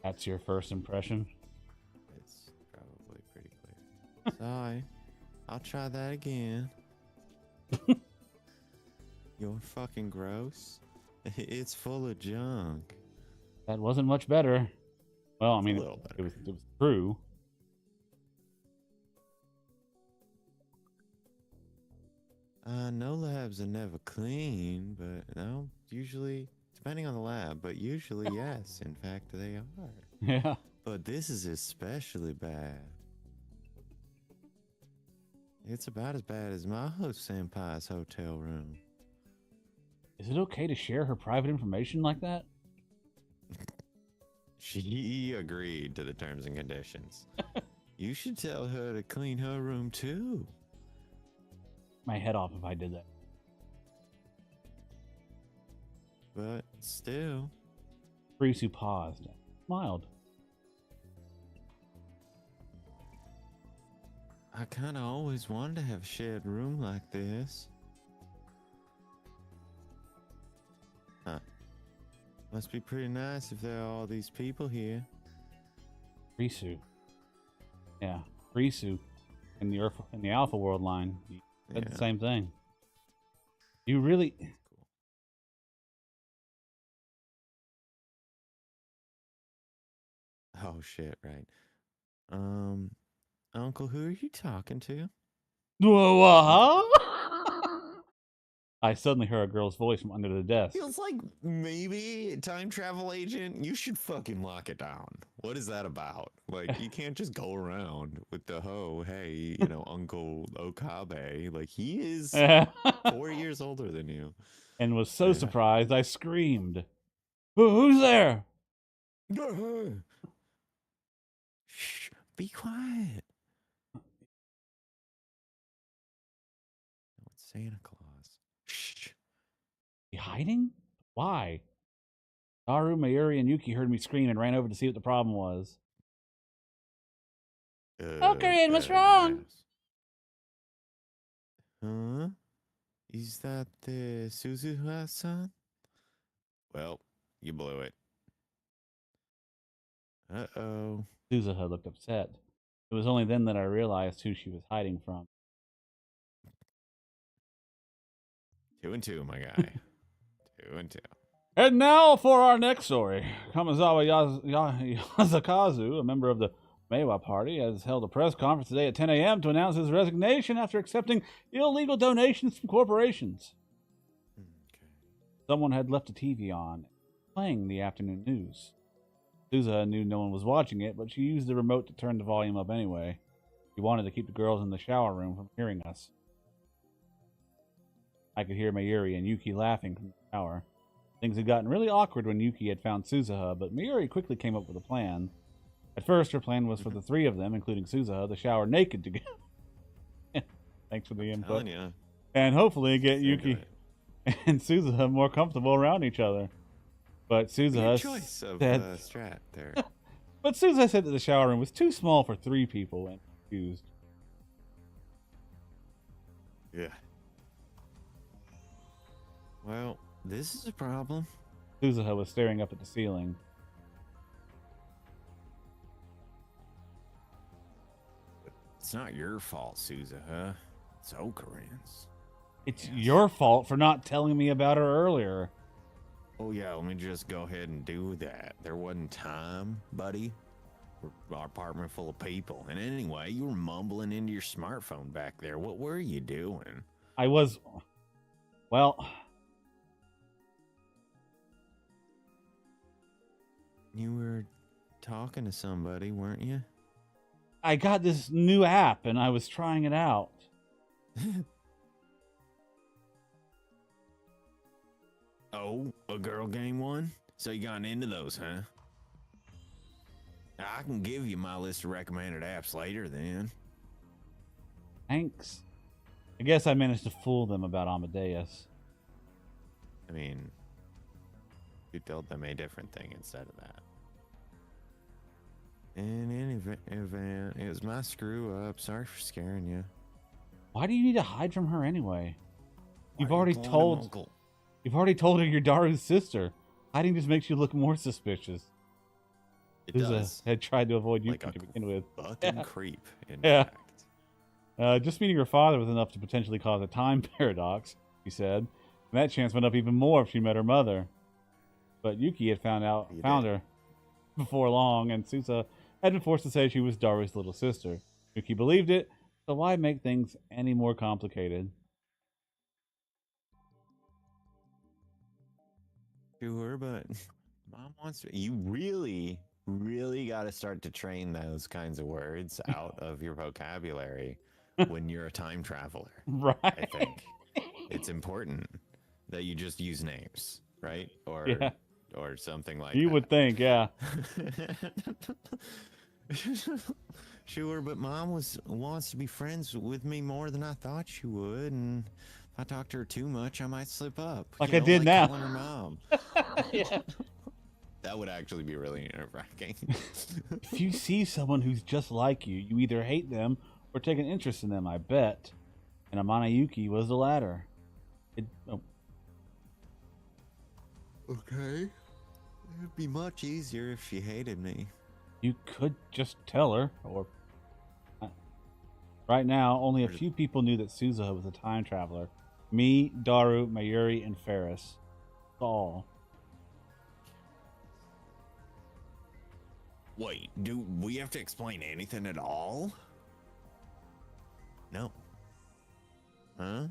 That's your first impression? It's probably pretty clear. Sorry. I'll try that again. You're fucking gross. It's full of junk. That wasn't much better. Well, I mean, a little it was true. No labs are never clean, but no, usually, depending on the lab, but usually yes, in fact they are. Yeah. But this is especially bad. It's about as bad as my host senpai's hotel room. Is it okay to share her private information like that? She agreed to the terms and conditions. You should tell her to clean her room too. My head off if I did that. But still. Risu paused and smiled. I kind of always wanted to have a shared room like this. Huh. Must be pretty nice if there are all these people here. Risu. Yeah, Risu in the Alpha World line. You said the same thing. You really. Oh shit! Right. Uncle, who are you talking to? Whoa, I suddenly heard a girl's voice from under the desk. Feels like maybe time travel agent. You should fucking lock it down. What is that about? Like, you can't just go around with the hey, Uncle Okabe. Like, he is 4 years older than you. And was so surprised I screamed. Who's there? Shh, be quiet. It's Santa Claus. Shh. You hiding? Why? Daru, Mayuri, and Yuki heard me scream and ran over to see what the problem was. Okay, what's wrong? Huh? Is that the Suzuha-san? Well, you blew it. Uh-oh. Suzuha looked upset. It was only then that I realized who she was hiding from. 2 and 2, my guy. 2 and 2. And now for our next story. Kamizawa Yasukazu, a member of the Meiwa Party, has held a press conference today at 10 a.m. to announce his resignation after accepting illegal donations from corporations. Okay. Someone had left a TV on, playing the afternoon news. Suzuha knew no one was watching it, but she used the remote to turn the volume up anyway. She wanted to keep the girls in the shower room from hearing us. I could hear Mayuri and Yuki laughing from the shower. Things had gotten really awkward when Yuki had found Suzuha, but Mayuri quickly came up with a plan. At first, her plan was for the three of them, including Suzuha, to shower naked together. Thanks for the input. And hopefully get Yuki and Suzuha more comfortable around each other. But Suzuha choice of said, strat there. But Suzuha said that the shower room was too small for 3 people and refused. Yeah. Well, this is a problem. Suzuha was staring up at the ceiling. It's not your fault, Suzuha. It's Okarin's. It's your fault for not telling me about her earlier. Oh yeah, let me just go ahead and do that. There wasn't time, buddy. Our apartment full of people. And anyway, you were mumbling into your smartphone back there. What were you doing? I was... Well... You were talking to somebody, weren't you? I got this new app and I was trying it out. Oh, a girl game one? So you got into those, huh? I can give you my list of recommended apps later then. Thanks. I guess I managed to fool them about Amadeus. I mean, you told them a different thing instead of that. In any event, it was my screw up. Sorry for scaring you. Why do you need to hide from her anyway? You've Why are you already calling him told... Uncle? You've already told her you're Daru's sister. Hiding just makes you look more suspicious. It Suzuha does. had tried to avoid Yuki Like to begin with. Fucking creep, in Yeah. fact. Just meeting her father was enough to potentially cause a time paradox, she said. And that chance went up even more if she met her mother. But Yuki had found her before long, and Suzuha had been forced to say she was Daru's little sister. Yuki believed it, so why make things any more complicated? Sure, but Mom wants to. You really got to start to train those kinds of words out of your vocabulary when you're a time traveler. Right. I think it's important that you just use names, right? Or something like that. You would think, yeah. Sure, but Mom wants to be friends with me more than I thought she would, and if I talk to her too much, I might slip up. Like I did now. Calling her Mom. Yeah. That would actually be really nerve-wracking. If you see someone who's just like you, you either hate them or taken interest in them, I bet. And Amanayuki was the latter. Okay. It'd be much easier if she hated me. You could just tell her, or... Right now, only a few people knew that Suzuha was a time traveler. Me, Daru, Mayuri, and Ferris. That's all. Wait, do we have to explain anything at all? No. Huh?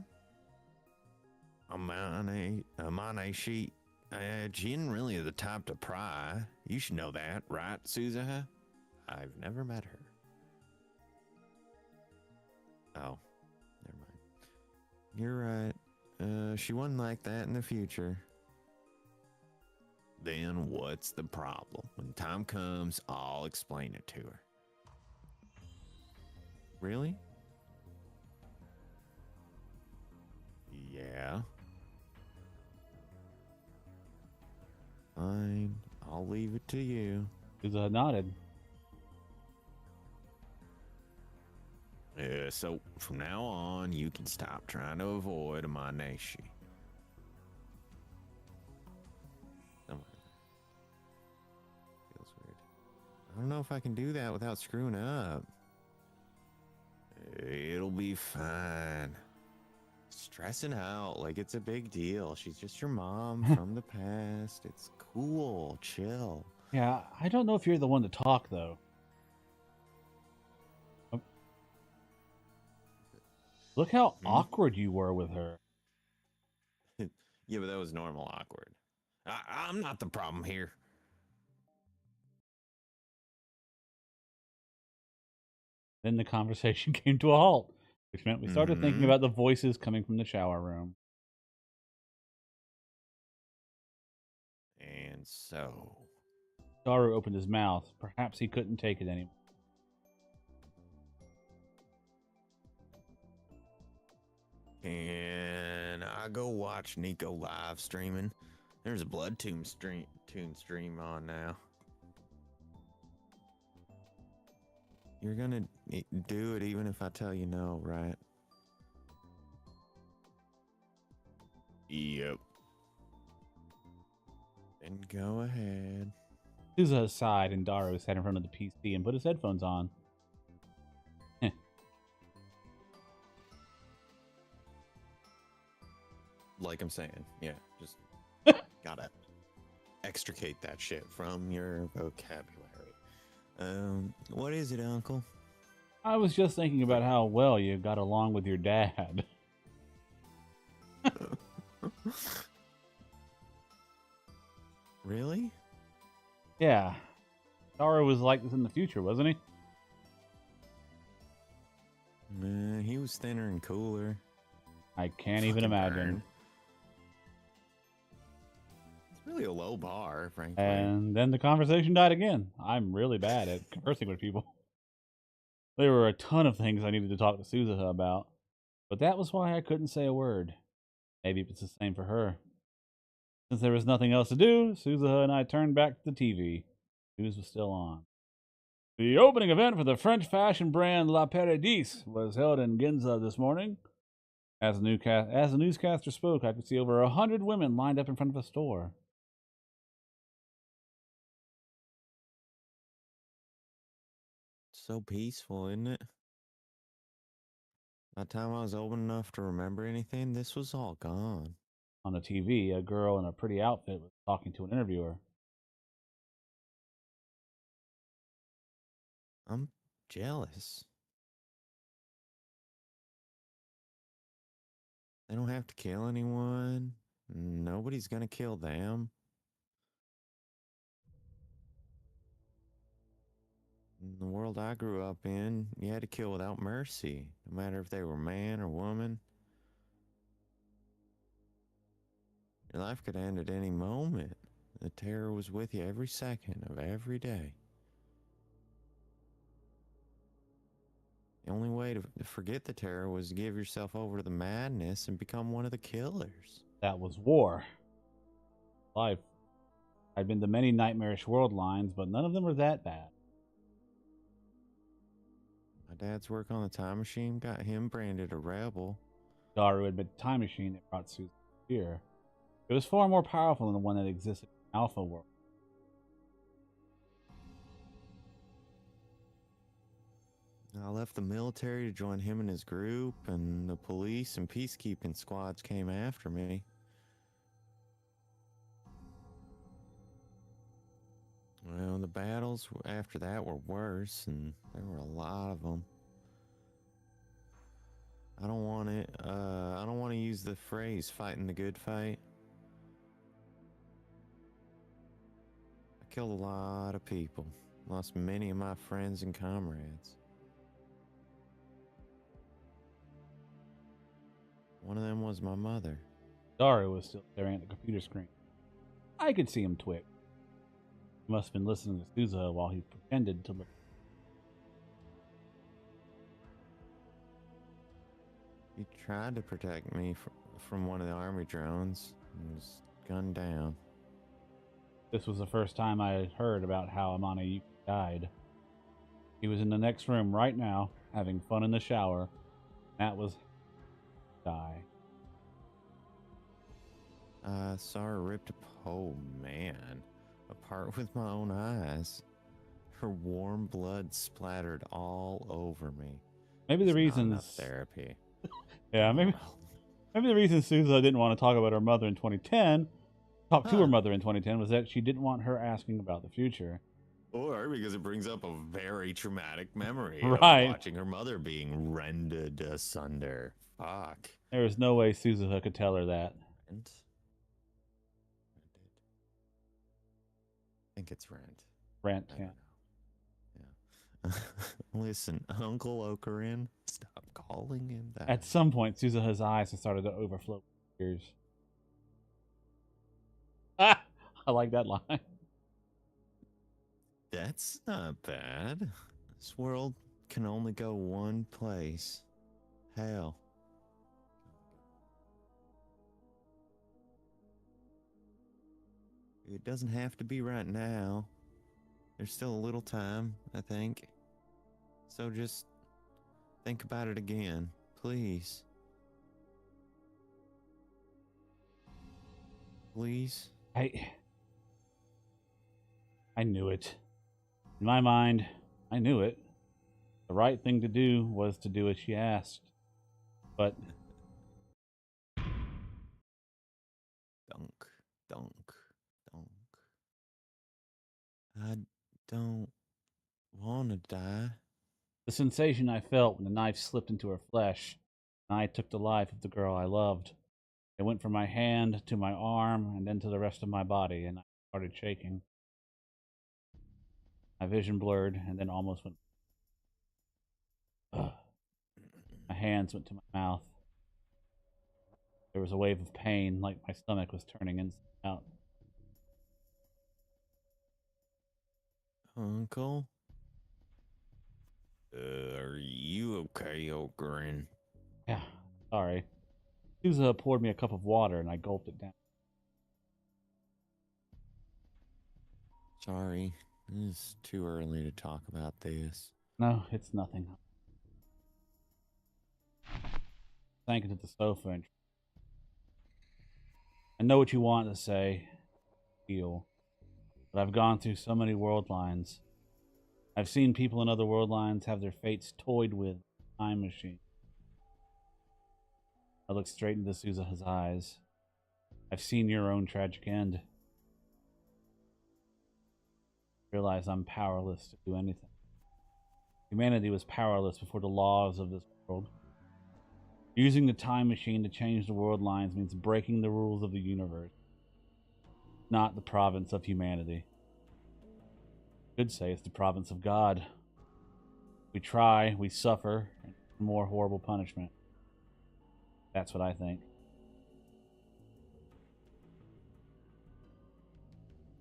Amane, she isn't really the type to pry. You should know that, right, Suzuha? I've never met her. Oh, never mind. You're right. She wasn't like that in the future. Then what's the problem? When time comes, I'll explain it to her. Really? Yeah. Fine. I'll leave it to you. Suzuha nodded. So from now on, you can stop trying to avoid Amaneshi. Feels weird. I don't know if I can do that without screwing up. It'll be fine. Stressing out like it's a big deal. She's just your mom from the past. It's cool. Chill. Yeah, I don't know if you're the one to talk, though. Look how awkward you were with her. Yeah, but that was normal awkward. I'm not the problem here. Then the conversation came to a halt, which meant we started thinking about the voices coming from the shower room. And so... Daru opened his mouth. Perhaps he couldn't take it anymore. Can I go watch Nico live streaming? There's a Blood Tomb stream on now. You're gonna do it even if I tell you no, right? Yep. Then go ahead. Suzuha sighed and Daru sat in front of the PC and put his headphones on. Like I'm saying, yeah, just gotta extricate that shit from your vocabulary. What is it, Uncle? I was just thinking about how well you got along with your dad. Really? Yeah. Daru was like this in the future, wasn't he? He was thinner and cooler. I can't even Fucking imagine. burn. It's really a low bar, frankly. And then the conversation died again. I'm really bad at conversing with people. There were a ton of things I needed to talk to Suzuha about, but that was why I couldn't say a word. Maybe it's the same for her. Since there was nothing else to do, Suzuha and I turned back to the TV. News was still on. The opening event for the French fashion brand La Paradise was held in Ginza this morning. As the newscaster spoke, I could see over 100 women lined up in front of the store. So peaceful, isn't it? By the time I was old enough to remember anything, this was all gone. On the TV, a girl in a pretty outfit was talking to an interviewer. I'm jealous. They don't have to kill anyone. Nobody's gonna kill them. In the world I grew up in, you had to kill without mercy, no matter if they were man or woman. Your life could end at any moment. The terror was with you every second of every day. The only way to forget the terror was to give yourself over to the madness and become one of the killers. That was war. Life. I'd been to many nightmarish world lines, but none of them were that bad. I My dad's work on the time machine got him branded a rebel. Daru had made the time machine that brought Susan here. It was far more powerful than the one that existed in Alpha World. I left the military to join him and his group, and the police and peacekeeping squads came after me. Well, the battles after that were worse, and there were a lot of them. I don't want to use the phrase "fighting the good fight." I killed a lot of people, lost many of my friends and comrades. One of them was my mother. Daru was still staring at the computer screen. I could see him twitch. He must have been listening to Suzuha while he pretended to look. He tried to protect me from one of the army drones and was gunned down. This was the first time I had heard about how Amane Yuki died. He was in the next room right now, having fun in the shower. That was die. I saw her ripped apart with my own eyes. Her warm blood splattered all over me. Maybe the It's not reason enough therapy. Yeah, maybe the reason Suzuha didn't want to talk about her mother in 2010, talk to her mother in 2010, was that she didn't want her asking about the future. Or because it brings up a very traumatic memory Right. of watching her mother being rended asunder. Fuck. There was no way Suzuha could tell her that. Rent? I think it's rent. Rent, I yeah. don't know. Yeah. Listen, Uncle Ocarin, stop calling him that. At some point, Suzuha's eyes had started to overflow with tears. Ah! I like that line. That's not bad. This world can only go one place. Hell. It doesn't have to be right now. There's still a little time, I think. So just think about it again, please. Please? I knew it. In my mind, I knew it. The right thing to do was to do as she asked. But Dunk, dunk, dunk. I don't want to die. the sensation I felt when the knife slipped into her flesh, and I took the life of the girl I loved. It went from my hand to my arm and then to the rest of my body, and I started shaking. My vision blurred and then almost went. Ugh. My hands went to my mouth. There was a wave of pain, like my stomach was turning inside out. Uncle? Are you okay, Ocarin? Yeah, sorry. Suzuha poured me a cup of water and I gulped it down. Sorry, it's too early to talk about this. No, it's nothing. Sank into the sofa and I know what you want to say, feel, but I've gone through so many world lines. I've seen people in other world lines have their fates toyed with time machine. I looked straight into Suzuha's eyes. I've seen your own tragic end. I realize I'm powerless to do anything. Humanity was powerless before the laws of this world. Using the time machine to change the world lines means breaking the rules of the universe, not the province of humanity. I could say it's the province of God. We try, we suffer, and more horrible punishment. That's what I think.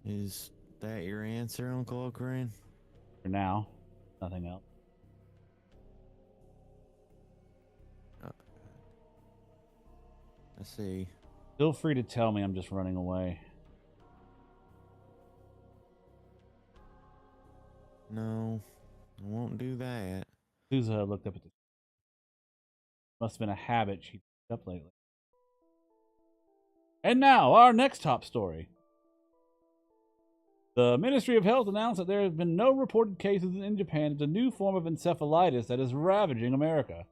Is that your answer, Uncle Ocarin? For now, nothing else. I see. Feel free to tell me I'm just running away. No, I won't do that. Sousa looked up at the. Must have been a habit she picked up lately. And now, our next top story. The Ministry of Health announced that there have been no reported cases in Japan of the new form of encephalitis that is ravaging America.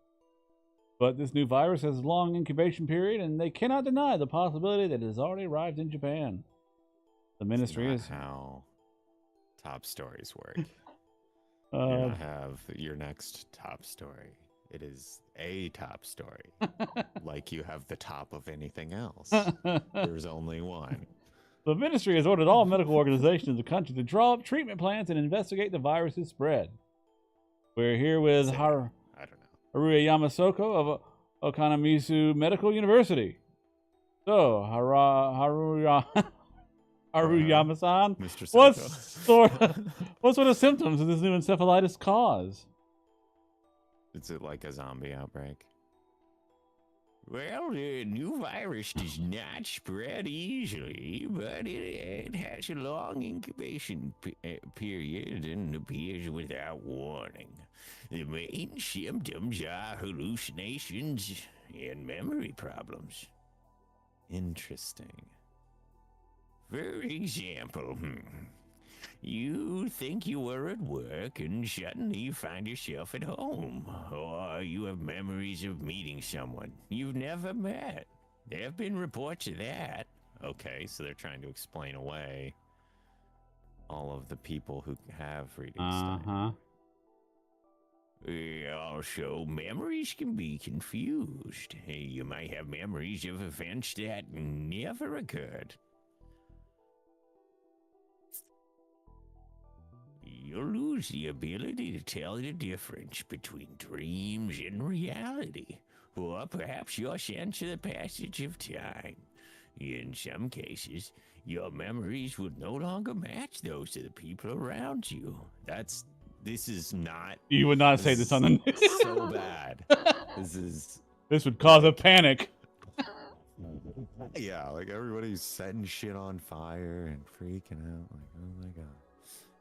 But this new virus has a long incubation period, and they cannot deny the possibility that it has already arrived in Japan. The ministry That's is not how top stories work. You don't uh, have your next top story. It is a top story. Like you have the top of anything else. There's only one. The ministry has ordered all medical organizations in the country to draw up treatment plans and investigate the virus's spread. We're here with I don't know. Haruya Yamasoko of Okanamisu Medical University. So, Haruyama-san, Mr. what Soko. sort of symptoms does this new encephalitis cause? Is it like a zombie outbreak? Well, the new virus does not spread easily, but it has a long incubation period and appears without warning. The main symptoms are hallucinations and memory problems. Interesting. For example, you think you were at work and suddenly you find yourself at home, or you have memories of meeting someone you've never met. There have been reports of that. Okay, so they're trying to explain away all of the people who have reading Uh-huh. Also, memories can be confused. You might have memories of events that never occurred. You'll lose the ability to tell the difference between dreams and reality, or perhaps your sense of the passage of time. In some cases, your memories would no longer match those of the people around you. This is not... You would not say this on the news. So bad. This would cause a panic. Yeah, like everybody's setting shit on fire and freaking out. Like, oh my god.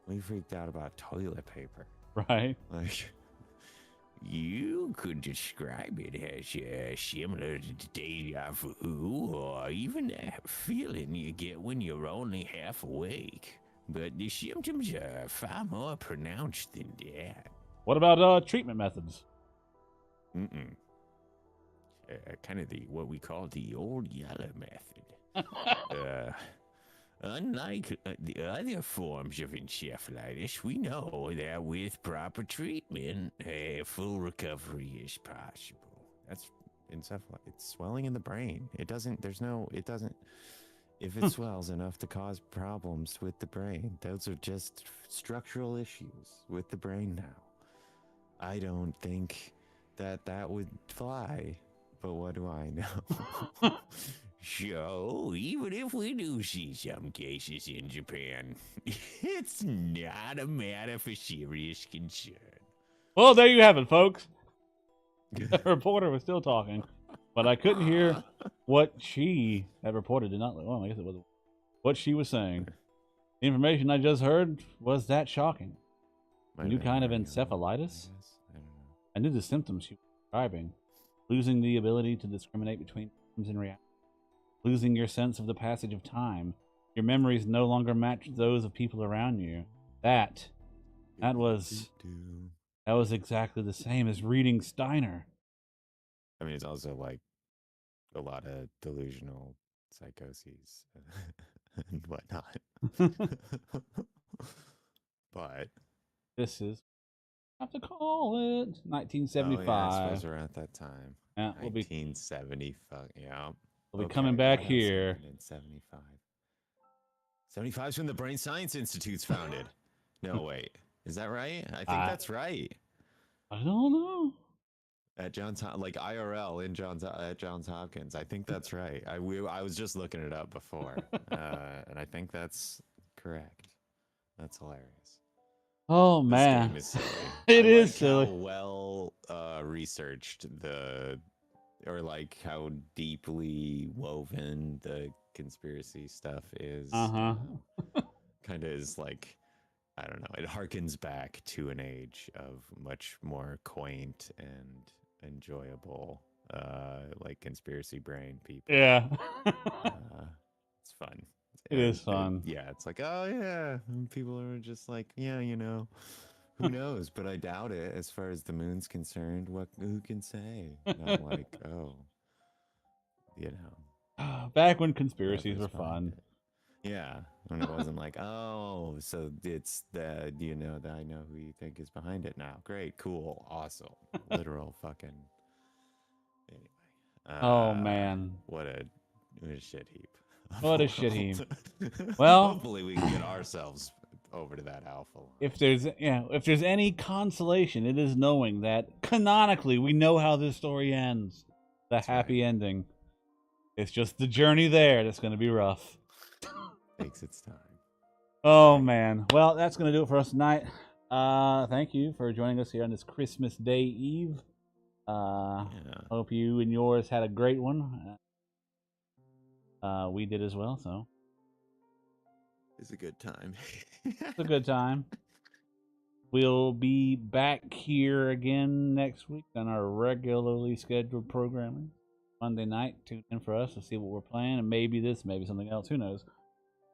We freaked out about toilet paper. Right. Like, you could describe it as similar to deja vu, or even that feeling you get when you're only half awake. But the symptoms are far more pronounced than that. What about treatment methods? Kind of what we call the old yellow method. Unlike the other forms of encephalitis, we know that with proper treatment, a full recovery is possible. That's encephalitis. It's swelling in the brain. If it swells enough to cause problems with the brain, those are just structural issues with the brain now. I don't think that would fly, but what do I know? So, even if we do see some cases in Japan, it's not a matter for serious concern. Well, there you have it, folks. The reporter was still talking, but I couldn't hear what she had reported. Well, I guess it was what she was saying. The information I just heard was that shocking. A new kind of encephalitis? I knew the symptoms she was describing. Losing the ability to discriminate between symptoms and reality. Losing your sense of the passage of time. Your memories no longer match those of people around you. That was exactly the same as reading Steiner. I mean, it's also like a lot of delusional psychoses and whatnot. But this is, I have to call it, 1975. Oh, yeah, I suppose we're at that time. Yeah, 1975. Yeah. We'll be coming back here. 75. 75 is when the Brain Science Institute's founded. No, wait. Is that right? I think that's right. I don't know. At Johns, like IRL at Johns Hopkins. I think that's right. I was just looking it up before, and I think that's correct. That's hilarious. Oh man, this game is silly. It is like silly. How well researched like how deeply woven the conspiracy stuff is. Uh-huh. Kind of is like I don't know. It harkens back to an age of much more quaint and enjoyable, like conspiracy brain people. Yeah. It's fun. It is fun. Yeah, it's like, oh yeah, and people are just like, yeah, who knows? But I doubt it. As far as the moon's concerned, who can say? And I'm like, oh, Back when conspiracies whoever's were behind fun. it. Yeah, and it wasn't like, oh, so it's the that I know who you think is behind it now. Great, cool, awesome, literal fucking. Anyway, Oh man, what a shit heap. what a shit heap. Well, hopefully we can get ourselves over to that alpha line. if there's any consolation, it is knowing that canonically we know how this story ends. The happy ending. It's just the journey there that's going to be rough. Takes its time. Oh man. Well, that's going to do it for us tonight. Thank you for joining us here on this Christmas Day Eve. Hope you and yours had a great one. We did as well, so it's a good time. it's a good time. We'll be back here again next week on our regularly scheduled programming. Monday night, tune in for us to see what we're playing, and maybe this, maybe something else, who knows.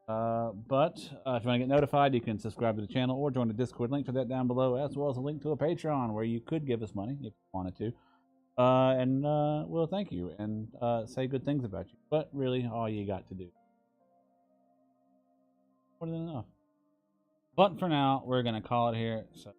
But if you want to get notified, you can subscribe to the channel or join the Discord. Link to that down below, as well as a link to a Patreon where you could give us money if you wanted to. And we'll thank you and say good things about you. But really, all you got to do. More than enough. But for now, we're going to call it here. So